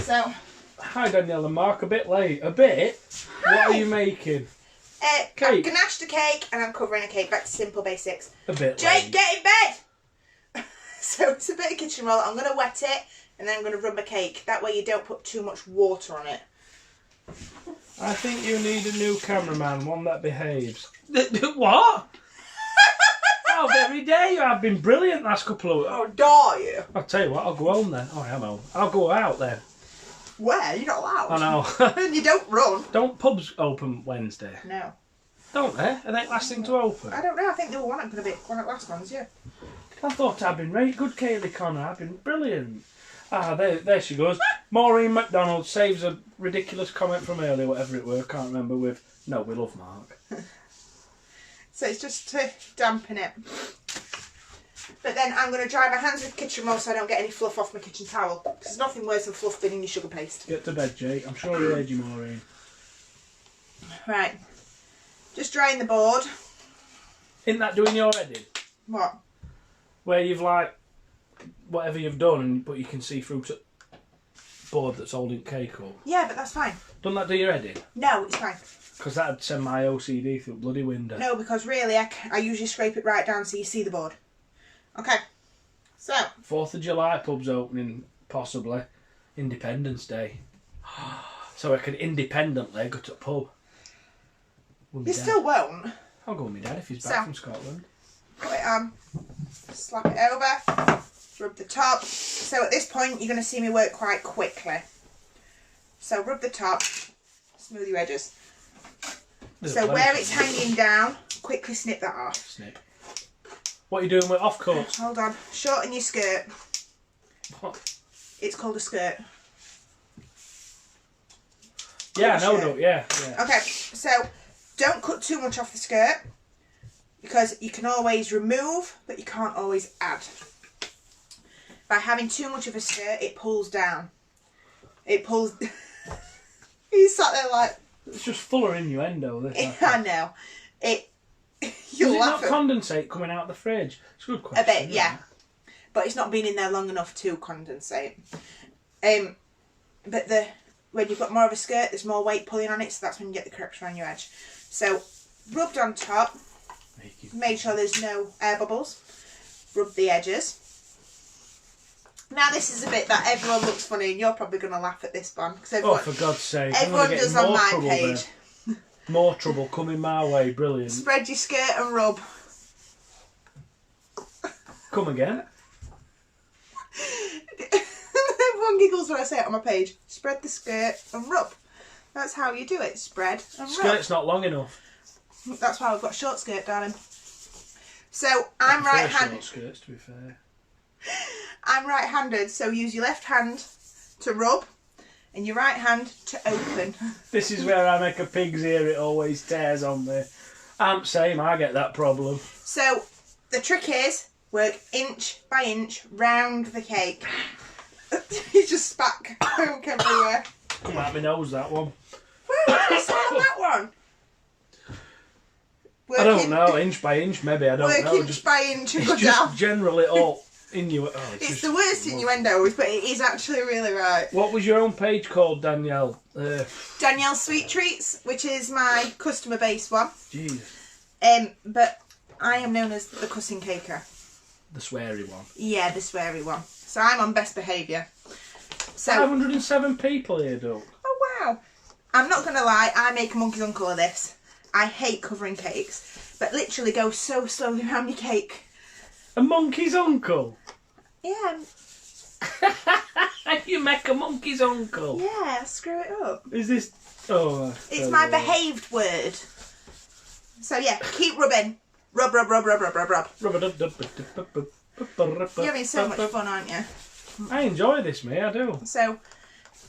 So. Hi, Danielle and Mark. A bit late. A bit? Hi. What are you making? I've Cake. ganached a cake and I'm covering a cake. Back to simple basics. A bit Jake, late. get in bed! So it's a bit of kitchen roll. I'm going to wet it and then I'm going to rub my cake. That way you don't put too much water on it. I think you need a new cameraman, one that behaves. What? How very dare you? I've been brilliant last couple of... Oh, dare you? I'll tell you what, I'll go home then. Oh, I am home. I'll go out then. Where? You're not allowed. I know. And you don't run. Don't pubs open Wednesday? No. Don't they? Are they last thing to open? I don't know. I think they were one of the last ones, yeah. I thought I'd been right good, Kaylee Connor. I've been brilliant. Ah, there she goes. Maureen McDonald saves a ridiculous comment from earlier, whatever it were. Can't remember with... No, we love Mark. So it's just to dampen it. But then I'm going to dry my hands with kitchen roll so I don't get any fluff off my kitchen towel. Because there's nothing worse than fluff being in your sugar paste. Get to bed, Jake. I'm sure you'll aid you, Maureen. Right. Just drying the board. Isn't that doing your editing? What? Where you've like, whatever you've done, but you can see through to board that's holding cake up. Yeah, but that's fine. Doesn't that do your editing? No, it's fine. Because that'd send my OCD through a bloody window. No, because really I usually scrape it right down so you see the board. Okay. So. 4th of July pub's opening, possibly. Independence Day. So I can independently go to a pub. You still won't. I'll go with my dad if he's back from Scotland. Put it on. Slap it over. Rub the top. So at this point you're going to see me work quite quickly. So rub the top. Smooth your edges. So where it's hanging down, quickly snip that off. Snip. What are you doing with off cuts? Hold on. Shorten your skirt. What? It's called a skirt. Yeah, I know, yeah. Okay, so don't cut too much off the skirt because you can always remove, but you can't always add. By having too much of a skirt, it pulls down. It pulls... He's sat there like... It's just full of innuendo, this. I know. You'll Does it laugh not condensate coming out of the fridge? It's a good question. A bit, yeah. But it's not been in there long enough to condensate. But when you've got more of a skirt, there's more weight pulling on it, so that's when you get the crepes around your edge. So, rubbed on top. Make sure there's no air bubbles. Rub the edges. Now this is a bit that everyone looks funny, and you're probably going to laugh at this one. Oh, for God's sake. Everyone does on my page. More trouble coming my way, brilliant. Spread your skirt and rub. Come again. Everyone giggles when I say it on my page. Spread the skirt and rub. That's how you do it. Spread and rub. Skirt's not long enough. That's why I've got short skirt, darling. So I'm right-handed. Short skirts, to be fair. I'm right-handed, so use your left hand to rub and your right hand to open. This is where I make a pig's ear. It always tears on me. Same. I get that problem. So the trick is work inch by inch round the cake. You just spat coke everywhere. Come out my nose, that one. Where did you smell that one? I don't know, inch by inch, maybe, I don't know. Work inch by inch and go it's just down. generally all innuendo. It's the worst innuendos, but it is actually really right. What was your own page called, Danielle? Danielle's Sweet Treats, which is my customer base one. Jeez. But I am known as the cussing caker. The sweary one. Yeah, the sweary one. So I'm on best behaviour. So 507 people here, Doug. Oh wow. I'm not going to lie, I make a monkey's uncle of this. I hate covering cakes, but literally go so slowly around your cake. A monkey's uncle? Yeah. You make a monkey's uncle? Yeah, screw it up. Is this... Oh, it's my behaved word. So yeah, keep rubbing. Rub, rub, rub, rub, rub, rub, rub. You're having so much fun, aren't you? I enjoy this, mate, I do. So,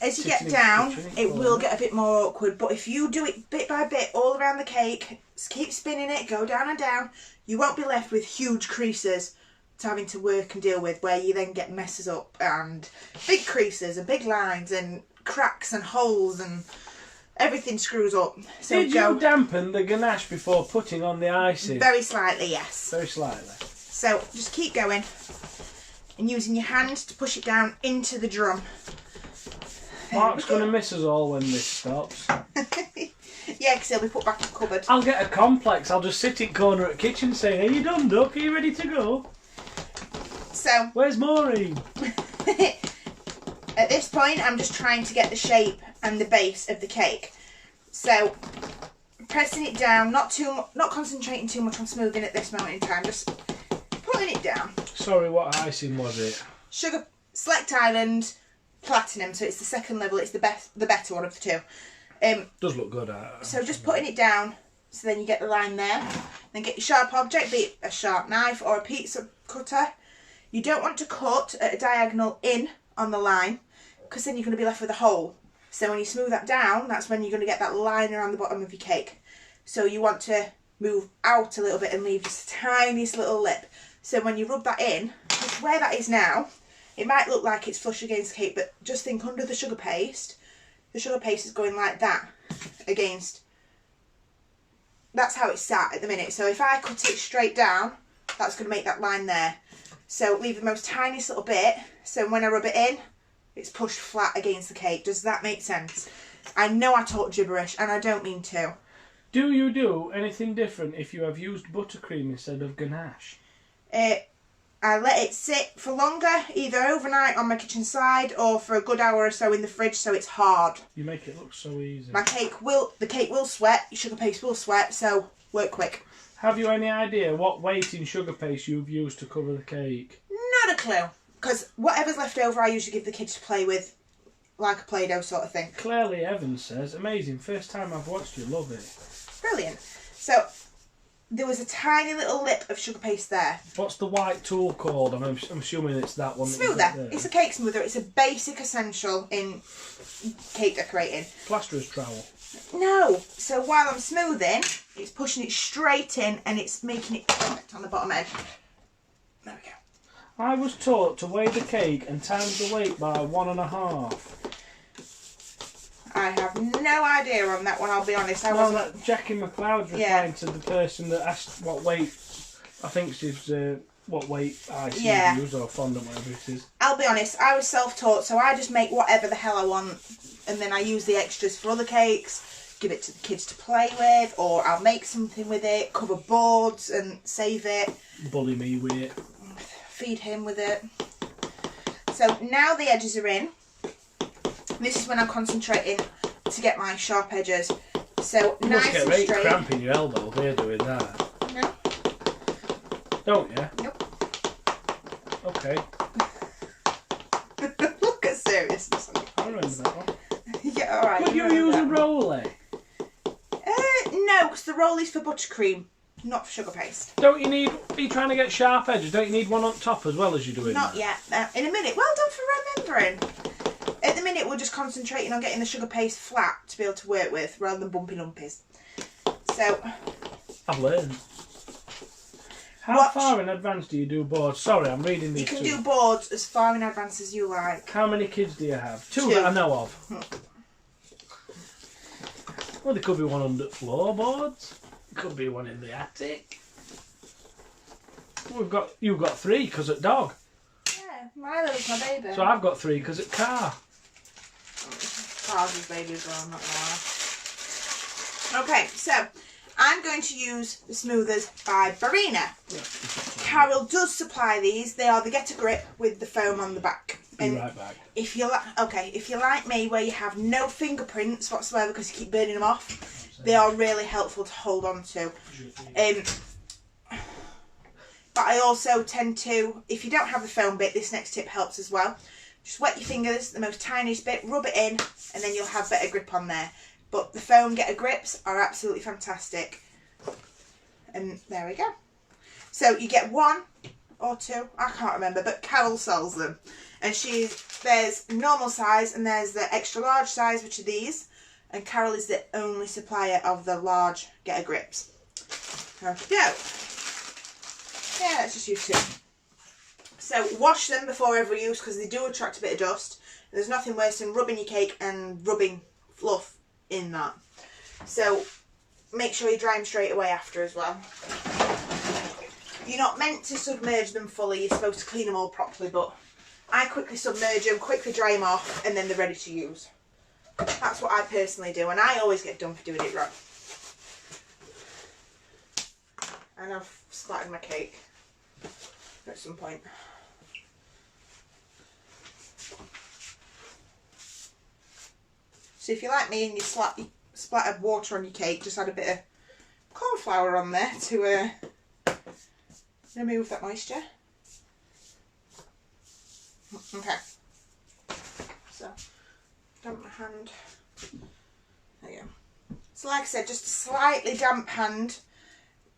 as you get down, it will get a bit more awkward, but if you do it bit by bit all around the cake, keep spinning it, go down and down, you won't be left with huge creases to having to work and deal with, where you then get messes up and big creases and big lines and cracks and holes and everything screws up. So did you dampen the ganache before putting on the icing? Very slightly, yes. Very slightly. So just keep going and using your hand to push it down into the drum. Mark's going to miss us all when this stops. Yeah, because he'll be put back in the cupboard. I'll get a complex. I'll just sit in corner at the kitchen saying, "Are you done, Duck? Are you ready to go?" So where's Maureen? At this point, I'm just trying to get the shape and the base of the cake. So, pressing it down, not concentrating too much on smoothing at this moment in time, just putting it down. Sorry, what icing was it? Sugar, Select Island, Platinum, so it's the second level, it's the better one of the two. Does look good. So just putting it down, so then you get the line there. Then get your sharp object, be it a sharp knife or a pizza cutter. You don't want to cut at a diagonal in on the line, because then you're going to be left with a hole. So when you smooth that down, that's when you're going to get that line around the bottom of your cake. So you want to move out a little bit and leave just a tiniest little lip. So when you rub that in, just where that is now, it might look like it's flush against the cake, but just think under the sugar paste is going like that against. That's how it's sat at the minute. So if I cut it straight down, that's going to make that line there. So leave the most tiniest little bit, so when I rub it in, it's pushed flat against the cake. Does that make sense? I know I talk gibberish, and I don't mean to. Do you do anything different if you have used buttercream instead of ganache? I let it sit for longer, either overnight on my kitchen side or for a good hour or so in the fridge, so it's hard. You make it look so easy. The cake will sweat, your sugar paste will sweat, so work quick. Have you any idea what weight in sugar paste you've used to cover the cake? Not a clue, because whatever's left over I usually give the kids to play with, like a Play-Doh sort of thing. Claire Evans says, amazing, first time I've watched you, love it. Brilliant. So, there was a tiny little lip of sugar paste there. What's the white tool called? I'm assuming it's that one. Smoother. It's a cake smoother. It's a basic essential in cake decorating. Plasterer's trowel. No. So while I'm smoothing, it's pushing it straight in and it's making it perfect on the bottom edge. There we go. I was taught to weigh the cake and times the weight by 1.5. I have no idea on that one, I'll be honest. That Jackie McLeod's replying to the person that asked what weight, I think she's, what weight icing you use or fondant, whatever it is. I'll be honest, I was self-taught, so I just make whatever the hell I want, and then I use the extras for other cakes, give it to the kids to play with, or I'll make something with it, cover boards and save it. Bully me with it. Feed him with it. So now the edges are in. This is when I'm concentrating to get my sharp edges. So you nice must get and right straight. cramp in your elbow here doing that. No. Don't you? Nope. Okay. Look at seriousness on your face. I remember that one. Yeah, alright. Could you use a roller? No, because the roll is for buttercream, not for sugar paste. Don't you need, are you trying to get sharp edges? Don't you need one on top as well as you're doing Not that? yet. In a minute. Well done for remembering. At the minute, we're just concentrating on getting the sugar paste flat to be able to work with, rather than bumpy lumpies. So, I've learned. How far in advance do you do boards? Sorry, I'm reading these. You can do boards as far in advance as you like. How many kids do you have? Two that I know of. Well, there could be one under floorboards. There could be one in the attic. You've got 3 because at dog. Yeah, Milo's my baby. So I've got 3 because at car. Car's his baby as well, I'm not gonna lie. Okay, so I'm going to use the smoothers by Barina. Yeah. Carol does supply these. They are the Get a Grip with the foam on the back. Be right back. If you're like me, where you have no fingerprints whatsoever because you keep burning them off, they are really helpful to hold on to. But I also tend to, if you don't have the foam bit, this next tip helps as well. Just wet your fingers, the most tiniest bit, rub it in, and then you'll have better grip on there. But the foam Get a Grips are absolutely fantastic. And there we go. So you get 1 or 2, I can't remember, but Carol sells them. And there's normal size and there's the extra large size, which are these. And Carol is the only supplier of the large Get a Grips. There we go. Yeah, let's just use 2. So wash them before every use because they do attract a bit of dust. There's nothing worse than rubbing your cake and rubbing fluff in that. So make sure you dry them straight away after as well. You're not meant to submerge them fully, you're supposed to clean them all properly, but I quickly submerge them, quickly dry them off, and then they're ready to use. That's what I personally do, and I always get done for doing it wrong. And I've splattered my cake at some point. So if you're like me and you splattered water on your cake, just add a bit of corn flour on there to remove that moisture. Okay. So, damp my hand. There you go. So like I said, just a slightly damp hand.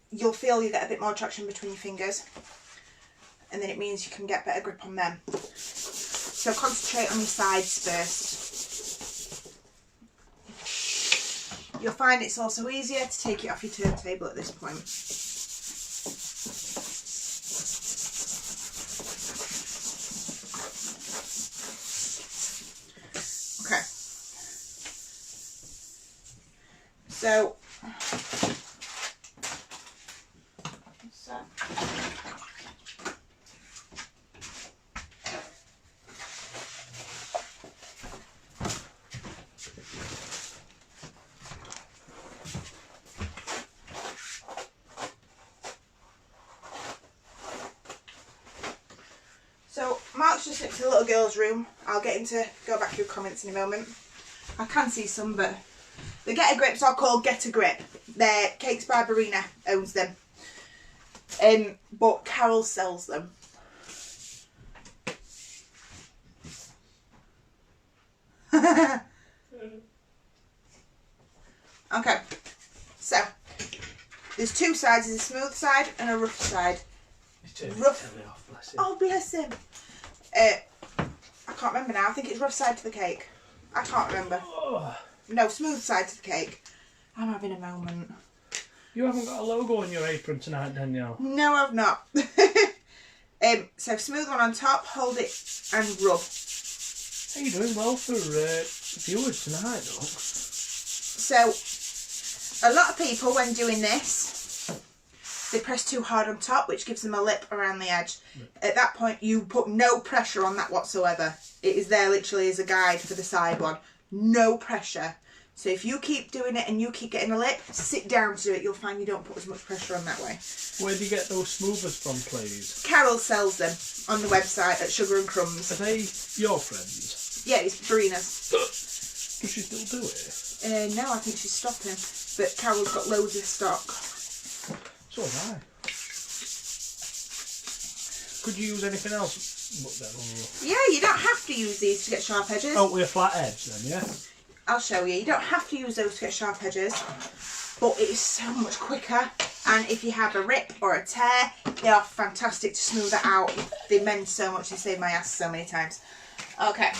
You'll feel you get a bit more traction between your fingers. And then it means you can get better grip on them. So concentrate on your sides first. You'll find it's also easier to take it off your turntable at this point. Okay. So, Mark's just next to the little girl's room. I'll get him to go back through comments in a moment. I can see some, but the Get a Grips are called Get a Grip. They're Cakes by Barina owns them. But Carol sells them. Okay, so there's two sides. There's a smooth side and a rough side. Rough. Off, bless him. Oh, bless him. I can't remember now. I think it's rough side to the cake. I can't remember. Oh. No, smooth side to the cake. I'm having a moment. You haven't got a logo on your apron tonight, Danielle. No, I've not. So smooth one on top, hold it and rub. Hey, you're doing well for viewers tonight, though. So, a lot of people, when doing this, they press too hard on top, which gives them a lip around the edge. At that point, you put no pressure on that whatsoever. It is there literally as a guide for the side one. No pressure. So if you keep doing it and you keep getting a lip, sit down to do it. You'll find you don't put as much pressure on that way. Where do you get those smoothers from, please? Carol sells them on the website at Sugar and Crumbs. Are they your friends? Yeah, it's Barina's. Does she still do it? No, I think she's stopping. But Carol's got loads of stock. So have I. Could you use anything else but them? Yeah, you don't have to use these to get sharp edges. Oh, with a flat edge then, yeah? I'll show you. You don't have to use those to get sharp edges, but it is so much quicker. And if you have a rip or a tear, they are fantastic to smooth it out. They mend so much. They save my ass so many times. Okay.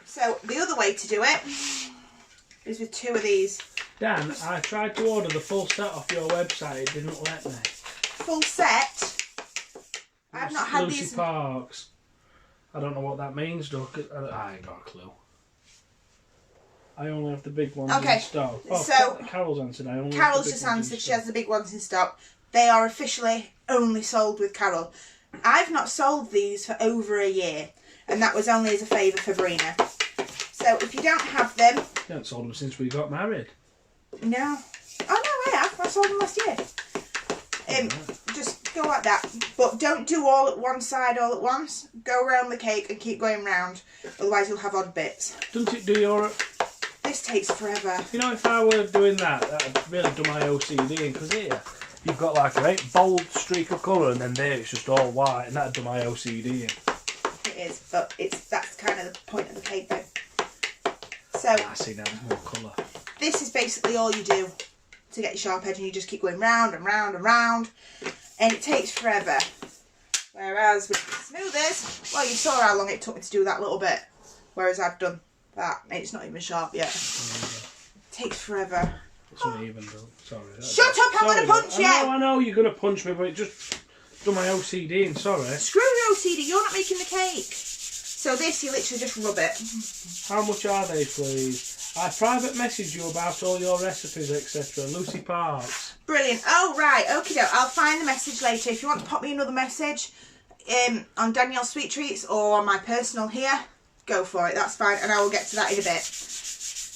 So the other way to do it is with two of these. Dan, I tried to order the full set off your website. It didn't let me. Full set? I've not had Lucy these. Parks. I don't know what that means, though. I ain't got a clue. I only have the big ones in stock. Oh, so Carol's answered. Carol's just answered. She has the big ones in stock. They are officially only sold with Carol. I've not sold these for over a year, and that was only as a favour for Barina. So if you don't have them... You haven't sold them since we got married. No. Oh, no, I have. I sold them last year. Just go like that. But don't do all at one side all at once. Go around the cake and keep going round. Otherwise you'll have odd bits. Doesn't it do your... This takes forever. You know, if I were doing that, that'd really do my OCD in. Because here, you've got like a very bold streak of colour, and then there it's just all white, and that'd do my OCD in. It is, but that's kind of the point of the cake though. So I see now, there's more colour. This is basically all you do to get your sharp edge, and you just keep going round and round and round, and it takes forever. Whereas with the smoothers, well, you saw how long it took me to do that little bit, whereas I've done that, and it's not even sharp yet. It takes forever. It's uneven though. Sorry. Shut up! I'm going to punch you! I know you're going to punch me, but it just done my OCD in. Sorry. Screw your OCD. You're not making the cake. So this, you literally just rub it. How much are they, please? I private message you about all your recipes, etc. Lucy Parks. Brilliant. Oh, right. Okie doke. I'll find the message later. If you want to pop me another message on Danielle's Sweet Treats or on my personal here, go for it. That's fine. And I will get to that in a bit.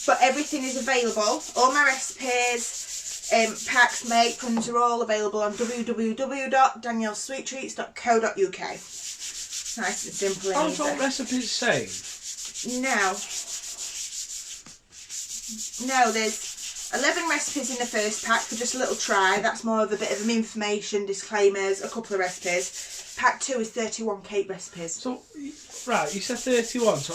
But everything is available. All my recipes, packs, my aprons are all available on www.daniellesweettreats.co.uk. Nice and simple and Aren't easy. all recipes the same? No. No, there's 11 recipes in the first pack for just a little try. That's more of a bit of information, disclaimers, a couple of recipes. Pack 2 is 31 cake recipes. So, right, you said 31. So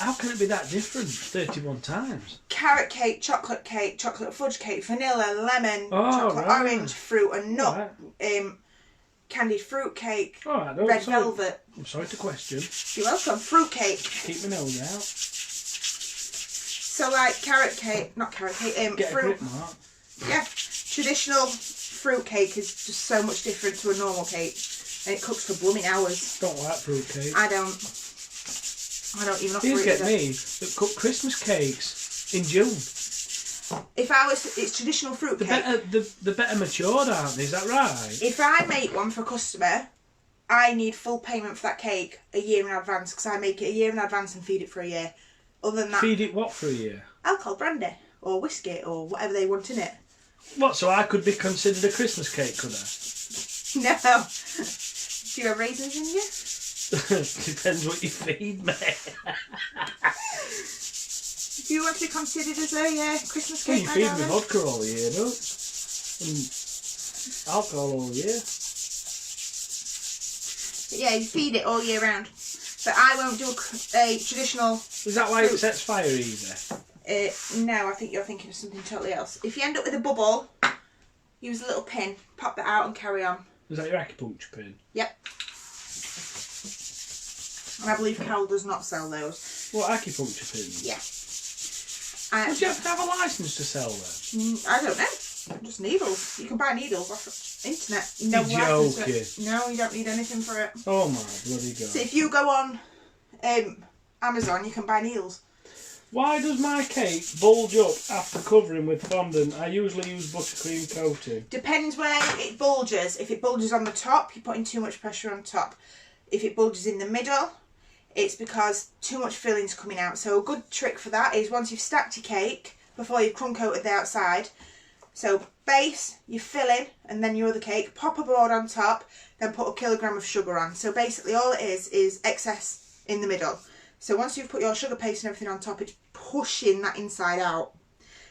how can it be that different 31 times? Carrot cake, chocolate fudge cake, vanilla, lemon, Oh, chocolate right. orange, fruit and nut, Right. candied fruit cake, All right, red velvet. I'm sorry to question. You're welcome. Fruit cake. Keep my nose out. So like Get fruit. a grip, Mark. Yeah, traditional fruit cake is just so much different to a normal cake, and it cooks for blooming hours. Don't like fruitcake. I don't even know These fruit. get me that cook Christmas cakes in June. It's traditional fruit cake. The better matured, aren't they? Is that right? If I make one for a customer, I need full payment for that cake a year in advance, because I make it a year in advance and feed it for a year. Other than that, Feed it what for a year? alcohol, brandy, or whiskey, or whatever they want in it. What? So I could be considered a Christmas cake, could I? No. Do you have raisins in you? Depends what you feed me. Do you want to be considered as a Christmas Well, cake? you my feed me darling? vodka all year, don't you? And alcohol all year. But yeah, you feed it all year round. But I won't do a traditional. Is that why it sets fire easy? No, I think you're thinking of something totally else. If you end up with a bubble, use a little pin, pop that out and carry on. Is that your acupuncture pin? Yep. And I believe Cal does not sell those. What, acupuncture pins? Yeah. Would you have to have a licence to sell them? I don't know. Just needles. You can buy needles off the internet. No You're license for joking. it. No, you don't need anything for it. Oh my bloody god. So if you go on Amazon, you can buy needles. Why does my cake bulge up after covering with fondant? I usually use buttercream coating. Depends where it bulges. If it bulges on the top, you're putting too much pressure on top. If it bulges in the middle, it's because too much filling's coming out. So a good trick for that is once you've stacked your cake, before you've crumb coated the outside, so base, your filling, and then your other cake, pop a board on top, then put 1 kilogram of sugar on. So basically all it is excess in the middle. So once you've put your sugar paste and everything on top, it's pushing that inside out.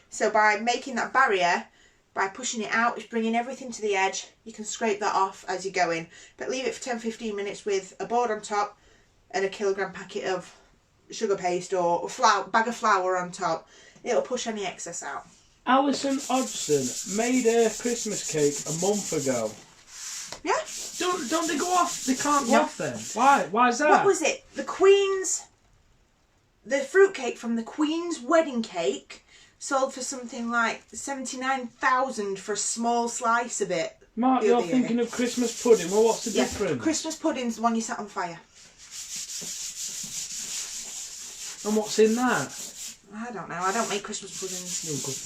So by making that barrier, by pushing it out, it's bringing everything to the edge. You can scrape that off as you go in. But leave it for 10-15 minutes with a board on top and 1 kilogram packet of sugar paste or a bag of flour on top. It'll push any excess out. Alison Hodgson made a Christmas cake a month ago. Yeah. Don't they go off? They can't go No. off then. Why? Why is that? What was it? The fruitcake from the Queen's wedding cake sold for something like 79,000 for a small slice of it. Mark, you're thinking of Christmas pudding. Well, what's the difference? Christmas pudding's the one you set on fire. And what's in that? I don't know. I don't make Christmas puddings. No good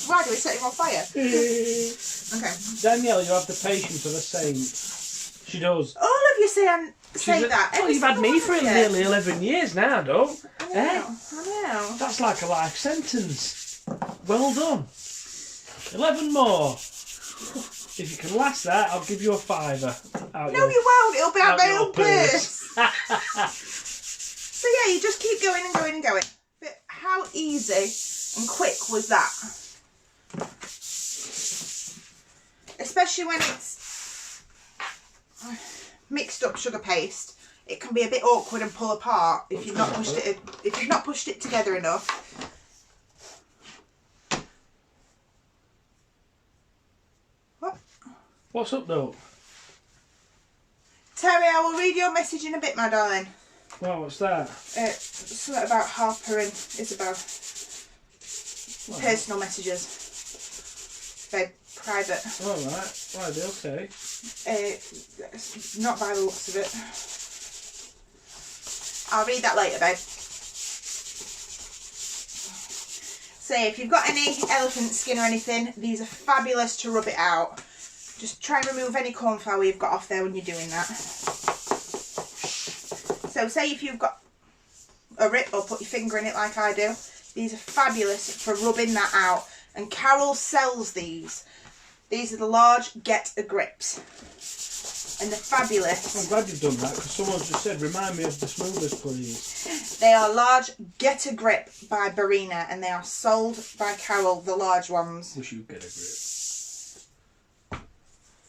Why do we set him on fire? Okay. Danielle, you have the patience of a saint. She does. All of you say that. Well, Every you've had me single for one of you. nearly 11 years now, don't? I know. I know. That's like a life sentence. Well done. 11 more. If you can last that, I'll give you a £5. No, you won't. It'll be out out my your own purse. So yeah, you just keep going and going and going. But how easy and quick was that? Especially when it's mixed up sugar paste, it can be a bit awkward and pull apart if you've not pushed it together enough. What? What's up, though? Terry, I will read your message in a bit, my darling. Well, what's that? Something about Harper and Isabel. Well, Personal messages. They're private. all right. Why, they okay? Not by the looks of it. I'll read that later, babe. Say, if you've got any elephant skin or anything, these are fabulous to rub it out. Just try and remove any corn flour you've got off there when you're doing that. So say if you've got a rip or put your finger in it like I do, these are fabulous for rubbing that out. And Carol sells these. These are the large Get a Grips. and they're fabulous. I'm glad you've done that because someone's just said, remind me of the smoothers, please. They are large. Get a Grip by Barina, and they are sold by Carol, the large ones. Wish you'd get a grip.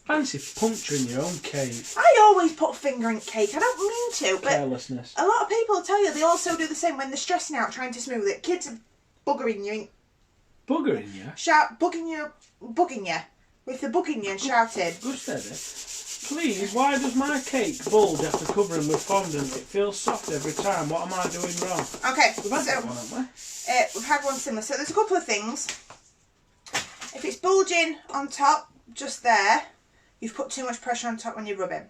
Fancy puncturing your own cake. I always put a finger in cake. I don't mean to, but Carelessness. a lot of people will tell you they also do the same when they're stressing out trying to smooth it. Kids are buggering you. Buggering you? Bugging you. If they're bugging you and shouting. Good steady. Please, why does my cake bulge after covering with fondant? It feels soft every time. What am I doing wrong? Okay, We've had so that one, haven't we? we've had one similar. So there's a couple of things. If it's bulging on top, just there, you've put too much pressure on top when you're rubbing.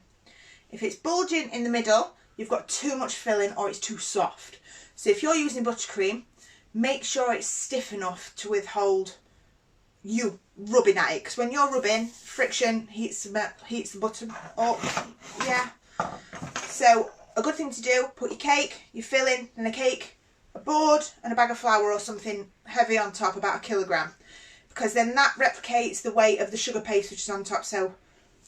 If it's bulging in the middle, you've got too much filling or it's too soft. So if you're using buttercream, make sure it's stiff enough to withhold you rubbing at it. Because when you're rubbing, friction heats the butter up. Yeah. So a good thing to do, put your cake, your filling in a cake, a board and a bag of flour or something heavy on top, about 1 kilogram. Because then that replicates the weight of the sugar paste which is on top. So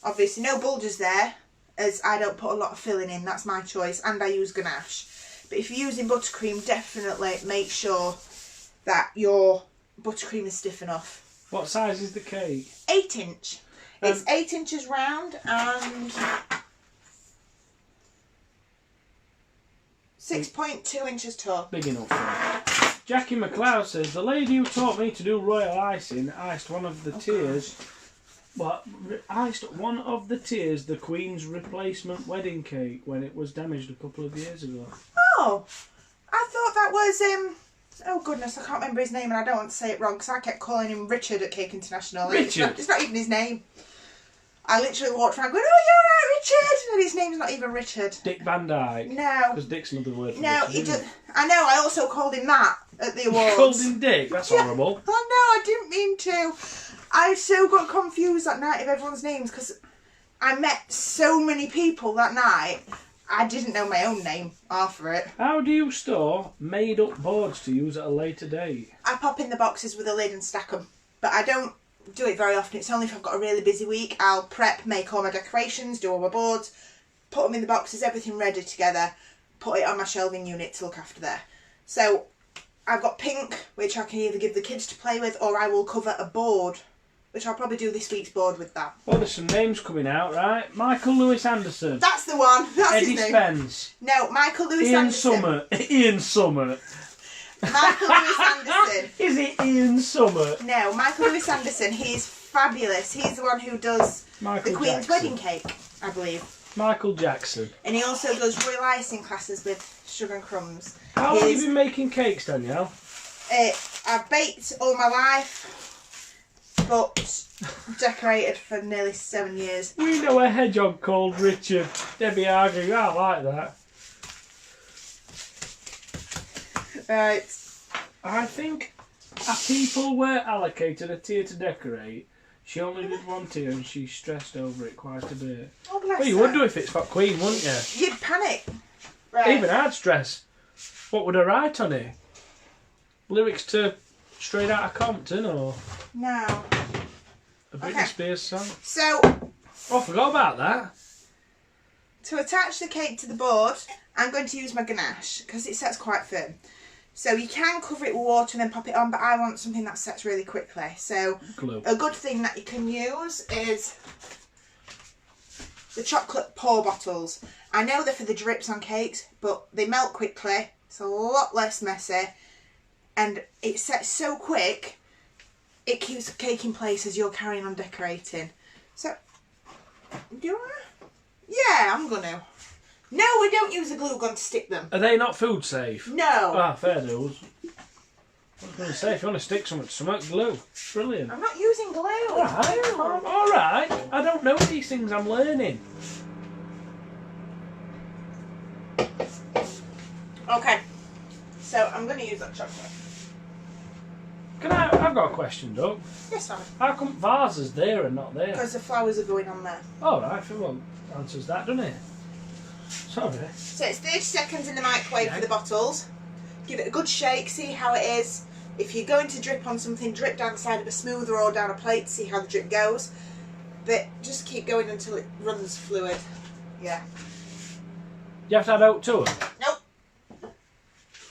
obviously no bulges there, as I don't put a lot of filling in, that's my choice, and I use Ganache. But if you're using buttercream, definitely make sure that your buttercream is stiff enough. What size is the cake? 8 inch. It's 8 inches round and 6.2 inches tall. Big enough for me. Jackie McLeod says, the lady who taught me to do royal icing iced one of the tiers. What? Iced one of the tiers, the Queen's replacement wedding cake, when it was damaged a couple of years ago. Oh, I thought that was oh goodness, I can't remember his name, and I don't want to say it wrong because I kept calling him Richard at Cake International. Richard? It's not even his name. I literally walked around going, "Oh, you're right, Richard," and his name's not even Richard. Dick Van Dyke. No. Because Dick's another word for No, Richard, he isn't just. I know. I also called him that at the awards. You called him Dick? That's horrible. I know. I didn't mean to. I so got confused that night of everyone's names because I met so many people that night. I didn't know my own name after it. How do you store made-up boards to use at a later date? I pop in the boxes with a lid and stack them, but I don't do it very often. It's only if I've got a really busy week. I'll prep, make all my decorations, do all my boards, put them in the boxes, everything ready together, put it on my shelving unit to look after there. So I've got pink, which I can either give the kids to play with, or I will cover a board, which I'll probably do this week's board with that. Well, there's some names coming out, right? Michael Lewis Anderson. That's the one. That's Eddie his name. Spence. No, Michael Lewis Ian Anderson. Ian Summert. Michael Lewis Anderson. Is it Ian Summert? No, Michael Lewis Anderson. He's fabulous. He's the one who does Michael the Queen's Jackson. wedding cake, I believe. Michael Jackson. And he also does royal icing classes with sugar and crumbs. How long have you been making cakes, Danielle? I've baked all my life, but decorated for nearly 7 years. We know a hedgehog called Richard. Debbie arguing, I like that. Right. I think people were allocated a tier to decorate. She only did one tier and she stressed over it quite a bit. Oh, bless Well, you her. would do if it's for Queen, wouldn't you? You'd panic. Right. Even I'd stress. What would I write on it? Lyrics to Straight Outta Compton or No. a Britney Okay. Spears song? So, Oh, I forgot about that. to attach the cake to the board, I'm going to use my Ganache because it sets quite firm. So you can cover it with water and then pop it on, but I want something that sets really quickly. So Glue. a good thing that you can use is the chocolate pour bottles. I know they're for the drips on cakes, but they melt quickly. It's a lot less messy. And it sets so quick, it keeps the cake in place as you're carrying on decorating. So, do I? Yeah, I'm going to. No, we don't use a glue gun to stick them. Are they not food safe? No. Ah, fair dues. I was going to say, if you want to stick something to something, glue. Brilliant. I'm not using glue. Alright. I don't know these things, I'm learning. Okay. So I'm going to use that chocolate. I've got a question, Doug. Yes, Simon. How come vases there and not there? Because the flowers are going on there. Alright, well, answers that, doesn't it? Sorry. So it's 30 seconds in the microwave Yeah. for the bottles. Give it a good shake, see how it is. If you're going to drip on something, drip down the side of a smoother or down a plate to see how the drip goes. bit. Just keep going until it runs fluid. Yeah. You have to add oat to it? Nope.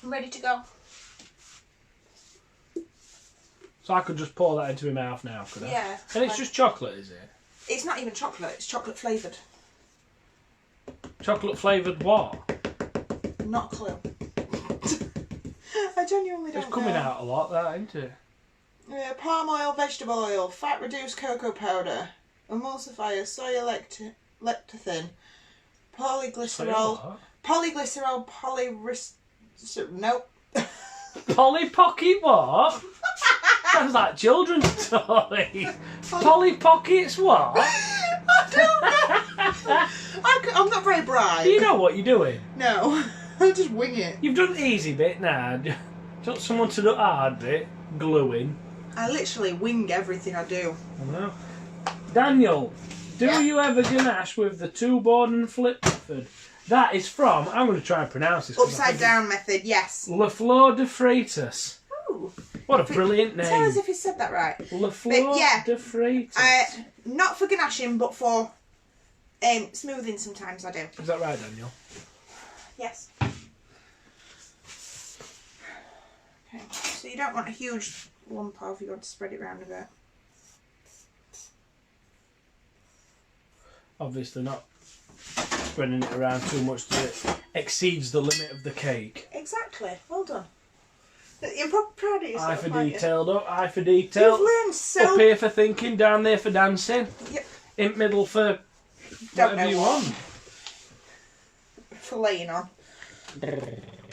I'm ready to go. So I could just pour that into my mouth now, could I? Yeah. And it's just chocolate, is it? It's not even chocolate, it's chocolate flavoured. Chocolate flavoured what? Not a clue. I genuinely don't know. It's coming out a lot, that, isn't it? Palm oil, vegetable oil, fat reduced cocoa powder, emulsifier, soy lecithin, polyglycerol, nope. Polly Pocket what? Sounds like children's toy. Polly Pockets what? I don't know. I'm not very bright. Do you know what you're doing? No. I'll just wing it. You've done the easy bit now. Do you want someone to do the hard bit? Gluing. I literally wing everything I do. I know. Daniel, do Yeah. you ever ganache with the two-board and flip method? That is from, I'm going to try and pronounce this. Upside down method, yes. La Flor de Freitas. Ooh. What a brilliant name. Tell us if you said that right. La Flor yeah, de Freitas. Not for ganaching, but for smoothing sometimes I do. Is that right, Daniel? Yes. Okay, so you don't want a huge lump of, you want to spread it around a bit. Obviously not spreading it around too much till it exceeds the limit of the cake. Exactly, well done. You're probably proud of yourself, Eye for aren't you? detail, up, eye for detail. You've learned so... Up here for thinking, down there for dancing. Yep. In middle for Don't whatever know you what. want. For laying on.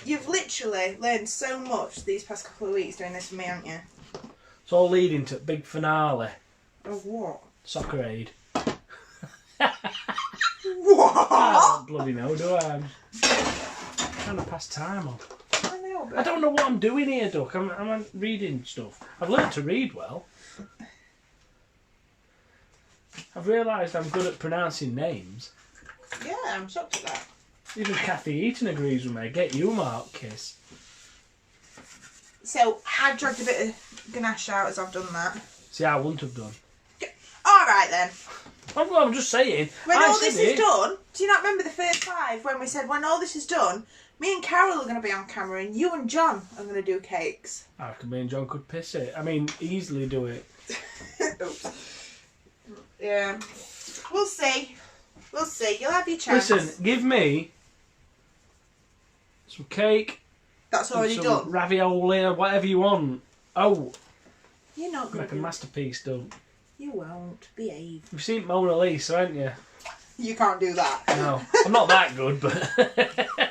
You've literally learned so much these past couple of weeks doing this for me, haven't you? It's all leading to a big finale. Of what? Soccer aid. What? I don't bloody know, do I? I'm trying to pass time on. I know, but... I don't know what I'm doing here, Duck. I'm reading stuff. I've learned to read well. I've realised I'm good at pronouncing names. Yeah, I'm shocked at that. Even Kathy Eaton agrees with me. Get you, Mark Kiss. So, I've dragged a bit of ganache out as I've done that. See, I wouldn't have done. Alright then. I'm just saying. When I all said this it. is done, do you not remember the first 5 when we said when all this is done, me and Carol are going to be on camera and you and John are going to do cakes? I reckon me and John could piss it. I mean, easily do it. Oops. Yeah. We'll see. We'll see. You'll have your chance. Listen, give me some cake. That's and already some done. ravioli or whatever you want. Oh, You're not going like to a do masterpiece done. You won't. Behave. You've seen Mona Lisa, haven't you? You can't do that. No, I'm not that good, but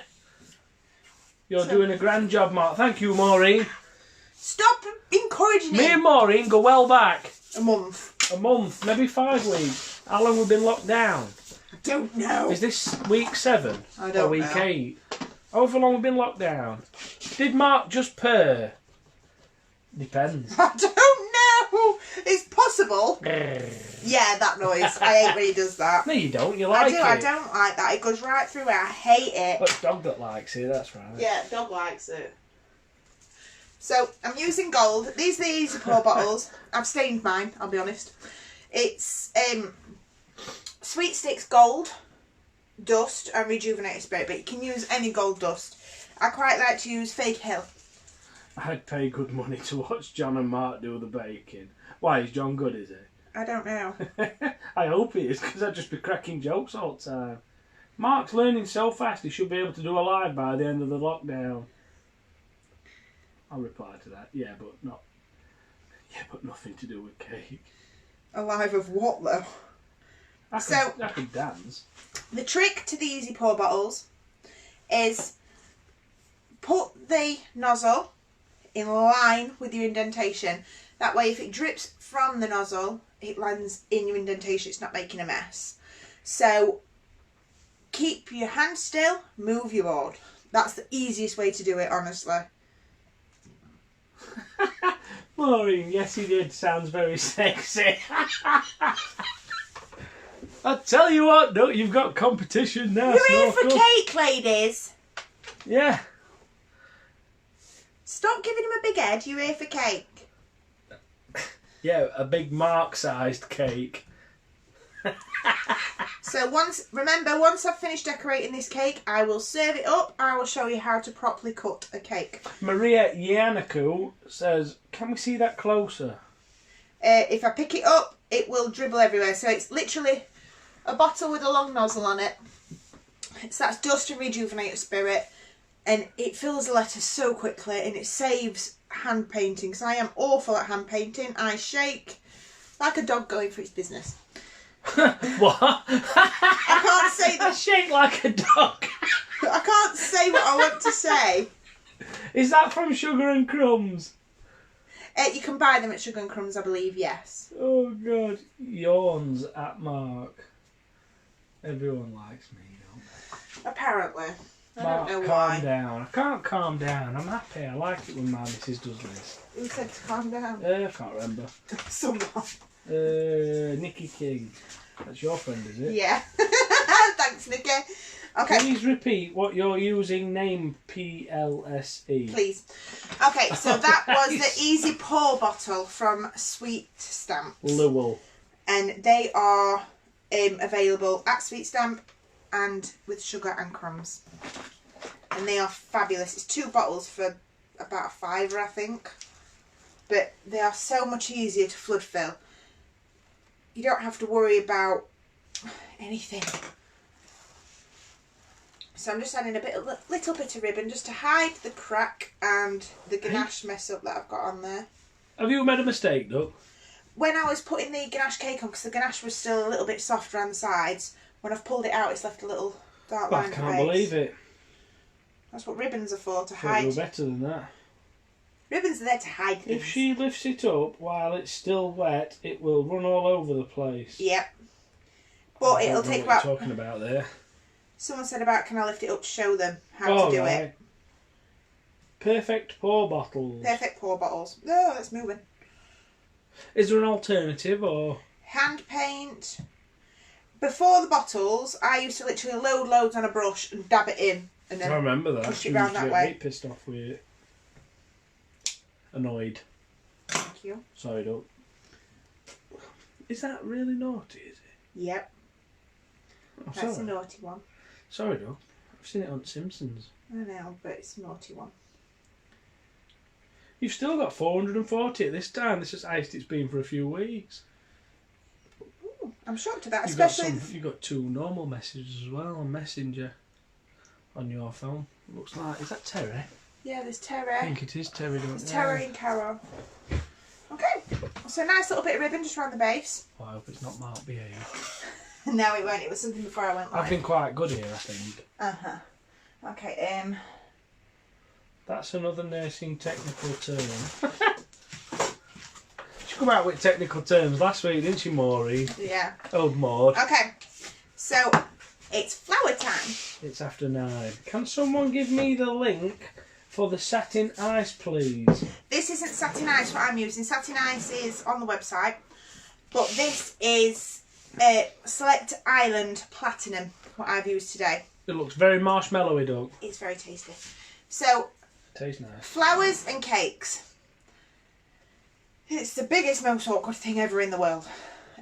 you're doing a grand job, Mark. Thank you, Maureen. Stop encouraging Me him. and Maureen go well back. A month. A month, maybe 5 weeks. How long have we been locked down? I don't know. Is this week 7? I don't or week know. 8? However long we've been locked down. Did Mark just purr? Depends. I don't know. It's possible. Yeah, that noise. I hate when he does that. No, you don't. You like I do. it. I don't like that. It goes right through it. I hate it. But it's dog that likes it, that's right. Yeah, dog likes it. So, I'm using gold. These are the Easy Pour bottles. I've stained mine, I'll be honest. It's Sweet Sticks Gold Dust and Rejuvenated Spirit, but you can use any gold dust. I quite like to use Fake Hill. I'd pay good money to watch John and Mark do the baking. Why, is John good, is he? I don't know. I hope he is, because I'd just be cracking jokes all the time. Mark's learning so fast he should be able to do a live by the end of the lockdown. I'll reply to that. Yeah, but nothing to do with cake. Alive of what, though? I could dance. The trick to the Easy Pour bottles is put the nozzle in line with your indentation. That way, if it drips from the nozzle, it lands in your indentation. It's not making a mess. So, keep your hand still, move your board. That's the easiest way to do it, honestly. Maureen, yes he did. Sounds very sexy. I tell you what, no, you've got competition now. You're here for Snorkel. cake, ladies. Yeah. Stop giving him a big head. You're here for cake. Yeah, a big Mark-sized cake. So once I've finished decorating this cake, I will serve it up. I will show you how to properly cut a cake. Maria Yanaku says, can we see that closer? If I pick it up, it will dribble everywhere. So it's literally a bottle with a long nozzle on it. So that's Dust and Rejuvenator Spirit. And it fills the letters so quickly, and it saves hand painting. Because I am awful at hand painting. I shake like a dog going for its business. What? I can't say I that. shake like a dog. I can't say what I want to say. Is that from Sugar and Crumbs? You can buy them at Sugar and Crumbs, I believe, yes. Oh God. Yawns at Mark. Everyone likes me, don't they? Apparently. I Mark, don't know calm why. down. I can't calm down. I'm happy. I like it when my missus does this. Who said to calm down? I can't remember. Someone. Nikki King. That's your friend, is it? Yeah. Thanks, Nikki. Okay. Please repeat what you're using name PLSE. Please. Okay, so that was the Easy Pour bottle from Sweet Stamps. Lowell. And they are available at Sweet Stamp and with Sugar and Crumbs. And they are fabulous. It's 2 bottles for about £5, I think. But they are so much easier to flood fill. You don't have to worry about anything. So I'm just adding a little bit of ribbon just to hide the crack and the ganache mess up that I've got on there. Have you made a mistake, though? When I was putting the ganache cake on, because the ganache was still a little bit soft around the sides, when I've pulled it out, it's left a little dark line. I can't believe it. That's what ribbons are for, to I thought hide. you were better than that. Ribbons are there to hide things. If she lifts it up while it's still wet, it will run all over the place. Yep. But it'll take about... What you're talking about there. Someone said about, can I lift it up to show them how to do it. Perfect pour bottles. Perfect pour bottles. No, that's moving. Is there an alternative, or...? Hand paint. Before the bottles, I used to literally load loads on a brush and dab it in. And then I remember that. push it round that way. Get pissed off with it. Annoyed. Thank you. Sorry, Doug. Is that really naughty, is it? Yep. Oh, That's sorry. a naughty one. Sorry, Doug. I've seen it on Simpsons. I know, but it's a naughty one. You've still got 440 at this time. This is the highest it's been for a few weeks. Ooh, I'm shocked at that, You've got especially... you've got 2 normal messages as well on Messenger on your phone. Looks like... Is that Terry? Yeah, there's I Terry. think it is Terry, don't There's Terry and Caro. Okay, so a nice little bit of ribbon just around the base. Oh, I hope it's not Mark Behave. No, it won't. It was something before I went live. I've been quite good here, I think. Uh-huh. Okay, That's another nursing technical term. She come out with technical terms last week, didn't she, Maureen? yeah. Old Maud. Okay, so it's flower time. It's after 9. Can someone give me the link for the satin ice, please? This isn't satin ice what I'm using. Satin ice is on the website, but this is Select Island Platinum, what I've used today. It looks very marshmallowy, Doug. It's very tasty. So, Tastes nice. flowers and cakes. It's the biggest, most awkward thing ever in the world.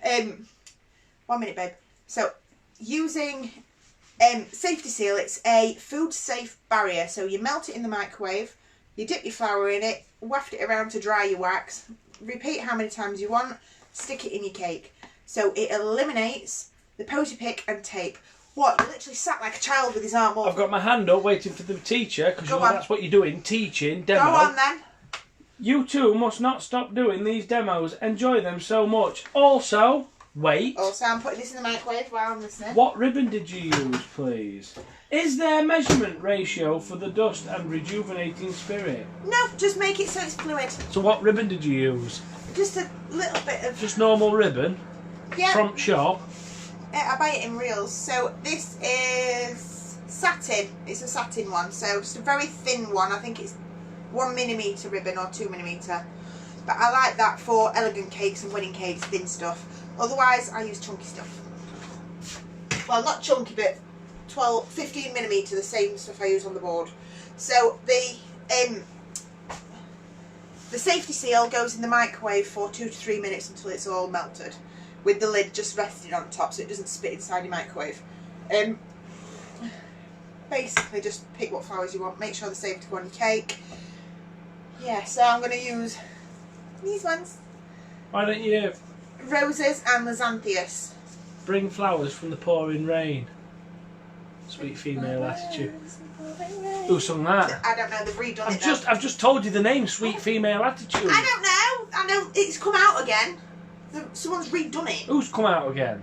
1 minute, babe. So, using safety seal, it's a food safe barrier. So you melt it in the microwave, you dip your flour in it, waft it around to dry your wax, repeat how many times you want, stick it in your cake. So it eliminates the posy pick and tape. What, you literally sat like a child with his arm up. I've got my hand up waiting for the teacher, because you know that's what you're doing, teaching, demo. Go on then. You two must not stop doing these demos. Enjoy them so much. Also, wait. Also, I'm putting this in the microwave while I'm listening. What ribbon did you use, please? Is there measurement ratio for the dust and rejuvenating spirit? No, just make it so it's fluid. So what ribbon did you use? Just a little bit of... Just normal ribbon? Yeah. From shop? I buy it in reels. So this is satin. It's a satin one. So it's a very thin one. I think it's 1mm ribbon or 2mm. But I like that for elegant cakes and wedding cakes, thin stuff. Otherwise, I use chunky stuff. Well, not chunky, but 15mm, the same stuff I use on the board. So the safety seal goes in the microwave for 2 to 3 minutes until it's all melted. with the lid just resting on top so it doesn't spit inside your microwave. Basically just pick what flowers you want, make sure they're safe to go on your cake. Yeah, so I'm going to use these ones. Why don't you Roses and Lizanthias. bring flowers from the pouring rain? Sweet female attitude. Who sung that? I don't know, they've redone it. I've just told you the name, Sweet Female Attitude. I don't know. I know it's come out again. Someone's redone it. Who's come out again?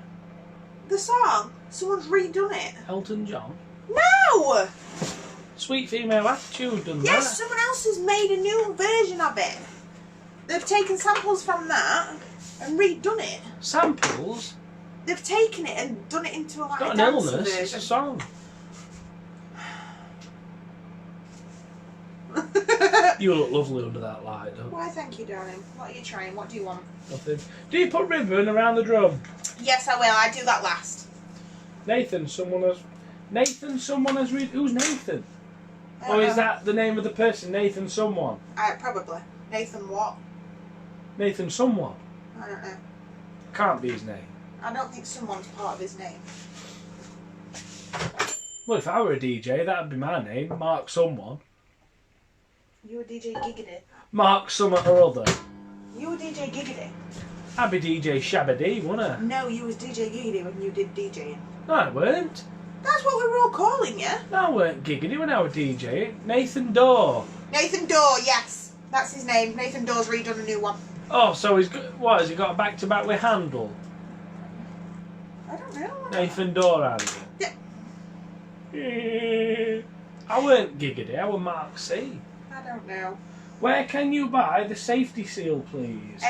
The song. Someone's redone it. Elton John. No! Sweet Female Attitude done Yes, that. someone else has made a new version of it. They've taken samples from that and redone it. Samples? They've taken it and done it into like It's not a an dance illness, version. it's a song. You look lovely under that light, though. Why, thank you, darling. What are you trying? What do you want? Nothing. Do you put ribbon around the drum? Yes, I will. I do that last. Nathan, someone has read. Who's Nathan? I don't Or is know. that the name of the person? Nathan someone? Probably. Nathan what? Nathan someone? I don't know. Can't be his name. I don't think someone's part of his name. Well, if I were a DJ, that'd be my name. Mark someone. You were DJ Giggity. Mark something or other. You were DJ Giggity. I'd be DJ Shabba-Dee, wouldn't I? No, you was DJ Giggity when you did DJing. No, I weren't. That's what we were all calling you. No, I weren't giggity when I was DJing. Nathan Dorr. Nathan Dorr, yes. That's his name. Nathan Dorr's redone a new one. Oh, so he's got, what, has he got a back-to-back with Handel? I don't know. Nathan Dorr Handel? Yeah. I weren't giggity, I was Mark C. I don't know. Where can you buy the safety seal, please?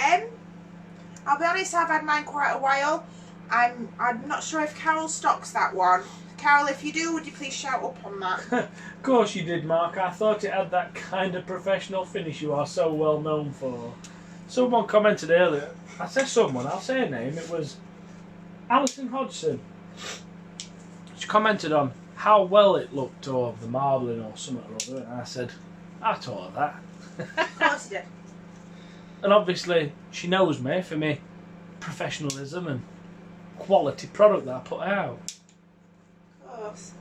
I'll be honest, I've had mine quite a while. I'm not sure if Carol stocks that one. Carol, if you do, would you please shout up on that? Of course you did, Mark. I thought it had that kind of professional finish you are so well known for. Someone commented earlier. I said someone, I'll say a name. It was Alison Hodgson. She commented on how well it looked over the marbling or something or other, and I said, I taught her that. Of course you did. And obviously, she knows me for my professionalism and quality product that I put out. Of course.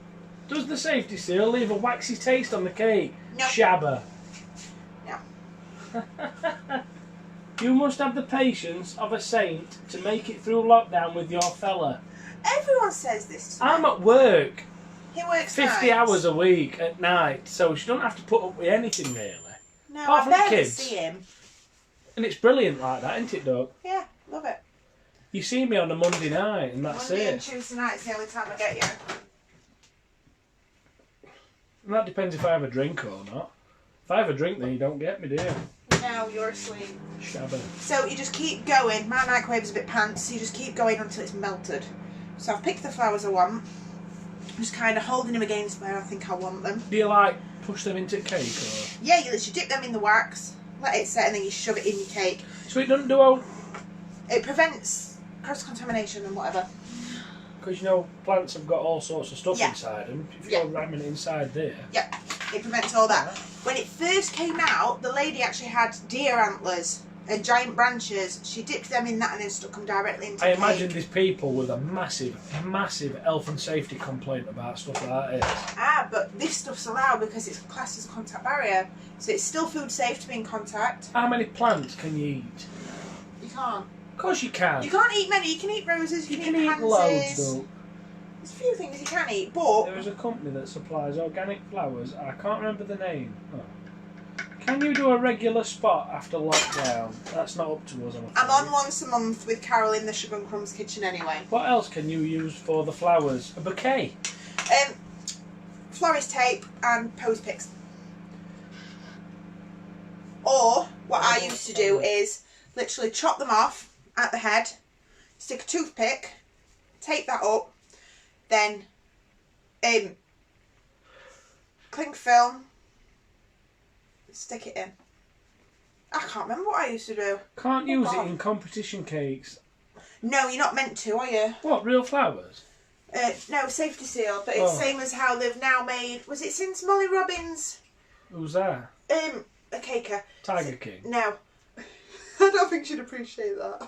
Does the safety seal leave a waxy taste on the cake? No. Shabba. No. You must have the patience of a saint to make it through lockdown with your fella. Everyone says this to me. I'm at work He works 50 nights. hours a week at night, so she don't have to put up with anything really. No, Apart I from the barely kids. see him. And it's brilliant like that, isn't it, Doug? Yeah, love it. You see me on a Monday night and that's Monday and it. Tuesday night's the only time I get you. And that depends if I have a drink or not. If I have a drink, then you don't get me, do you? No, you're asleep. Shabba. So you just keep going. My microwave's a bit pants, so you just keep going until it's melted. So I've picked the flowers I want. Just kind of holding them against where I think I want them. Do you like push them into cake or? Yeah, you literally dip them in the wax, let it set, and then you shove it in your cake. So it doesn't do all. It prevents cross-contamination and whatever. Because you know plants have got all sorts of stuff Yeah. inside them. If Yeah. you're ramming it inside there. Yep, it prevents all that. When it first came out, the lady actually had deer antlers and giant branches. She dipped them in that and then stuck them directly into I cake. imagine there's people with a massive, massive health and safety complaint about stuff like that. But this stuff's allowed because it's classed as a contact barrier. So it's still food safe to be in contact. How many plants can you eat? You can't. Of course you can. You can't eat many. You can eat roses, You you can eat eat pansies. loads though. There's a few things you can eat, but There is a company that supplies organic flowers. I can't remember the name. Oh. Can you do a regular spot after lockdown? That's not up to us, I'm afraid. I'm on once a month with Carol in the Sugar and Crumbs kitchen anyway. What else can you use for the flowers? A bouquet? Florist tape and pose picks. Or what I used to do is literally chop them off at the head, stick a toothpick, tape that up, then cling film, stick it in. I can't remember what I used to do. Can't use it God. in competition cakes. No, you're not meant to, are you? What, real flowers? No, safety seal, but it's Oh. same as how they've now made. Was it since Molly Robbins? Who's that? A caker. Tiger King. No. I don't think she'd appreciate that.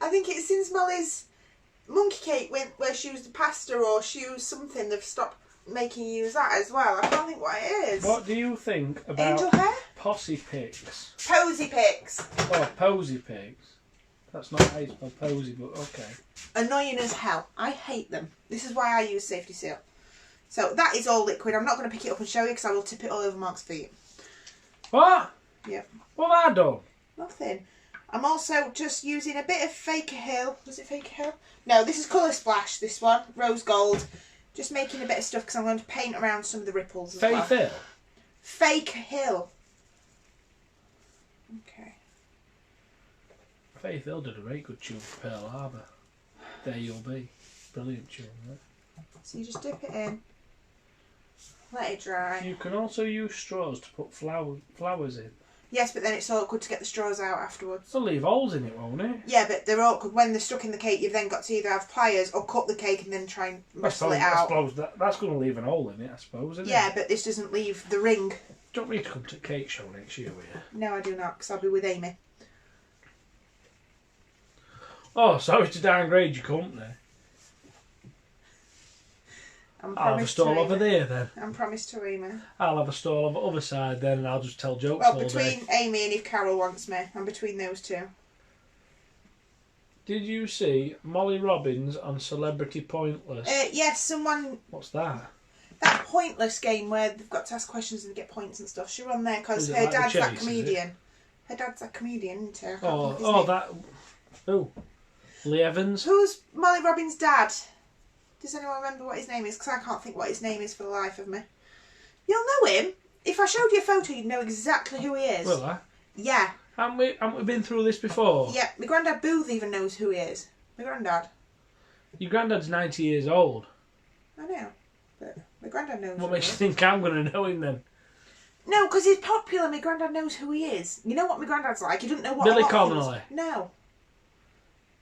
I think it's since Molly's monkey cake went where she used the pasta or she used something, they've stopped making you use that as well. I can't think what it is. What do you think about Angel hair? possy pics? Posy pics. Oh, posy pics. That's not how you spell posy, but okay. Annoying as hell. I hate them. This is why I use Safety Seal. So that is all liquid. I'm not going to pick it up and show you because I will tip it all over Mark's feet. What? Yep. What have I done? Nothing. I'm also just using a bit of Faker Hill. Was it Faker Hill? No, this is Colour Splash, this one. Rose Gold. Just making a bit of stuff because I'm going to paint around some of the ripples as well. Faith Hill? Faker Hill. Okay. Faith Hill did a very good tune for Pearl Harbor. There You'll Be. Brilliant tune, right? So you just dip it in. Let it dry. You can also use straws to put flowers in. Yes, but then it's awkward to get the straws out afterwards. It'll leave holes in it, won't it? Yeah, but they're awkward. When they're stuck in the cake, you've then got to either have pliers or cut the cake and then try and wrestle it out. I suppose that's going to leave an hole in it, I suppose, isn't it? Yeah, but this doesn't leave the ring. Don't need to come to cake show next year, will you? No, I do not, because I'll be with Amy. Oh, sorry to downgrade your company. I'll have a stall over there then. I'm promised to Amy. I'll have a stall on the other side then and I'll just tell jokes all day. Well, between Amy and if Carol wants me, I'm between those two. Did you see Molly Robbins on Celebrity Pointless? Yes, someone... What's that? That Pointless game where they've got to ask questions and get points and stuff. She won there because her like dad's Chase, that comedian. Her dad's that comedian, isn't he? I can't think of his name. That... Oh. Lee Evans? Who's Molly Robbins' dad? Does anyone remember what his name is? Because I can't think what his name is for the life of me. You'll know him. If I showed you a photo, you'd know exactly who he is. Will I? Yeah. Haven't we been through this before? Yeah, my granddad Booth even knows who he is. My granddad. Your granddad's 90 years old. I know, but my granddad knows What who makes he you is. think I'm going to know him then? No, because he's popular. My granddad knows who he is. You know what my granddad's like? He doesn't know what Billy a lot of things- Connolly? No.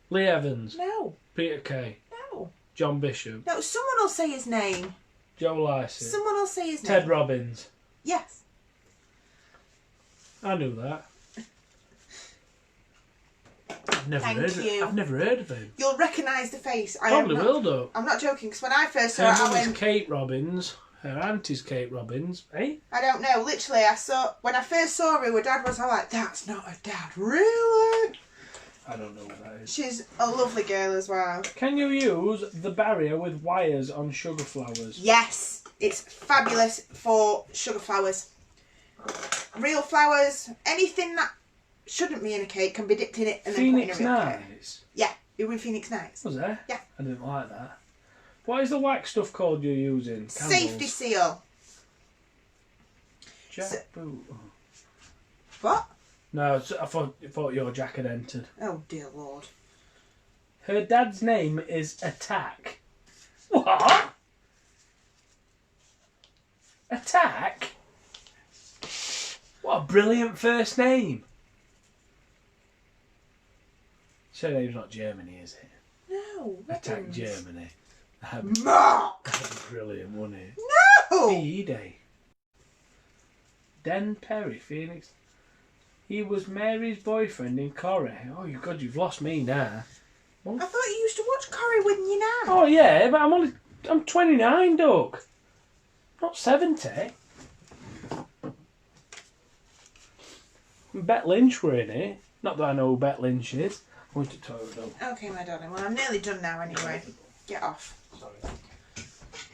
Lee Evans? No. Peter Kay? No. John Bishop? No, someone will say his name. Joe Lycett? Someone will say his Ted name. Robbins? Yes. I knew that. I've never heard of him. You'll recognise the face. Probably will do. I'm not joking, because when I first saw Her it, I mum is went... Kate Robbins. Her auntie's Kate Robbins. Eh? I don't know. Literally, when I first saw her, her dad was like, that's not her dad. Really? I don't know what that is. She's a lovely girl as well. Can you use the barrier with wires on sugar flowers? Yes. It's fabulous for sugar flowers. Real flowers. Anything that shouldn't be in a cake can be dipped in it and then put in a real cake. Nights? Yeah. It was Phoenix Nights. Was there? Yeah. I didn't like that. What is the wax stuff called you're using? Candles? Safety Seal. Jackboot. What? No, I thought your jack had entered. Oh, dear Lord. Her dad's name is Attack. What? Attack? What a brilliant first name. Her name's not Germany, is it? No. Attack Robbins. Germany. That'd Mark! be brilliant, wouldn't it? No! B-Day. Den Perry, Phoenix. He was Mary's boyfriend in Corrie. Oh, God, you've lost me now. I thought you used to watch Corrie, wouldn't you now? Oh, yeah, but I'm 29, Doug. Not 70. Bet Lynch were in it. Not that I know who Bet Lynch is. I went to toilet, Doug. Okay, my darling. Well, I'm nearly done now anyway. Get off. Sorry.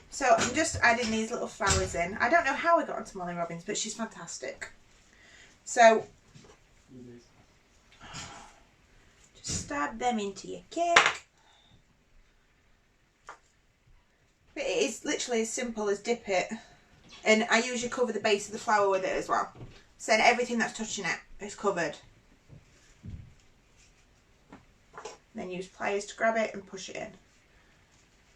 So I'm just adding these little flowers in. I don't know how I got onto Molly Robbins, but she's fantastic. So just stab them into your cake. But it is literally as simple as dip it. And I usually cover the base of the flower with it as well. So then everything that's touching it is covered. Then use pliers to grab it and push it in.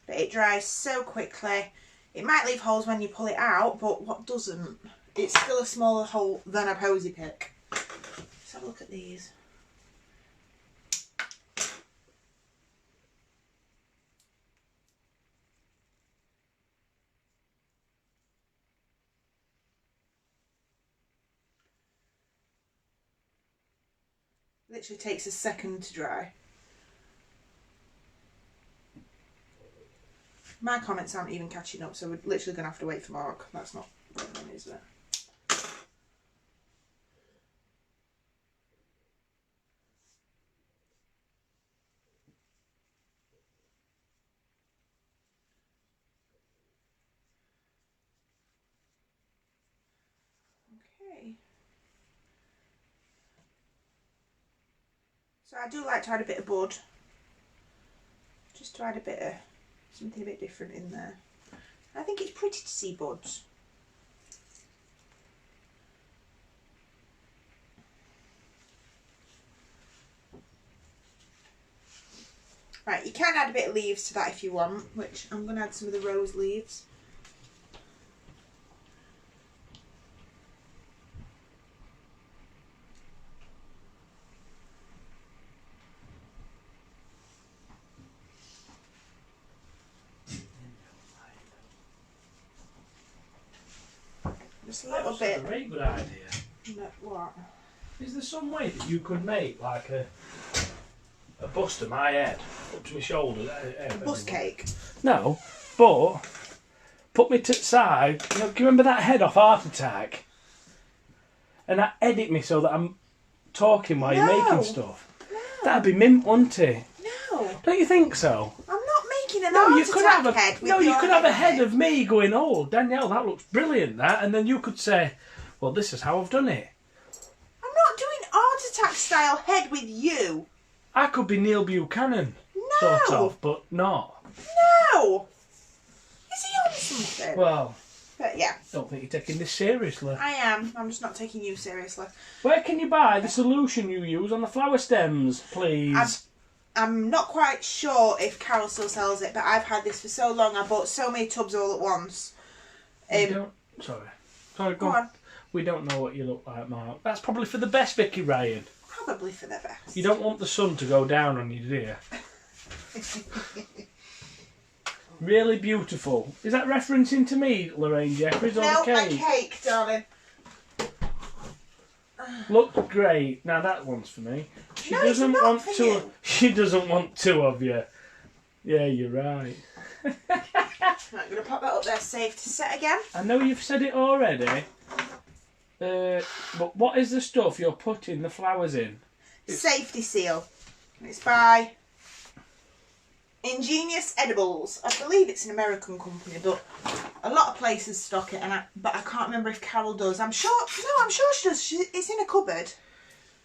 But it dries so quickly. It might leave holes when you pull it out, but what doesn't? It's still a smaller hole than a posy pick. Let's have a look at these. Literally takes a second to dry. My comments aren't even catching up, so we're literally going to have to wait for Mark. That's not going on, is it? Okay. So I do like to add a bit of bud. Just to add a bit of something a bit different in there. I think it's pretty to see buds. Right, you can add a bit of leaves to that if you want, which I'm going to add some of the rose leaves. Just a little bit. That's a very good idea. What? Is there some way that you could make like a bust of my head up to my shoulders? A bust cake? No, but put me to the side. You know, do you remember that head off Heart Attack? And I edit me so that I'm talking while you're making stuff. No. That'd be mint, wouldn't it? No. Don't you think so? I'm not making an Heart Attack head with you could have a head it. of me going, oh, Danielle, that looks brilliant, that. And then you could say, well, this is how I've done it. I'm not doing Heart Attack style head with you. I could be Neil Buchanan, No. sort of, but not. No. Is he on something? Well, but yeah. don't think you're taking this seriously. I am. I'm just not taking you seriously. Where can you buy the solution you use on the flower stems, please? I'm not quite sure if Carol still sells it, but I've had this for so long. I bought so many tubs all at once. Sorry, go on. We don't know what you look like, Mark. That's probably for the best, Vicky Ryan. Probably for the best. You don't want the sun to go down on you, do you? Really beautiful. Is that referencing to me, Lorraine Jeffries, or no, the cake? No, cake, darling. Looks great. Now that one's for me. She no, doesn't it's not want for two. you. She doesn't want two of you. Yeah, you're right. Right, I'm going to pop that up there, safe to set again. I know you've said it already. But what is the stuff you're putting the flowers in? Safety seal. It's by Ingenious Edibles. I believe it's an American company, but a lot of places stock it. But I can't remember if Carol does. I'm sure she does. It's in a cupboard.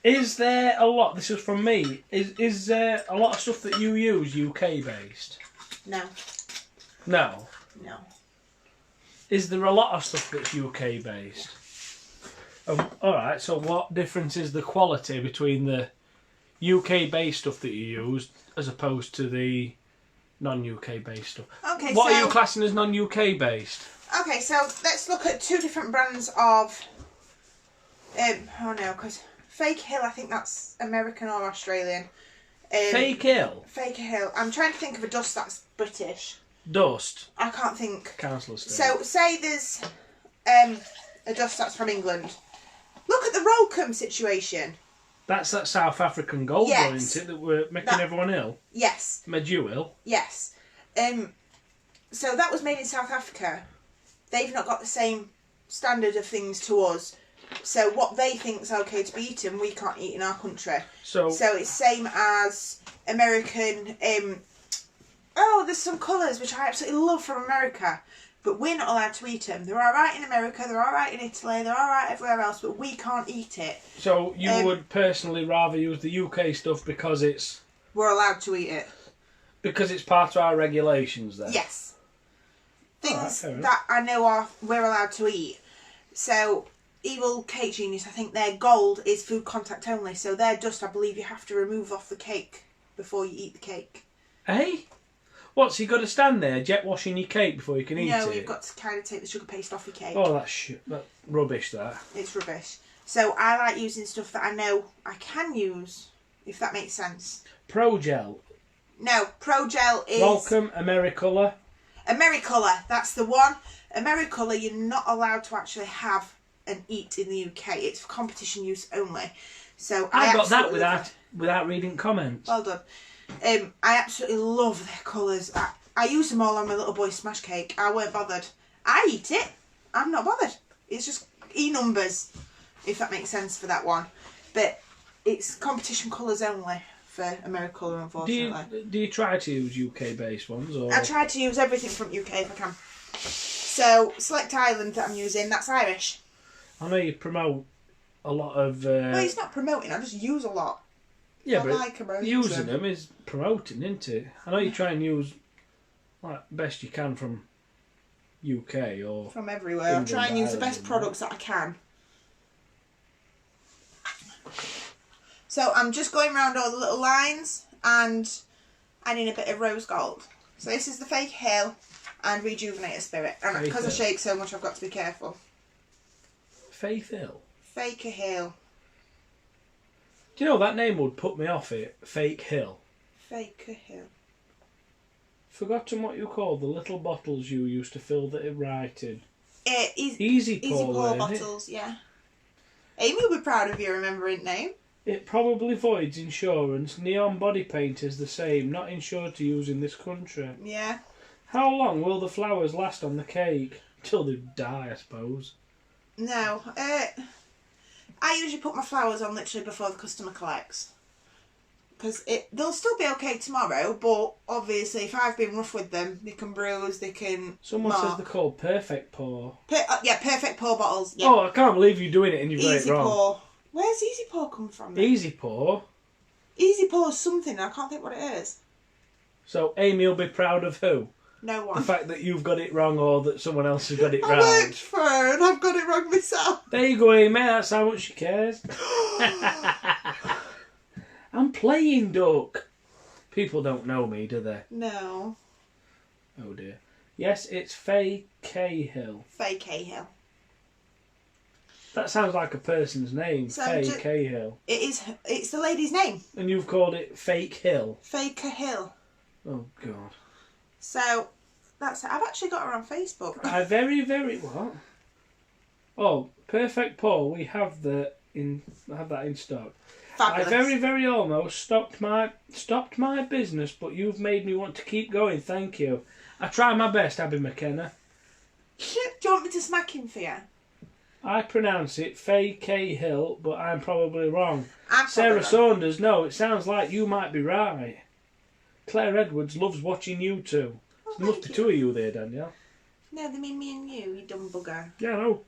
Is there a lot? This is from me. Is there a lot of stuff that you use UK based? No. No. No. Is there a lot of stuff that's UK based? Alright, so what difference is the quality between the UK based stuff that you use as opposed to the non-UK based stuff? Okay, what are you classing as non-UK based? Okay, so let's look at two different brands of... because Fake Hill, I think that's American or Australian. Fake Hill? Fake Hill. I'm trying to think of a dust that's British. Dust? I can't think. Council estate. So, say there's a dust that's from England. Look at the Rollcombe situation. That's that South African gold one, isn't it, that we're making everyone ill? Yes. Made you ill? Yes. So that was made in South Africa. They've not got the same standard of things to us. So what they think's okay to be eaten, we can't eat in our country. So it's same as American. There's some colours which I absolutely love from America, but we're not allowed to eat them. They're all right in America, they're all right in Italy, they're all right everywhere else, but we can't eat it. So you would personally rather use the UK stuff because it's... We're allowed to eat it. Because it's part of our regulations then? Yes. Things right, that I know we're allowed to eat. So, Evil Cake Genius, I think their gold is food contact only, so their dust I believe you have to remove off the cake before you eat the cake. Hey? What, so you've got to stand there jet washing your cake before you can eat it? No, you've got to kind of take the sugar paste off your cake. Oh, that's rubbish, that. It's rubbish. So I like using stuff that I know I can use, if that makes sense. Pro Gel. No, Pro Gel is... Welcome, Americolour. Americolour, that's the one. Americolour you're not allowed to actually have and eat in the UK. It's for competition use only. So I got that without reading comments. Well done. I absolutely love their colours. I used them all on my little boy's smash cake. I weren't bothered. I eat it. I'm not bothered. It's just numbers, if that makes sense for that one. But it's competition colours only for Americolour, unfortunately. Do you try to use UK based ones? Or? I try to use everything from UK if I can. So Select Island that I'm using, that's Irish. I know you promote a lot of. Well, it's not promoting. I just use a lot. Yeah, I but like using them is promoting, isn't it? I know you try and use like best you can from UK or from everywhere. I try and use the best products that I can. So I'm just going around all the little lines and adding a bit of rose gold. So this is the Fake Hill and Rejuvenator Spirit. And because I shake so much, I've got to be careful. Faith Hill? Faker Hill. Do you know that name would put me off it? Fake Hill. Faker Hill. Forgotten what you call the little bottles you used to fill the writing. Easy pour bottles, yeah. Amy will be proud of your remembering name. It probably voids insurance. Neon body paint is the same, not insured to use in this country. Yeah. How long will the flowers last on the cake? Till they die, I suppose. No. I usually put my flowers on literally before the customer collects. Because they'll still be okay tomorrow, but obviously if I've been rough with them, they can bruise, they can Someone says they're called perfect pour. Yeah, perfect pour bottles. Yeah. Oh, I can't believe you're doing it and you've got Easy it wrong. pour. Where's Easy Pour come from? Then? Easy pour? Easy Pour is something, I can't think what it is. So Amy will be proud of who? No one. The fact that you've got it wrong or that someone else has got it right. I worked for her and I've got it wrong myself. There you go, Amy, that's how much she cares. I'm playing duck. People don't know me, do they? No. Oh dear. Yes, it's Faye Cahill. Faye Cahill. That sounds like a person's name, So Faye Cahill. It's the lady's name. And you've called it Fake Hill. Faker Hill. Oh God. So that's it. I've actually got her on Facebook. I very, very what? Oh, perfect pour. We have that in stock. Fabulous. I very, very almost stopped my business, but you've made me want to keep going. Thank you. I try my best, Abby McKenna. Do you want me to smack him for you? I pronounce it Faye Cahill, but I'm probably wrong. wrong. Sarah Saunders, no, it sounds like you might be right. Claire Edwards loves watching you two. Oh, There must be two of you there, Danielle. No, they mean me and you dumb bugger. Yeah, I know.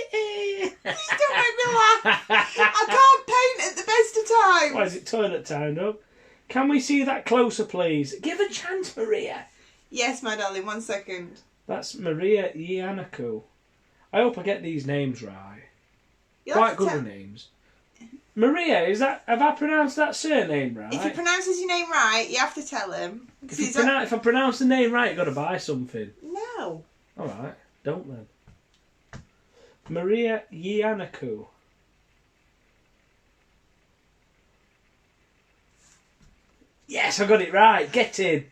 Please don't make me laugh. I can't paint at the best of times. Why is it toilet time up? Can we see that closer, please? Give a chance, Maria. Yes, my darling, 1 second. That's Maria Iannaku. I hope I get these names right. You'll Quite have to good with names. Maria, have I pronounced that surname right? If he pronounces your name right, you have to tell him. If I pronounce the name right, you've got to buy something. No. Alright, don't then. Maria Iannaku. Yes, I got it right. Get in.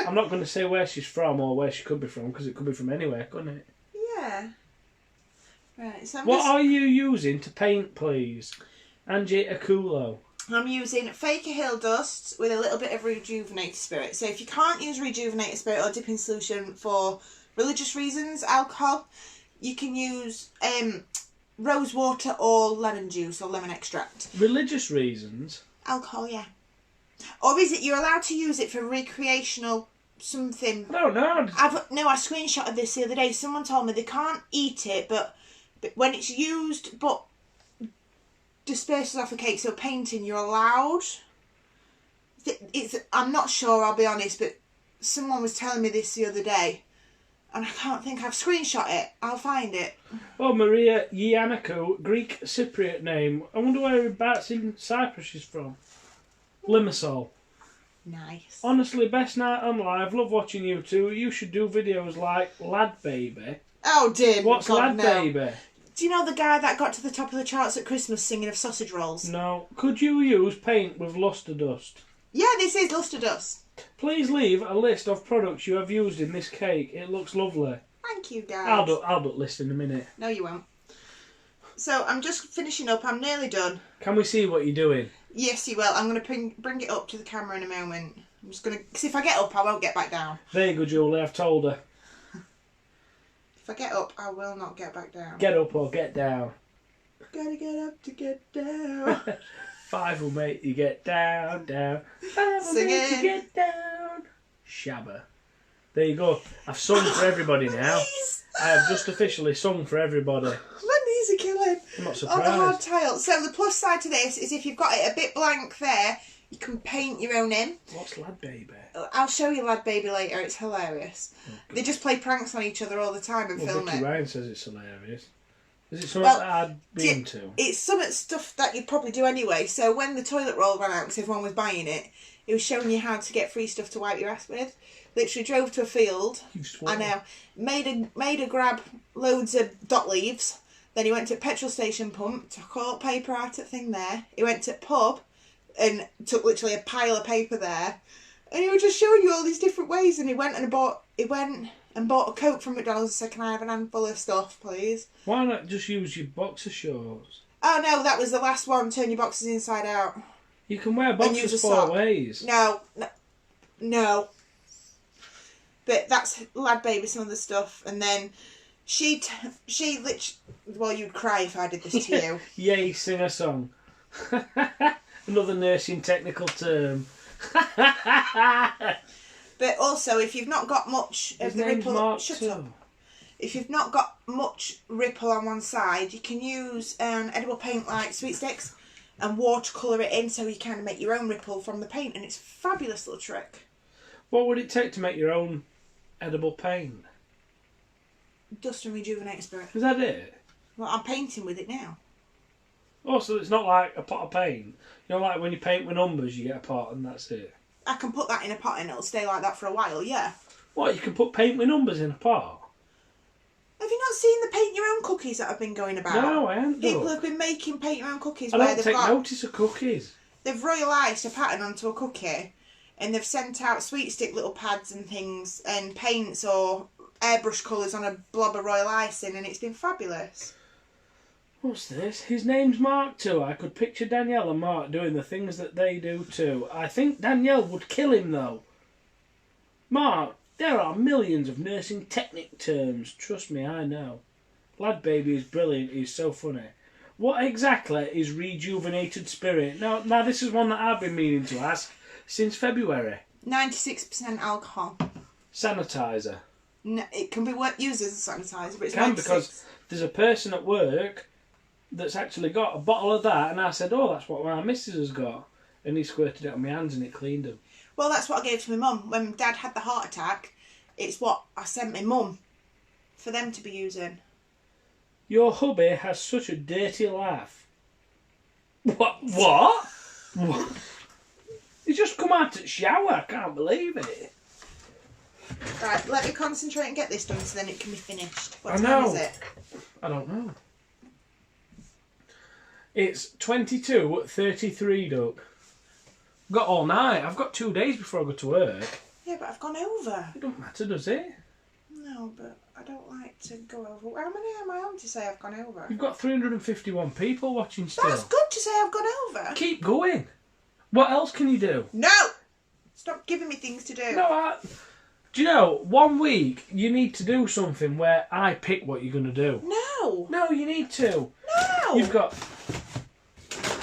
I'm not going to say where she's from or where she could be from, because it could be from anywhere, couldn't it? Yeah. Right, so What are you using to paint, please? Angie Akulo. I'm using Faker Hill Dust with a little bit of Rejuvenator Spirit. So if you can't use Rejuvenator Spirit or dip in solution for religious reasons, alcohol, you can use rose water or lemon juice or lemon extract. Religious reasons? Alcohol, yeah. Or is it you're allowed to use it for recreational something? No. I screenshotted this the other day. Someone told me they can't eat it, but when it's used, but disperses off a cake, so painting, you're allowed. I'm not sure, I'll be honest, but someone was telling me this the other day, and I can't think. I've screenshot it. I'll find it. Oh, Maria Iannaku, Greek Cypriot name. I wonder whereabouts in Cyprus she's from. Limassol. Nice. Honestly, best night on live. Love watching you two. You should do videos like Lad Baby. Oh dear. What's God, Lad no. Baby? Do you know the guy that got to the top of the charts at Christmas singing of sausage rolls? No. Could you use paint with luster dust? Yeah, this is luster dust. Please leave a list of products you have used in this cake. It looks lovely. Thank you, guys. I'll do list in a minute. No, you won't. So I'm just finishing up. I'm nearly done. Can we see what you're doing? Yes, you will. I'm going to bring it up to the camera in a moment. I'm just going to... Because if I get up, I won't get back down. There you go, Julie. I've told her. If I get up, I will not get back down. Get up or get down. Gotta get up to get down. 5 will make you get down, down. 5 will make you get down. Shabba. There you go. I've sung for everybody now. I have just officially sung for everybody. My knees are killing. I'm not surprised. On the hard tile. So the plus side to this is if you've got it a bit blank there, you can paint your own in. What's Lad Baby? I'll show you Lad Baby later. It's hilarious. Okay. They just play pranks on each other all the time and film Vicky it. Ryan says it's hilarious. Is it something that I'd be into? It's some stuff that you'd probably do anyway. So when the toilet roll ran out because everyone was buying it, it was showing you how to get free stuff to wipe your ass with. Literally drove to a field. I know. Made a grab loads of dot leaves. Then he went to a petrol station pump, took all paper out of the thing there. He went to a pub and took literally a pile of paper there. And he was just showing you all these different ways. And he went and bought a Coke from McDonald's and said, "Can I have an handful of stuff, please?" Why not just use your boxer shorts? Oh no, that was the last one. Turn your boxes inside out. You can wear boxers 4 ways. No. But that's Lad Baby, some of the stuff. And then she literally... Well, you'd cry if I did this to you. Yay, sing a song. Another nursing technical term. But also, if you've not got much of the ripple... Mark Shut too. up. If you've not got much ripple on one side, you can use edible paint like sweet sticks and watercolour it in so you kind of make your own ripple from the paint. And it's a fabulous little trick. What would it take to make your own edible paint? Dust and rejuvenate spirit. Is that it? Well, I'm painting with it now. Oh, so it's not like a pot of paint. You know, like when you paint with numbers, you get a pot and that's it. I can put that in a pot and it'll stay like that for a while, yeah. What, you can put paint with numbers in a pot? Have you not seen the paint your own cookies that have been going about? No, I haven't. People have been making paint your own cookies I don't take notice of cookies. They've royalised a pattern onto a cookie and they've sent out sweet stick little pads and things and paints or airbrush colours on a blob of royal icing, and it's been fabulous. What's this? His name's Mark too. I could picture Danielle and Mark doing the things that they do too. I think Danielle would kill him though. Mark, there are millions of nursing technic terms. Trust me, I know. Lad Baby is brilliant. He's so funny. What exactly is rejuvenated spirit? Now this is one that I've been meaning to ask since February. 96% alcohol. Sanitizer. No, it can be used as a sanitizer, but it's It can 96. because there's a person at work that's actually got a bottle of that, and I said, "Oh, that's what my missus has got," and he squirted it on my hands and it cleaned them. Well, that's what I gave to my mum when Dad had the heart attack. It's what I sent my mum for them to be using. Your hubby has such a dirty laugh. What? He's just come out to the shower. I can't believe it. Right, let me concentrate and get this done so then it can be finished. What I time know. is it? I don't know. It's 22:33, Duck. Got all night. I've got 2 days before I go to work. Yeah, but I've gone over. It don't matter, does it? No, but I don't like to go over. How many am I on to say I've gone over? You've got 351 people watching still. That's good to say I've gone over. Keep going. What else can you do? No! Stop giving me things to do. No, do you know, 1 week you need to do something where I pick what you're going to do. No! No, you need to. No! You've got...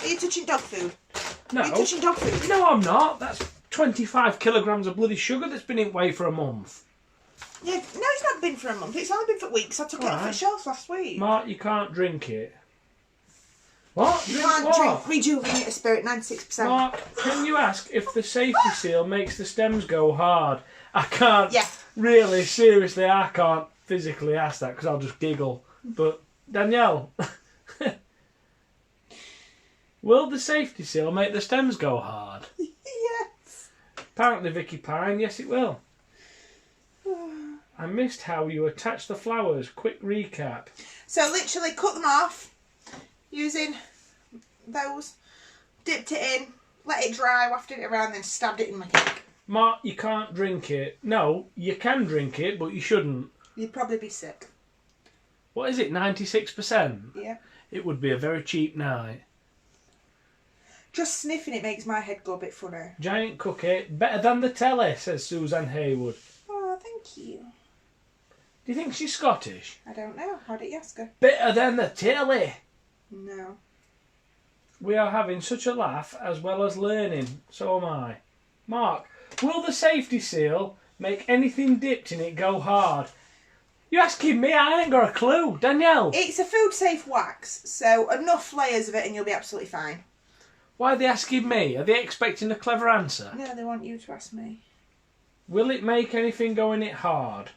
Are you touching dog food? No. Are you touching dog food? No, I'm not. That's 25 kilograms of bloody sugar that's been in way for a month. Yeah, no, it's not been for a month. It's only been for weeks. I took it off the shelf last week. Mark, you can't drink it. What? You can't drink rejuvenate a spirit, 96%. Mark, can you ask if the safety seal makes the stems go hard? I can't. Yeah. Really, seriously, I can't physically ask that because I'll just giggle. But, Danielle, will the safety seal make the stems go hard? Yes. Apparently, Vicky Pine, yes it will. I missed how you attach the flowers. Quick recap. So literally cut them off using those, dipped it in, let it dry, wafted it around, then stabbed it in my cake. Mark, you can't drink it. No, you can drink it, but you shouldn't. You'd probably be sick. What is it, 96%? Yeah. It would be a very cheap night. Just sniffing it makes my head go a bit funny. Giant cookie, better than the telly, says Suzanne Haywood. Oh, thank you. Do you think she's Scottish? I don't know. How did you ask her? Better than the telly. No. We are having such a laugh as well as learning. So am I. Mark, will the safety seal make anything dipped in it go hard? You asking me? I ain't got a clue. Danielle. It's a food safe wax, so enough layers of it and you'll be absolutely fine. Why are they asking me? Are they expecting a clever answer? No, they want you to ask me. Will it make anything go in it hard?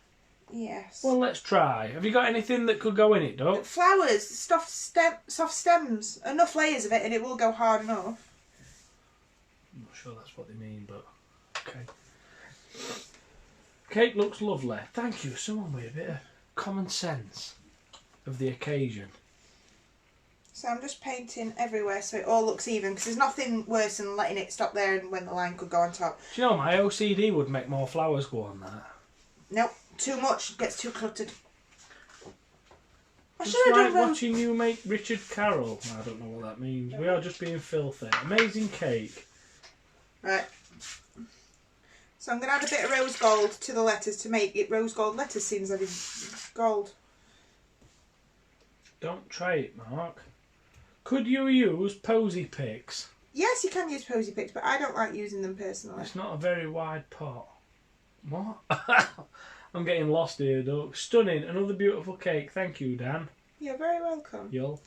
Yes. Well, let's try. Have you got anything that could go in it, Doug? Flowers, soft stems, enough layers of it and it will go hard enough. I'm not sure that's what they mean, but okay. Cake looks lovely. Thank you. Someone with a bit of common sense of the occasion. So I'm just painting everywhere so it all looks even, because there's nothing worse than letting it stop there and when the line could go on top. Do you know, my OCD would make more flowers go on that. Nope, too much, gets too cluttered. Just like watching you make Richard Carroll. I don't know what that means. We are just being filthy. Amazing cake. Right. So I'm going to add a bit of rose gold to the letters to make it rose gold letters, since I did gold. Don't try it, Mark. Could you use posy picks? Yes, you can use posy picks, but I don't like using them personally. It's not a very wide pot. What? I'm getting lost here, Doug. Stunning. Another beautiful cake. Thank you, Dan. You're very welcome. Yull.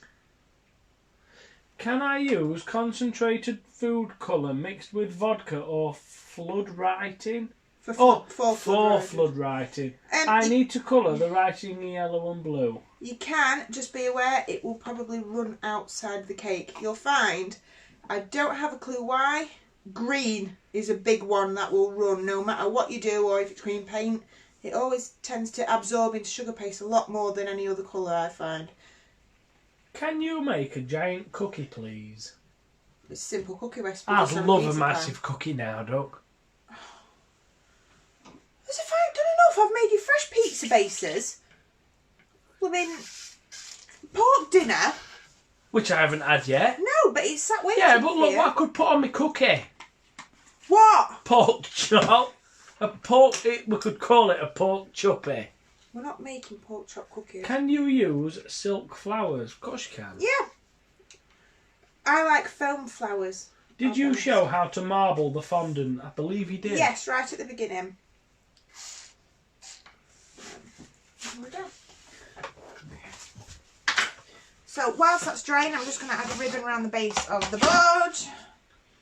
Can I use concentrated food colour mixed with vodka or flood writing? For flood writing. I need to colour the writing in yellow and blue. You can, just be aware it will probably run outside the cake. You'll find, I don't have a clue why, green is a big one that will run no matter what you do, or if it's green paint. It always tends to absorb into sugar paste a lot more than any other colour, I find. Can you make a giant cookie, please? It's a simple cookie recipe. I'd love a massive cookie now, Doug. As if I haven't done enough, I've made you fresh pizza bases. Pork dinner. Which I haven't had yet. No, but it's that way. Yeah, but look what I could put on my cookie. What? Pork chop. We could call it a pork choppy. We're not making pork chop cookies. Can you use silk flowers? Of course you can. Yeah. I like foam flowers. Did you show how to marble the fondant? I believe you did. Yes, right at the beginning. There we go. So whilst that's drying, I'm just going to add a ribbon around the base of the board.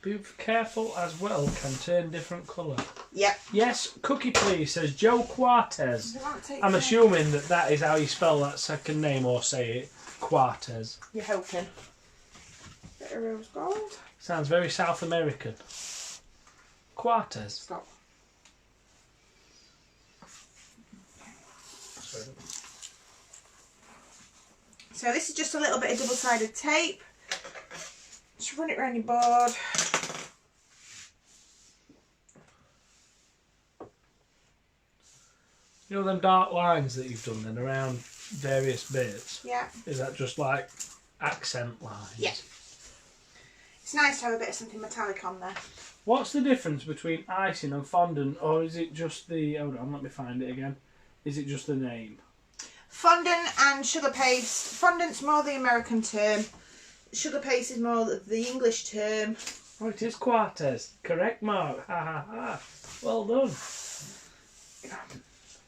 Be careful as well, can turn different colour. Yep. Yes, cookie please, says Joe Quartez. I'm assuming that is how you spell that second name, or say it, Quartez. You're hoping. Bit of rose gold. Sounds very South American. Quartez. Stop. So this is just a little bit of double-sided tape. Just run it around your board. You know them dark lines that you've done then around various bits? Yeah. Is that just like accent lines? Yeah. It's nice to have a bit of something metallic on there. What's the difference between icing and fondant, or is it just the... Hold on, let me find it again. Is it just the name? Fondant and sugar paste. Fondant's more the American term. Sugar paste is more the English term. Oh, it is Quartez. Correct, Mark. Ha ha ha. Well done.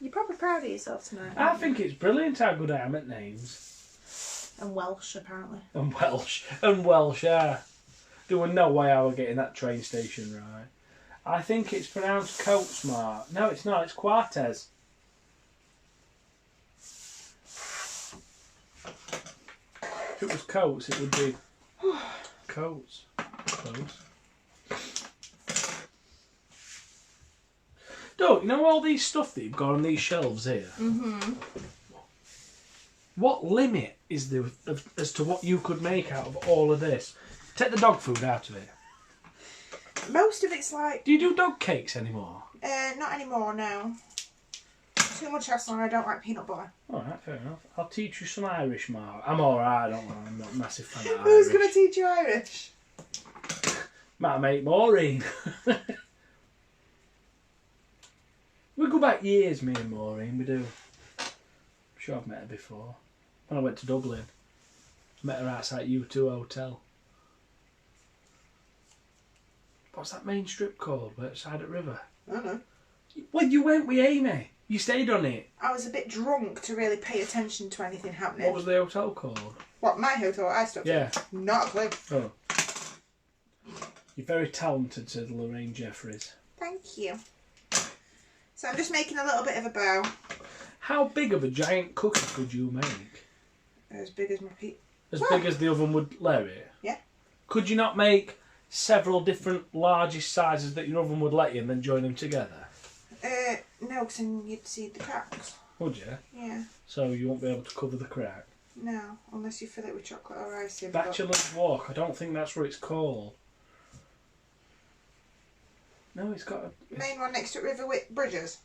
You're probably proud of yourself tonight. I think it's brilliant how good I am at names. And Welsh, apparently. And Welsh, yeah. Do I know why I was getting that train station right? I think it's pronounced Coates, Mark. No, it's not. It's Quartez. If it was Coates, it would be Coates. Close. Doug, you know all these stuff that you've got on these shelves here? Mm-hmm. What limit is there as to what you could make out of all of this? Take the dog food out of it. Most of it's like... Do you do dog cakes anymore? Not anymore, no. Too much hassle and I don't like peanut butter. Alright, fair enough. I'll teach you some Irish, Mark. I'm alright, I'm not a massive fan of Irish. Who's going to teach you Irish? My mate Maureen. We go back years, me and Maureen, we do. I'm sure I've met her before. When I went to Dublin, I met her outside U2 Hotel. What's that main strip called, outside at River? I don't know. Well, you went with Amy. You stayed on it. I was a bit drunk to really pay attention to anything happening. What was the hotel called? What, my hotel I stopped Yeah. in? Not a clue. Oh. You're very talented, said Lorraine Jeffries. Thank you. So I'm just making a little bit of a bow. How big of a giant cookie could you make? As big as my feet. As big as the oven would let it? Yeah. Could you not make several different largest sizes that your oven would let you and then join them together? No, because then you'd see the cracks. Would you? Yeah. So you won't be able to cover the crack? No, unless you fill it with chocolate or icing. Bachelor's Walk, I don't think that's what it's called. No, it's got a... Main one next to River Bridges.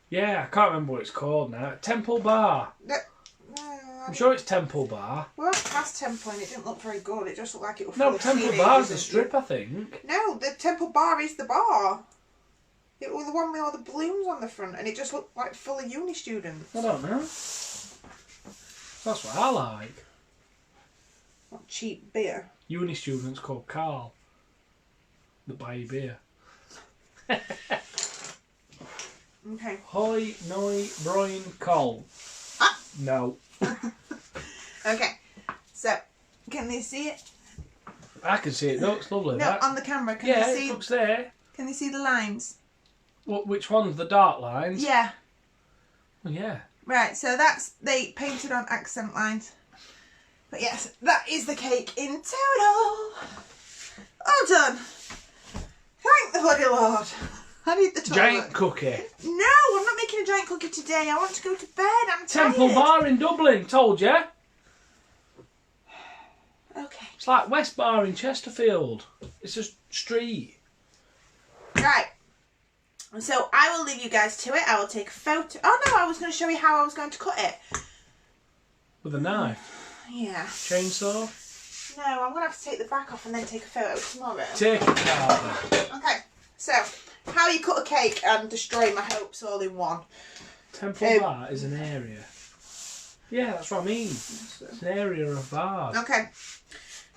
Yeah, I can't remember what it's called now. Temple Bar. I'm sure it's Temple Bar. We went past Temple and it didn't look very good. It just looked like it was full No, of Temple teenagers Bar's the and- strip, I think. No, the Temple Bar is the bar. It was the one with all the balloons on the front and it just looked like full of uni students. I don't know. That's what I like. Not cheap beer. Uni students called Carl that buy you beer. Okay. Hoi Noi Broin Col. Ah! No. Okay. So, can they see it? I can see it. No, it's lovely. No, that. on the camera. Can Yeah, they it see? looks there. Can they see the lines? What? Which one's the dark lines? Yeah. Oh, yeah. Right. So they painted on accent lines. But yes, that is the cake in total. All done. Thank the bloody Lord. I need the toilet. Giant cookie. No, I'm not making a giant cookie today. I want to go to bed. I'm Temple tired. Bar in Dublin, told you. Okay. It's like West Bar in Chesterfield. It's a street. Right. So I will leave you guys to it. I will take a photo. Oh no, I was going to show you how I was going to cut it. With a knife. Yeah. Chainsaw. No, I'm going to have to take the back off and then take a photo tomorrow. Take it, Carver. Okay. So, how you cut a cake and destroy my hopes all in one. Temple Bar is an area. Yeah, that's what I mean. It's an area of bars. Okay.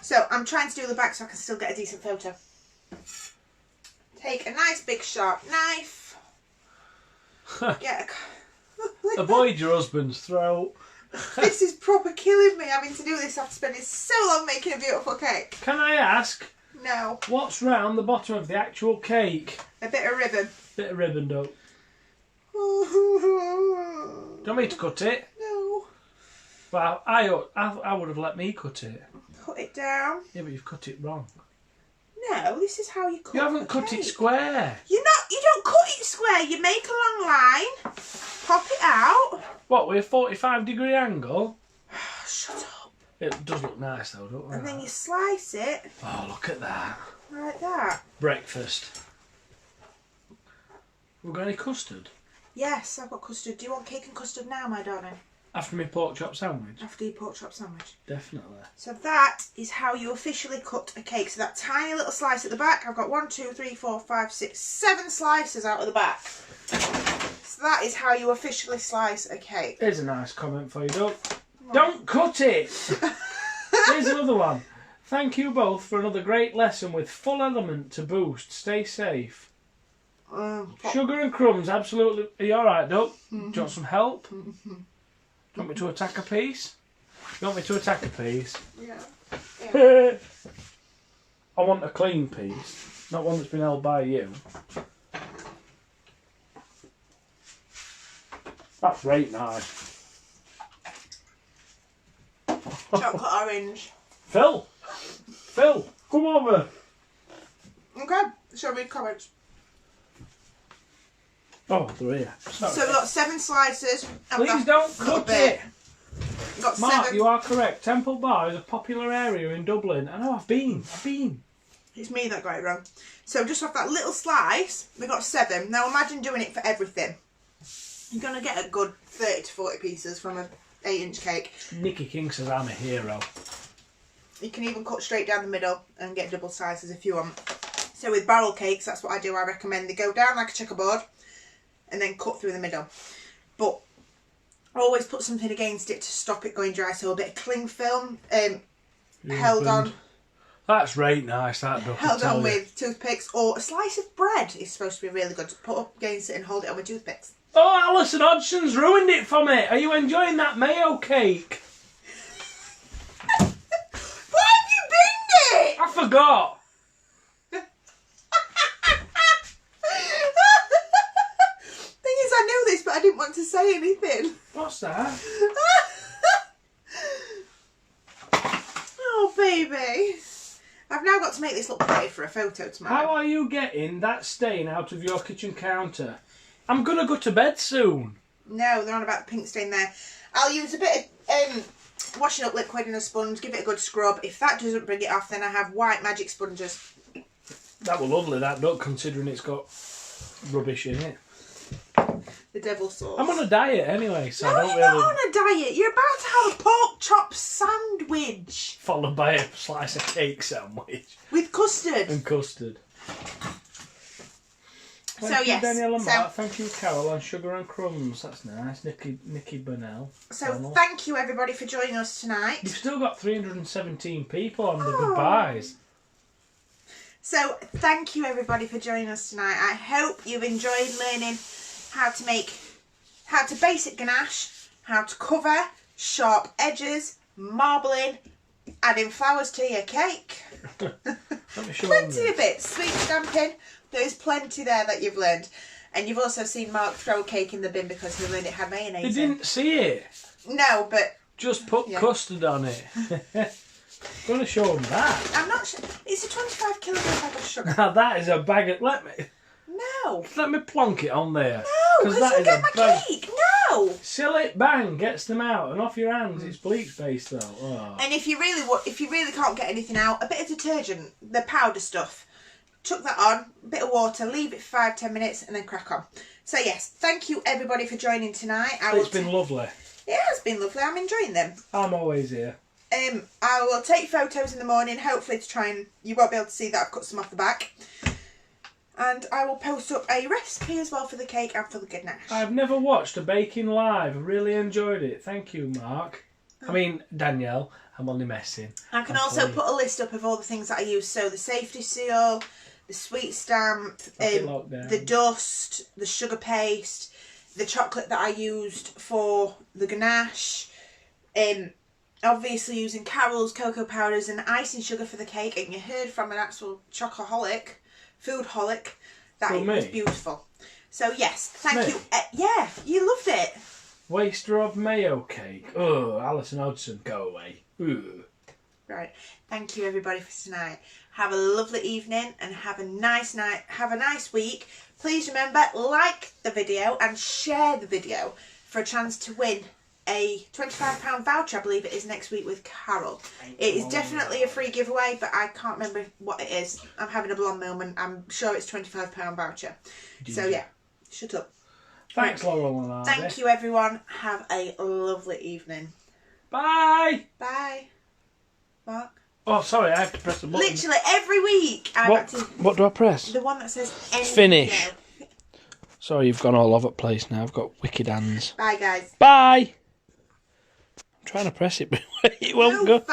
So, I'm trying to do the back so I can still get a decent photo. Take a nice big sharp knife. Get a... Avoid your husband's throat. This is proper killing me having to do this after spending so long making a beautiful cake. Can I ask, No. what's round the bottom of the actual cake? A bit of ribbon. Bit of ribbon, though. Do you want me to cut it? No. Well, I would have let me cut it. Cut it down. Yeah, but you've cut it wrong. No, this is how you cut You haven't a cut cake. it square. You don't cut it square. You make a long line, pop it out. What, with a 45-degree angle? Shut up. It does look nice, though, don't it? And then you slice it Oh, look at that. like that. Breakfast. We've got any custard? Yes, I've got custard. Do you want cake and custard now, my darling? After my pork chop sandwich? After your pork chop sandwich. Definitely. So that is how you officially cut a cake. So that tiny little slice at the back, I've got 1, 2, 3, 4, 5, 6, 7 slices out of the back. So that is how you officially slice a cake. Here's a nice comment for you, Doug. Don't cut it! Here's another one. Thank you both for another great lesson with full element to boost. Stay safe. Sugar and crumbs, absolutely. Are you alright, Doug? Do you want some help? Do you want me to attack a piece? You want me to attack a piece? Yeah. I want a clean piece, not one that's been held by you. That's right nice. Chocolate orange. Phil, come over. Okay, so read comments. Oh, they're here. Sorry. So we've got 7 slices. of Please that don't little cut bit. it. We've got Mark, 7. you are correct. Temple Bar is a popular area in Dublin. I know, I've been. It's me that got it wrong. So just off that little slice, we got 7. Now imagine doing it for everything. You're going to get a good 30 to 40 pieces from an 8-inch cake. Nicky King says I'm a hero. You can even cut straight down the middle and get double slices if you want. So with barrel cakes, that's what I do. I recommend they go down like a checkerboard and then cut through the middle. But always put something against it to stop it going dry. So a bit of cling film held on. That's right nice, that duck. Held on with toothpicks, or a slice of bread is supposed to be really good. To put up against it and hold it on with toothpicks. Oh, Alison Hodgson's ruined it for me. Are you enjoying that mayo cake? Why have you binned it? I forgot. Thing is, I know this, but I didn't want to say anything. What's that? Oh, baby. I've now got to make this look pretty for a photo tomorrow. How are you getting that stain out of your kitchen counter? I'm going to go to bed soon. No, they're on about the pink stain there. I'll use a bit of washing up liquid in a sponge, give it a good scrub. If that doesn't bring it off, then I have white magic sponges. That was lovely, that duck, considering it's got rubbish in it. The devil sauce. I'm on a diet anyway, so No, I don't you're really... not on a diet. You're about to have a pork chop sandwich. Followed by a slice of cake sandwich. With custard. And custard. Thank So, you, yes. Danielle and Mark. Thank you, Carol, on Sugar and Crumbs. That's nice. Nikki Burnell. So thank you, everybody, for joining us tonight. You've still got 317 people on the goodbyes. So thank you, everybody, for joining us tonight. I hope you've enjoyed learning how to basic ganache, how to cover, sharp edges, marbling, adding flowers to your cake. Plenty of bits. Sweet stamping. There's plenty there that you've learned. And you've also seen Mark throw a cake in the bin because he learned it had mayonnaise You in. didn't see it. No, but... Just put custard on it. Going to show them that. I'm not sure. It's a 25 kilogram bag of sugar. Now that is a bag of... Let me plonk it on there. No, because you'll get my cake. No. Seal it, bang, gets them out, and off your hands. It's bleach based though. Oh. And if you really can't get anything out, a bit of detergent, the powder stuff. Chuck that on, a bit of water, leave it for 5-10 minutes, and then crack on. So yes, thank you everybody for joining tonight. It's been lovely. It has been lovely. I'm enjoying them. I'm always here. I will take photos in the morning, hopefully to try and... You won't be able to see that I've cut some off the back. And I will post up a recipe as well for the cake and for the ganache. I've never watched a baking live. I really enjoyed it. Thank you, Mark. I mean, Danielle. I'm only messing. I can also put a list up of all the things that I use. So the safety seal, the sweet stamp, the dust, the sugar paste, the chocolate that I used for the ganache, obviously using Carol's cocoa powders and icing sugar for the cake. And you heard from an actual chocoholic, foodholic, that it was beautiful. So yes, thank you. Yeah, you loved it. Waster of mayo cake. Oh, Alison Hodgson, go away. Ooh. Right. Thank you everybody for tonight. Have a lovely evening and have a nice night. Have a nice week. Please remember, like the video and share the video for a chance to win a £25 voucher. I believe it is next week with Carol. It is definitely a free giveaway, but I can't remember what it is. I'm having a blonde moment. I'm sure it's £25 voucher. So yeah, shut up. Thanks, Laurel and Hardy. Thank you everyone. Have a lovely evening. Bye. Bye. Mark? Oh, sorry, I have to press the button. Literally every week I have to... What do I press? The one that says... Finish. No. Sorry, you've gone all over the place now. I've got wicked hands. Bye, guys. Bye. I'm trying to press it, but it won't go.